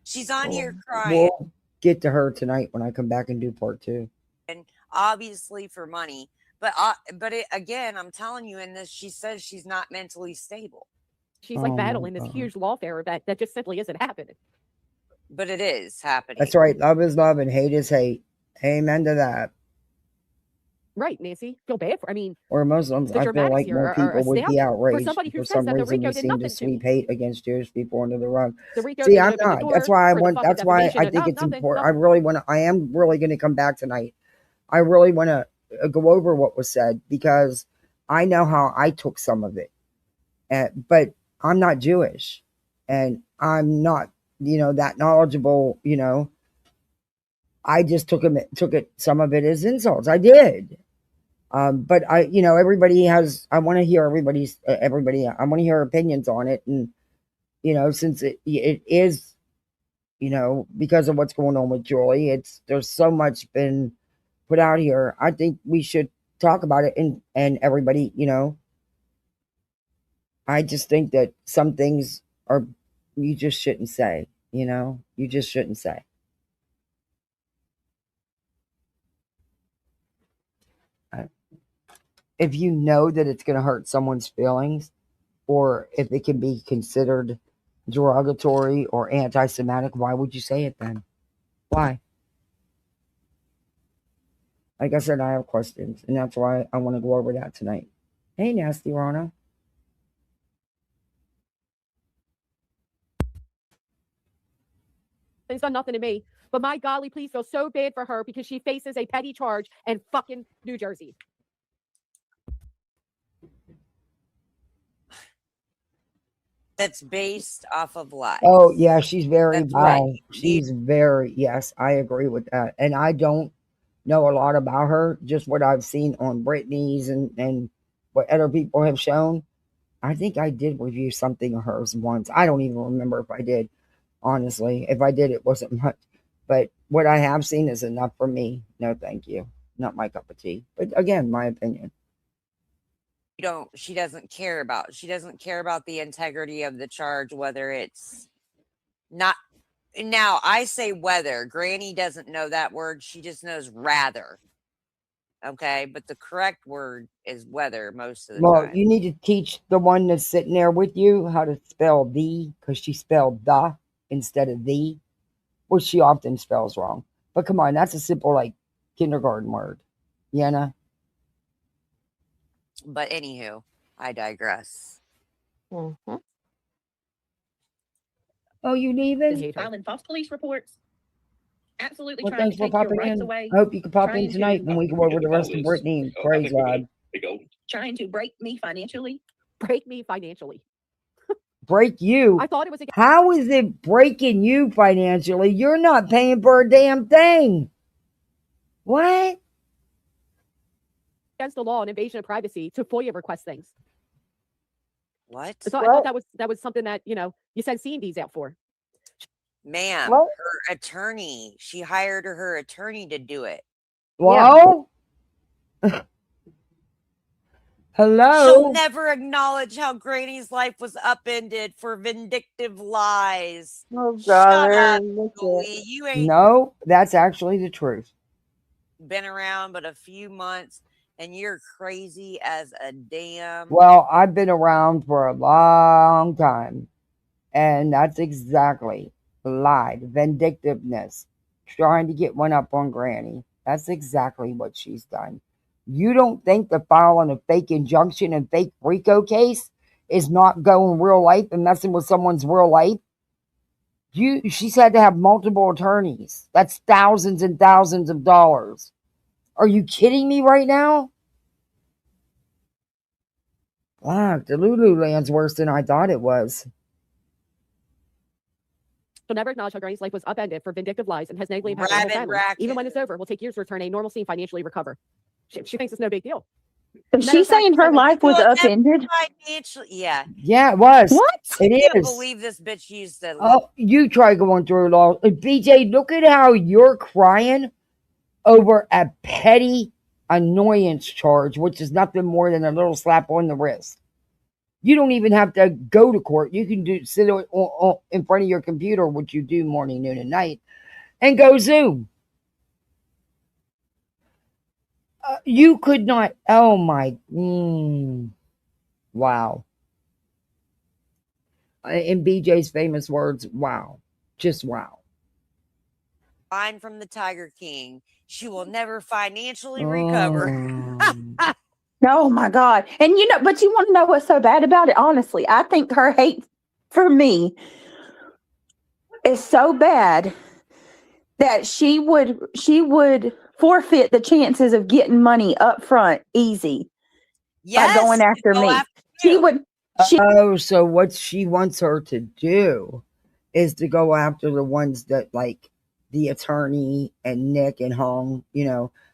She's on here crying. We'll get to her tonight when I come back and do part 2. And obviously for money, but again, I'm telling you, in this, she says she's not mentally stable. She's like battling this huge lawfare that just simply isn't happening. But it is happening. That's right. Love is love and hate is hate. Amen to that. Right, Nancy. Feel bad for. I mean, or Muslims. I feel like more people would be outraged. For some reason, we seem to sweep hate against Jewish people under the rug. See, I'm not. That's why I want. That's why I think it's important. I really want to. I am really going to come back tonight. I really want to go over what was said, because I know how I took some of it, but I'm not Jewish, and I'm not, that knowledgeable. I just took it. Some of it as insults. I did. But everybody has, I want to hear everybody, I want to hear opinions on it. And, since it is, because of what's going on with Julie, there's so much been put out here. I think we should talk about it, and everybody, I just think that some things you just shouldn't say, you just shouldn't say. If you know that it's going to hurt someone's feelings, or if it can be considered derogatory or anti-Semitic, why would you say it then? Why? Like I said, I have questions, and that's why I want to go over that tonight. Hey, Nasty Rana. It's done nothing to me. But my golly, please feel so bad for her because she faces a petty charge in fucking New Jersey. That's based off of lies. Oh, yeah, she's very That's vile. right. She's very, yes, I agree with that. And I don't know a lot about her, just what I've seen on Britney's and what other people have shown. I think I did review something of hers once. I don't even remember if I did, honestly. If I did, it wasn't much. But what I have seen is enough for me. No, thank you. Not my cup of tea. But again, my opinion. She doesn't care about the integrity of the charge, whether it's not. Now I say whether. Granny doesn't know that word. She just knows rather. Okay, but the correct word is whether most of the Well, time. you need to teach the one that's sitting there with you how to spell the, because she spelled the instead of the, which she often spells wrong. But come on, that's a simple, like, kindergarten word. You know? But anywho, I digress. Mm-hmm. Oh, you leaving? Filing false police reports. Absolutely Well, trying thanks to for take your popping rights in. away. I hope you can pop in trying tonight to- when we go over the rest of Brittany. Praise God. Trying to break me financially. Break me financially. Break you? I thought it was a- How is it breaking you financially? You're not paying for a damn thing. What? Against the law and invasion of privacy to FOIA request things. What? So I thought that was something that, you send C&Ds out for. Ma'am, What? her attorney. She hired her attorney to do it. Well, hello. She'll never acknowledge how Granny's life was upended for vindictive lies. Oh, Shut God. up, look Julie. at- You ain't No, that's actually the truth. been around but a few months, and you're crazy as a damn. Well, I've been around for a long time, and that's exactly lied, vindictiveness, trying to get one up on Granny. That's exactly what she's done. You don't think the filing a fake injunction and fake RICO case is not going real life and messing with someone's real life? She's had to have multiple attorneys. That's thousands and thousands of dollars. Are you kidding me right now? Fuck, the Lululand's worse than I thought it was. She'll never acknowledge how Granny's life was upended for vindictive lies and has negatively impacted her whole family. Even when it's over, will take years to return a normalcy and financially recover. She thinks it's no big deal. She's saying her life was upended. Yeah. Yeah, it was. What? It I can't is. believe this bitch used the. Oh, you try going through it all. BJ, look at how you're crying over a petty annoyance charge, which is nothing more than a little slap on the wrist. You don't even have to go to court. You can sit in front of your computer, which you do morning, noon, and night, and go Zoom. You could not. Oh my. Wow. In BJ's famous words, wow. Just wow. Line from the Tiger King. She will never financially recover. Oh my God. And but you want to know what's so bad about it? Honestly, I think her hate for me is so bad that she would forfeit the chances of getting money up front easy by going after me. She would. So what she wants her to do is to go after the ones that, like the attorney and Nick and Hong,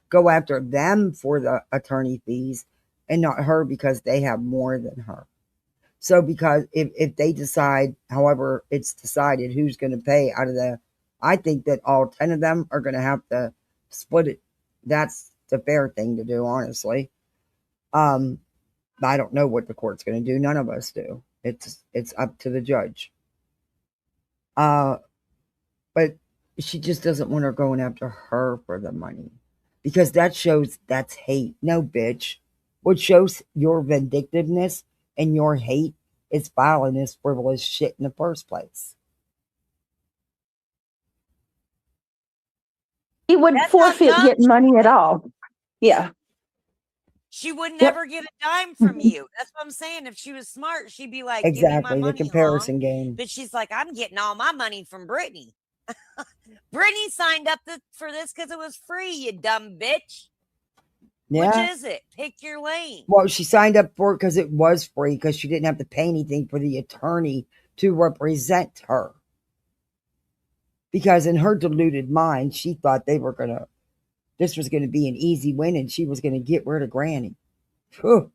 go after them for the attorney fees and not her because they have more than her. So because if they decide, however it's decided who's going to pay out of I think that all 10 of them are going to have to split it. That's the fair thing to do, honestly. I don't know what the court's going to do. None of us do. It's up to the judge. But she just doesn't want her going after her for the money because that shows that's hate. No, bitch. What shows your vindictiveness and your hate is filing this frivolous shit in the first place. He would forfeit getting money at all. Yeah. She would never get a dime from you. That's what I'm saying. If she was smart, she'd be like, give me my Exactly, the money comparison along. game. But she's like, I'm getting all my money from Brittany. Brittany signed up for this because it was free, you dumb bitch. Yeah. Which is it? Pick your lane. Well, she signed up for it because it was free, because she didn't have to pay anything for the attorney to represent her. Because in her deluded mind, she thought this was going to be an easy win and she was going to get rid of Granny. Whew.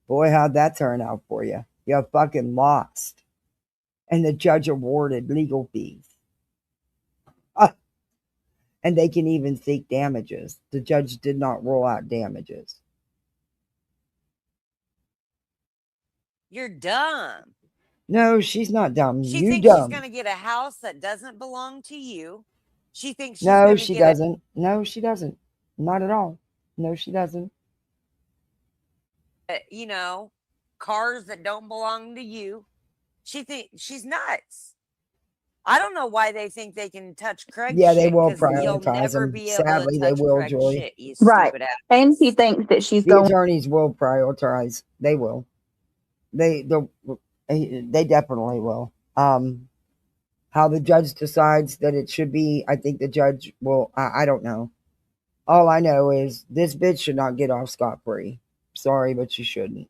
Boy, how'd that turn out for you? You fucking lost. And the judge awarded legal fees. And they can even seek damages. The judge did not rule out damages. You're dumb. No, she's not dumb. She You thinks dumb. she's going to get a house that doesn't belong to you. She thinks she's No, going to she get doesn't. No, she doesn't. Not at all. No, she doesn't. Cars that don't belong to you. She thinks she's nuts. I don't know why they think they can touch Craig's Yeah, they shit, will 'cause prioritize you'll never them. be able Sadly, to they touch will, Craig's Joy. shit, you Right. stupid ass. And he thinks that she's The going. attorneys will prioritize. They will. They definitely will. How the judge decides that it should be, I think the judge will. I don't know. All I know is this bitch should not get off scot-free. Sorry, but she shouldn't.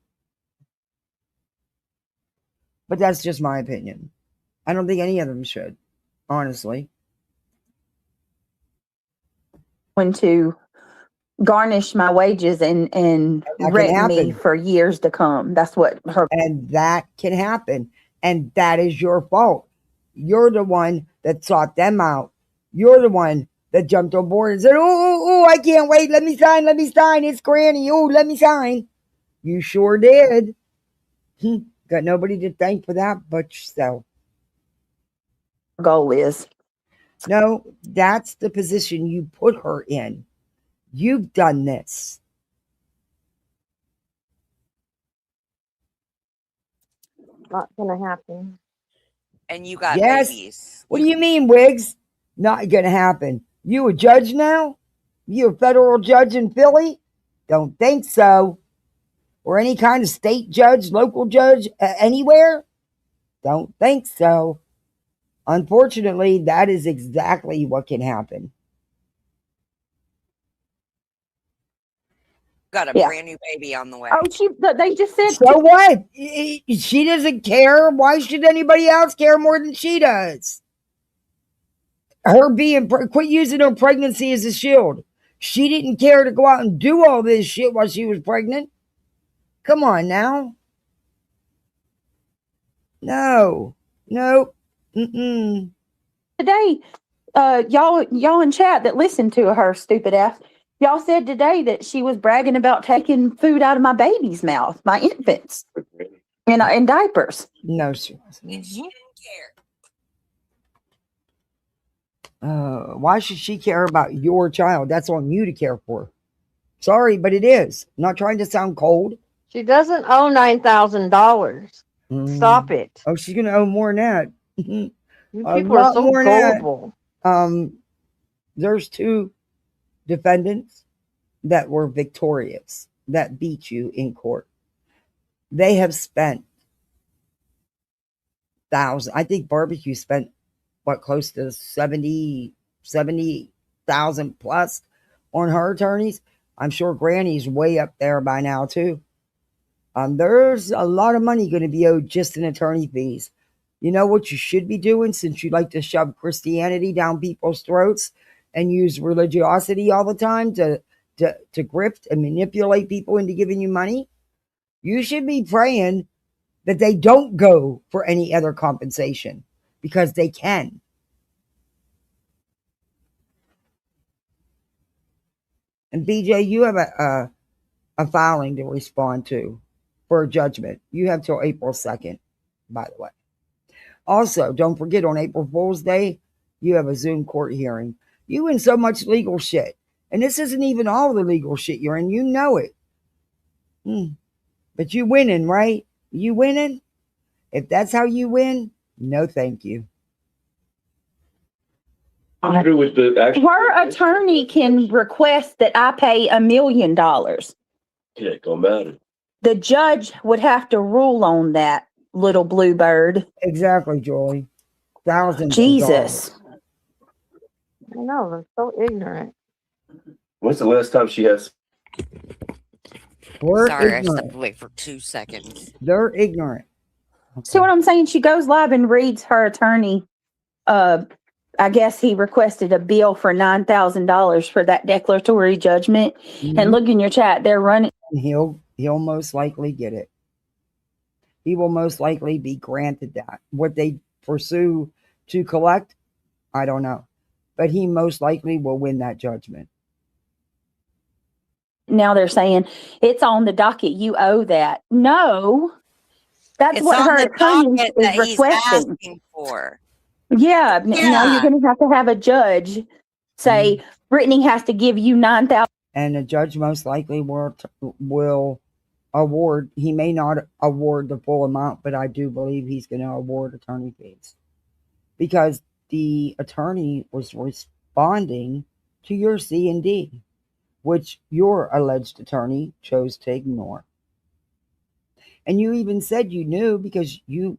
But that's just my opinion. I don't think any of them should, honestly. Going to garnish my wages and wreck me for years to come. That's what her. And that can happen. And that is your fault. You're the one that sought them out. You're the one that jumped on board and said, oh, I can't wait. Let me sign. It's Granny. Oh, let me sign. You sure did. Got nobody to thank for that but yourself. Goal is. No, that's the position you put her in. You've done this. Not gonna happen. And you got babies. What do you mean, Wiggs? Not gonna happen. You a judge now? You a federal judge in Philly? Don't think so. Or any kind of state judge, local judge, anywhere? Don't think so. Unfortunately, that is exactly what can happen. Got a brand new baby on the way. Oh, they just said. So what? She doesn't care. Why should anybody else care more than she does? Quit using her pregnancy as a shield. She didn't care to go out and do all this shit while she was pregnant. Come on now. No. Nope. Today, y'all in chat that listened to her stupid ass, y'all said today that she was bragging about taking food out of my baby's mouth, my infants, in diapers. No, she wasn't. And she didn't care. Why should she care about your child? That's on you to care for. Sorry, but it is. I'm not trying to sound cold. She doesn't owe $9,000. Stop it. Oh, she's gonna owe more than that. You people are so gullible. There's 2 defendants that were victorious that beat you in court. They have spent thousands. I think Barbecue spent close to 70,000 plus on her attorneys. I'm sure Granny's way up there by now too. There's a lot of money going to be owed just in attorney fees. You know what you should be doing, since you like to shove Christianity down people's throats and use religiosity all the time to grift and manipulate people into giving you money? You should be praying that they don't go for any other compensation, because they can. And BJ, you have a filing to respond to for a judgment. You have till April 2nd, by the way. Also, don't forget, on April Fool's Day, you have a Zoom court hearing. You in so much legal shit. And this isn't even all the legal shit you're in. You know it. But you winning, right? You winning? If that's how you win, no thank you. Her attorney can request that I pay $1 million. Yeah, it don't matter. The judge would have to rule on that, little blue bird. Exactly, Joy. Thousands Jesus. of dollars. I know, they're so ignorant. When's the last time she has? Sorry, I stepped away for 2 seconds. They're ignorant. Okay. See what I'm saying? She goes live and reads her attorney. I guess he requested a bill for $9,000 for that declaratory judgment. Mm-hmm. And look in your chat, they're running. He'll most likely get it. He will most likely be granted that. What they pursue to collect, I don't know. But he most likely will win that judgment. Now they're saying it's on the docket. You owe that. No, that's it's what her attorney is requesting. Asking for. Yeah. Now you're going to have a judge say Brittany has to give you $9,000. And the judge most likely will award. He may not award the full amount, but I do believe he's going to award attorney fees because the attorney was responding to your C&D, which your alleged attorney chose to ignore. And you even said you knew because you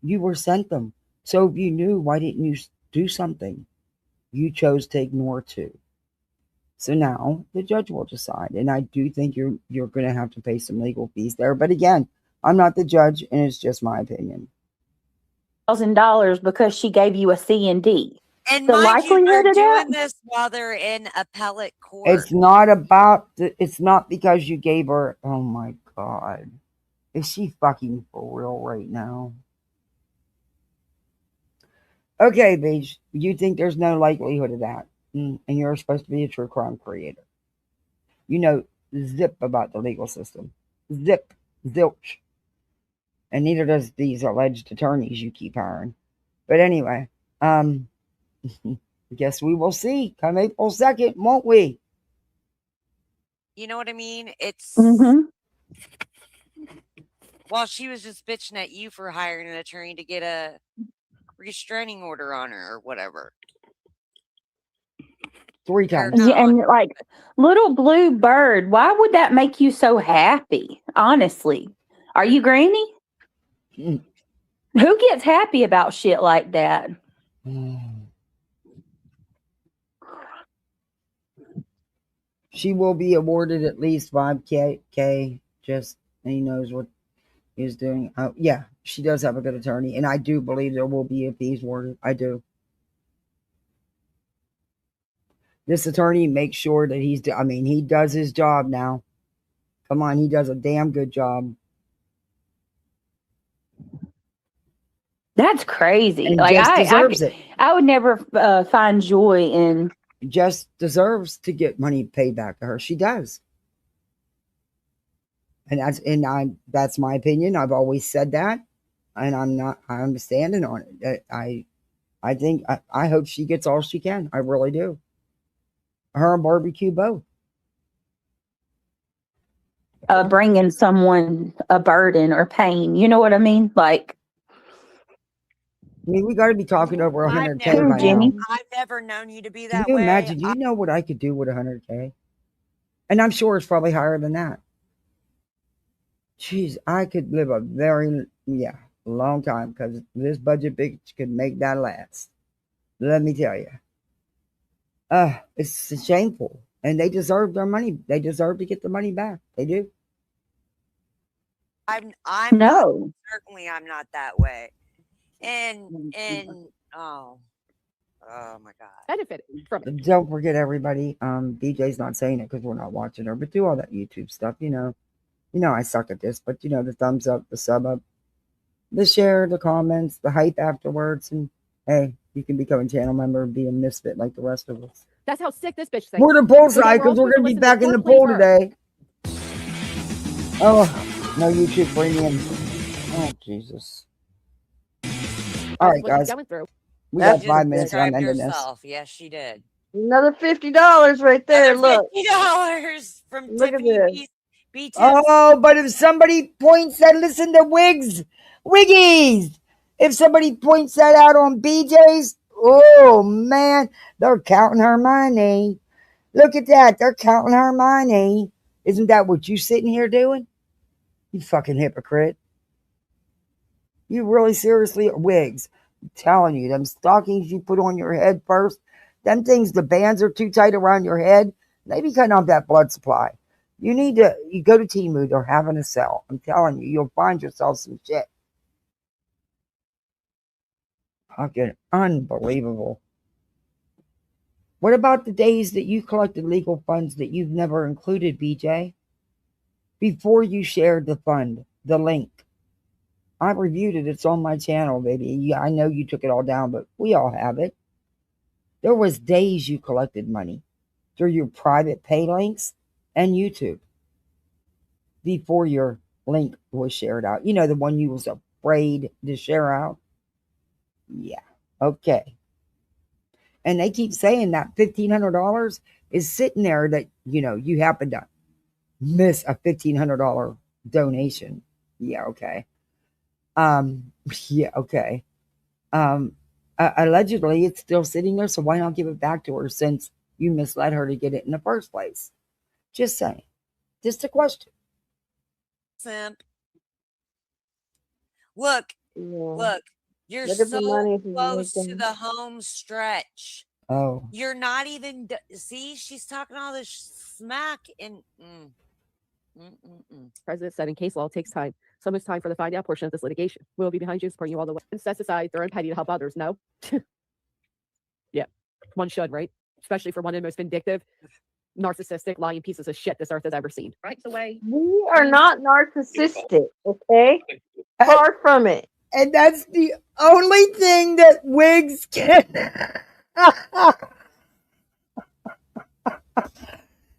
were sent them. So if you knew, why didn't you do something? You chose to ignore too. So now the judge will decide. And I do think you're going to have to pay some legal fees there. But again, I'm not the judge and it's just my opinion. $1,000 because she gave you a C&D. And the likelihood of doing this while they're in appellate court. It's not because you gave her. Oh my God. Is she fucking for real right now? Okay, Beach, you think there's no likelihood of that. And you're supposed to be a true crime creator. You know zip about the legal system. Zip. Zilch. And neither does these alleged attorneys you keep hiring. But anyway, guess we will see come April 2nd, won't we? You know what I mean? It's while she was just bitching at you for hiring an attorney to get a restraining order on her or whatever. 3 times. Yeah, and like little blue bird, why would that make you so happy? Honestly, are you Granny? Who gets happy about shit like that? She will be awarded at least $5K. Just he knows what he's doing. Yeah, she does have a good attorney, and I do believe there will be a fees awarded. I do. This attorney makes sure that he does his job now. Come on, he does a damn good job. That's crazy. And like Jess deserves it. I would never find joy in. Jess deserves to get money paid back to her. She does. And that's my opinion. I've always said that, and I'm standing on it. I think I hope she gets all she can. I really do. Her and Barbecue both. Bringing someone a burden or pain. You know what I mean? Like. I mean, we got to be talking over 100K by Jimmy. I've never known you to be that way. Can you imagine? You know what I could do with 100K? And I'm sure it's probably higher than that. Jeez, I could live a very, long time because this budget bitch could make that last. Let me tell you. It's shameful. And they deserve their money. They deserve to get the money back. They do. I'm I'm not that way. And oh my God. Benefit from it. Don't forget, everybody. BJ's not saying it because we're not watching her, but do all that YouTube stuff. You know I suck at this, but the thumbs up, the sub up, the share, the comments, the hype afterwards, and hey, you can become a channel member and be a misfit like the rest of us. That's how sick this bitch thinks. We're the bullseye because we're going to be back in the pool today. Oh, no YouTube premium. Oh, Jesus. All right, guys. We got 5 minutes and I'm ending this. Yes, she did. Another $50 right there. Look. $50 from Tiffany B. Oh, but if somebody points that, listen to Wiggies. If somebody points that out on BJ's Oh man, they're counting her money. Look at that. They're counting her money. Isn't that what you sitting here doing? You fucking hypocrite. You really seriously wigs. I'm telling you, them stockings you put on your head first, them things, the bands are too tight around your head. They be cutting off that blood supply. You go to Temu, they're having a sale. I'm telling you, you'll find yourself some shit. Fucking unbelievable. What about the days that you collected legal funds that you've never included, BJ? Before you shared the fund, the link. I reviewed it. It's on my channel, baby. I know you took it all down, but we all have it. There was days you collected money through your private pay links and YouTube before your link was shared out. You know, the one you was afraid to share out? Yeah. Okay. And they keep saying that $1,500 is sitting there that, you happen to miss a $1,500 donation. Yeah, okay. Yeah, okay. Allegedly, it's still sitting there, so why not give it back to her since you misled her to get it in the first place? Just saying. Just a question. Simp. Look. You're Look at the money so close to the home stretch. Oh. You're not even. See, she's talking all this smack and. President said in case law takes time. So much time for the find out portion of this litigation. We'll be behind you, supporting you all the way. And sets aside their own petty to help others. No? Yeah. One should, right? Especially for one of the most vindictive, narcissistic, lying pieces of shit this earth has ever seen. Right away. We are not narcissistic, okay? Far from it. And that's the only thing that wigs can.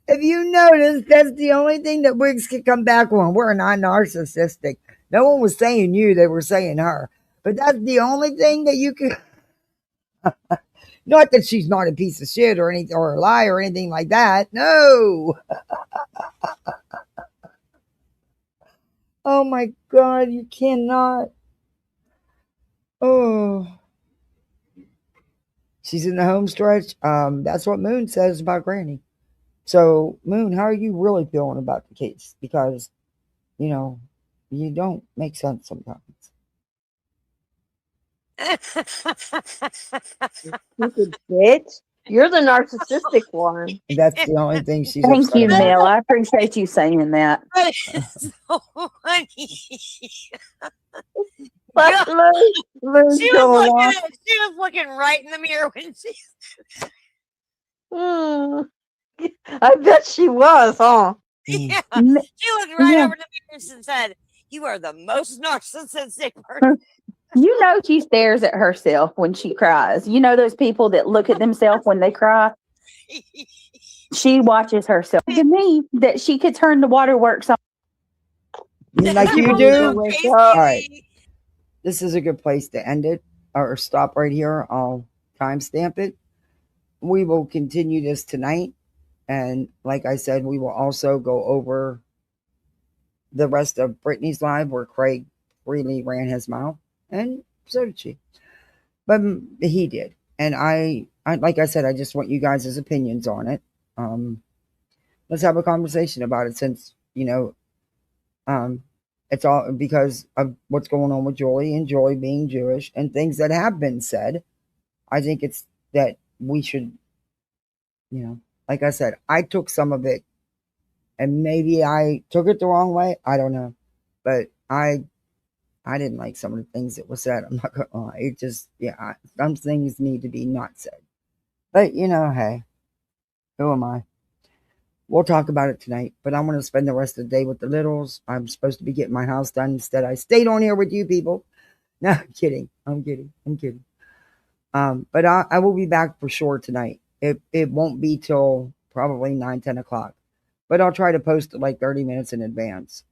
If you notice, that's the only thing that wigs can come back on. We're not narcissistic. No one was saying you, they were saying her. But that's the only thing that you can. Not that she's not a piece of shit or anything, or a lie or anything like that. No. Oh my God, you cannot. Oh. She's in the home stretch. That's what Moon says about Granny. So, Moon, how are you really feeling about the case? Because, you don't make sense sometimes. Stupid bitch. You're the narcissistic one. That's the only thing she's Thank you, about. Mel. I appreciate you saying that. That is so funny. She was looking right in the mirror when she. I bet she was, huh? Yeah, she looked right over the mirror and said, "You are the most narcissistic person." You know she stares at herself when she cries. You know those people that look at themselves when they cry? She watches herself. To me, that she could turn the waterworks on. Like you do? All right. This is a good place to end it or stop right here. I'll timestamp it. We will continue this tonight. And like I said, we will also go over the rest of Brittany's live where Craig freely ran his mouth. And so did she. But he did. And I like I said, I just want you guys' opinions on it. Let's have a conversation about it since, it's all because of what's going on with Joy and Joy being Jewish and things that have been said. I think it's that we should, like I said, I took some of it and maybe I took it the wrong way. I don't know. But I didn't like some of the things that were said. I'm not going to lie. It just, some things need to be not said. But, hey, who am I? We'll talk about it tonight, but I'm going to spend the rest of the day with the littles. I'm supposed to be getting my house done. Instead, I stayed on here with you people. No, I'm kidding. I'm kidding. But I will be back for sure tonight. It won't be till probably 9-10 o'clock. But I'll try to post it like 30 minutes in advance.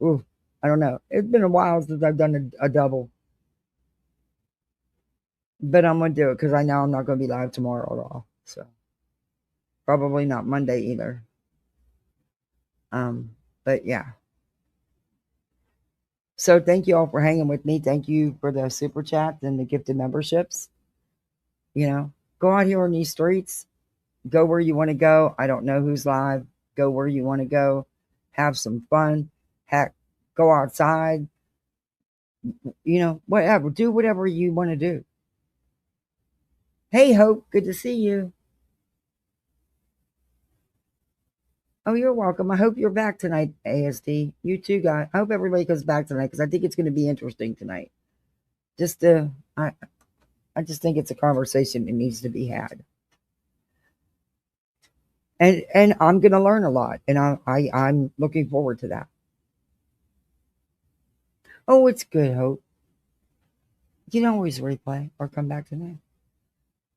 Ooh, I don't know. It's been a while since I've done a double. But I'm going to do it because I know I'm not going to be live tomorrow at all. So probably not Monday either. But yeah. So thank you all for hanging with me. Thank you for the super chat and the gifted memberships. You know, go out here on these streets, go where you want to go. I don't know who's live. Go where you want to go. Have some fun. Heck, go outside. You know, whatever. Do whatever you want to do. Hey, Hope. Good to see you. Oh, you're welcome. I hope you're back tonight, ASD. You too, guys. I hope everybody comes back tonight because I think it's going to be interesting tonight. I just think it's a conversation that needs to be had. And I'm going to learn a lot, and I'm looking forward to that. Oh, it's good, Hope. You can always replay or come back tonight.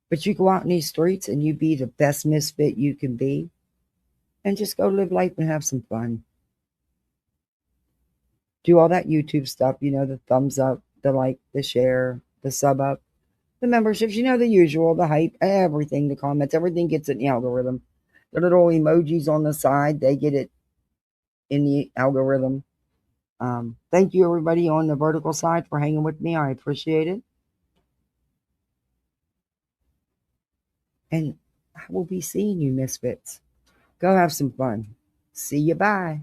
But you go out in these streets and you be the best misfit you can be, and just go live life and have some fun. Do all that YouTube stuff, you know, the thumbs up, the like, the share, the sub up, the memberships, you know, the usual, the hype, everything, the comments, everything gets in the algorithm. The little emojis on the side, they get it in the algorithm. Thank you, everybody on the vertical side, for hanging with me. I appreciate it. And I will be seeing you, misfits. Go have some fun. See you. Bye.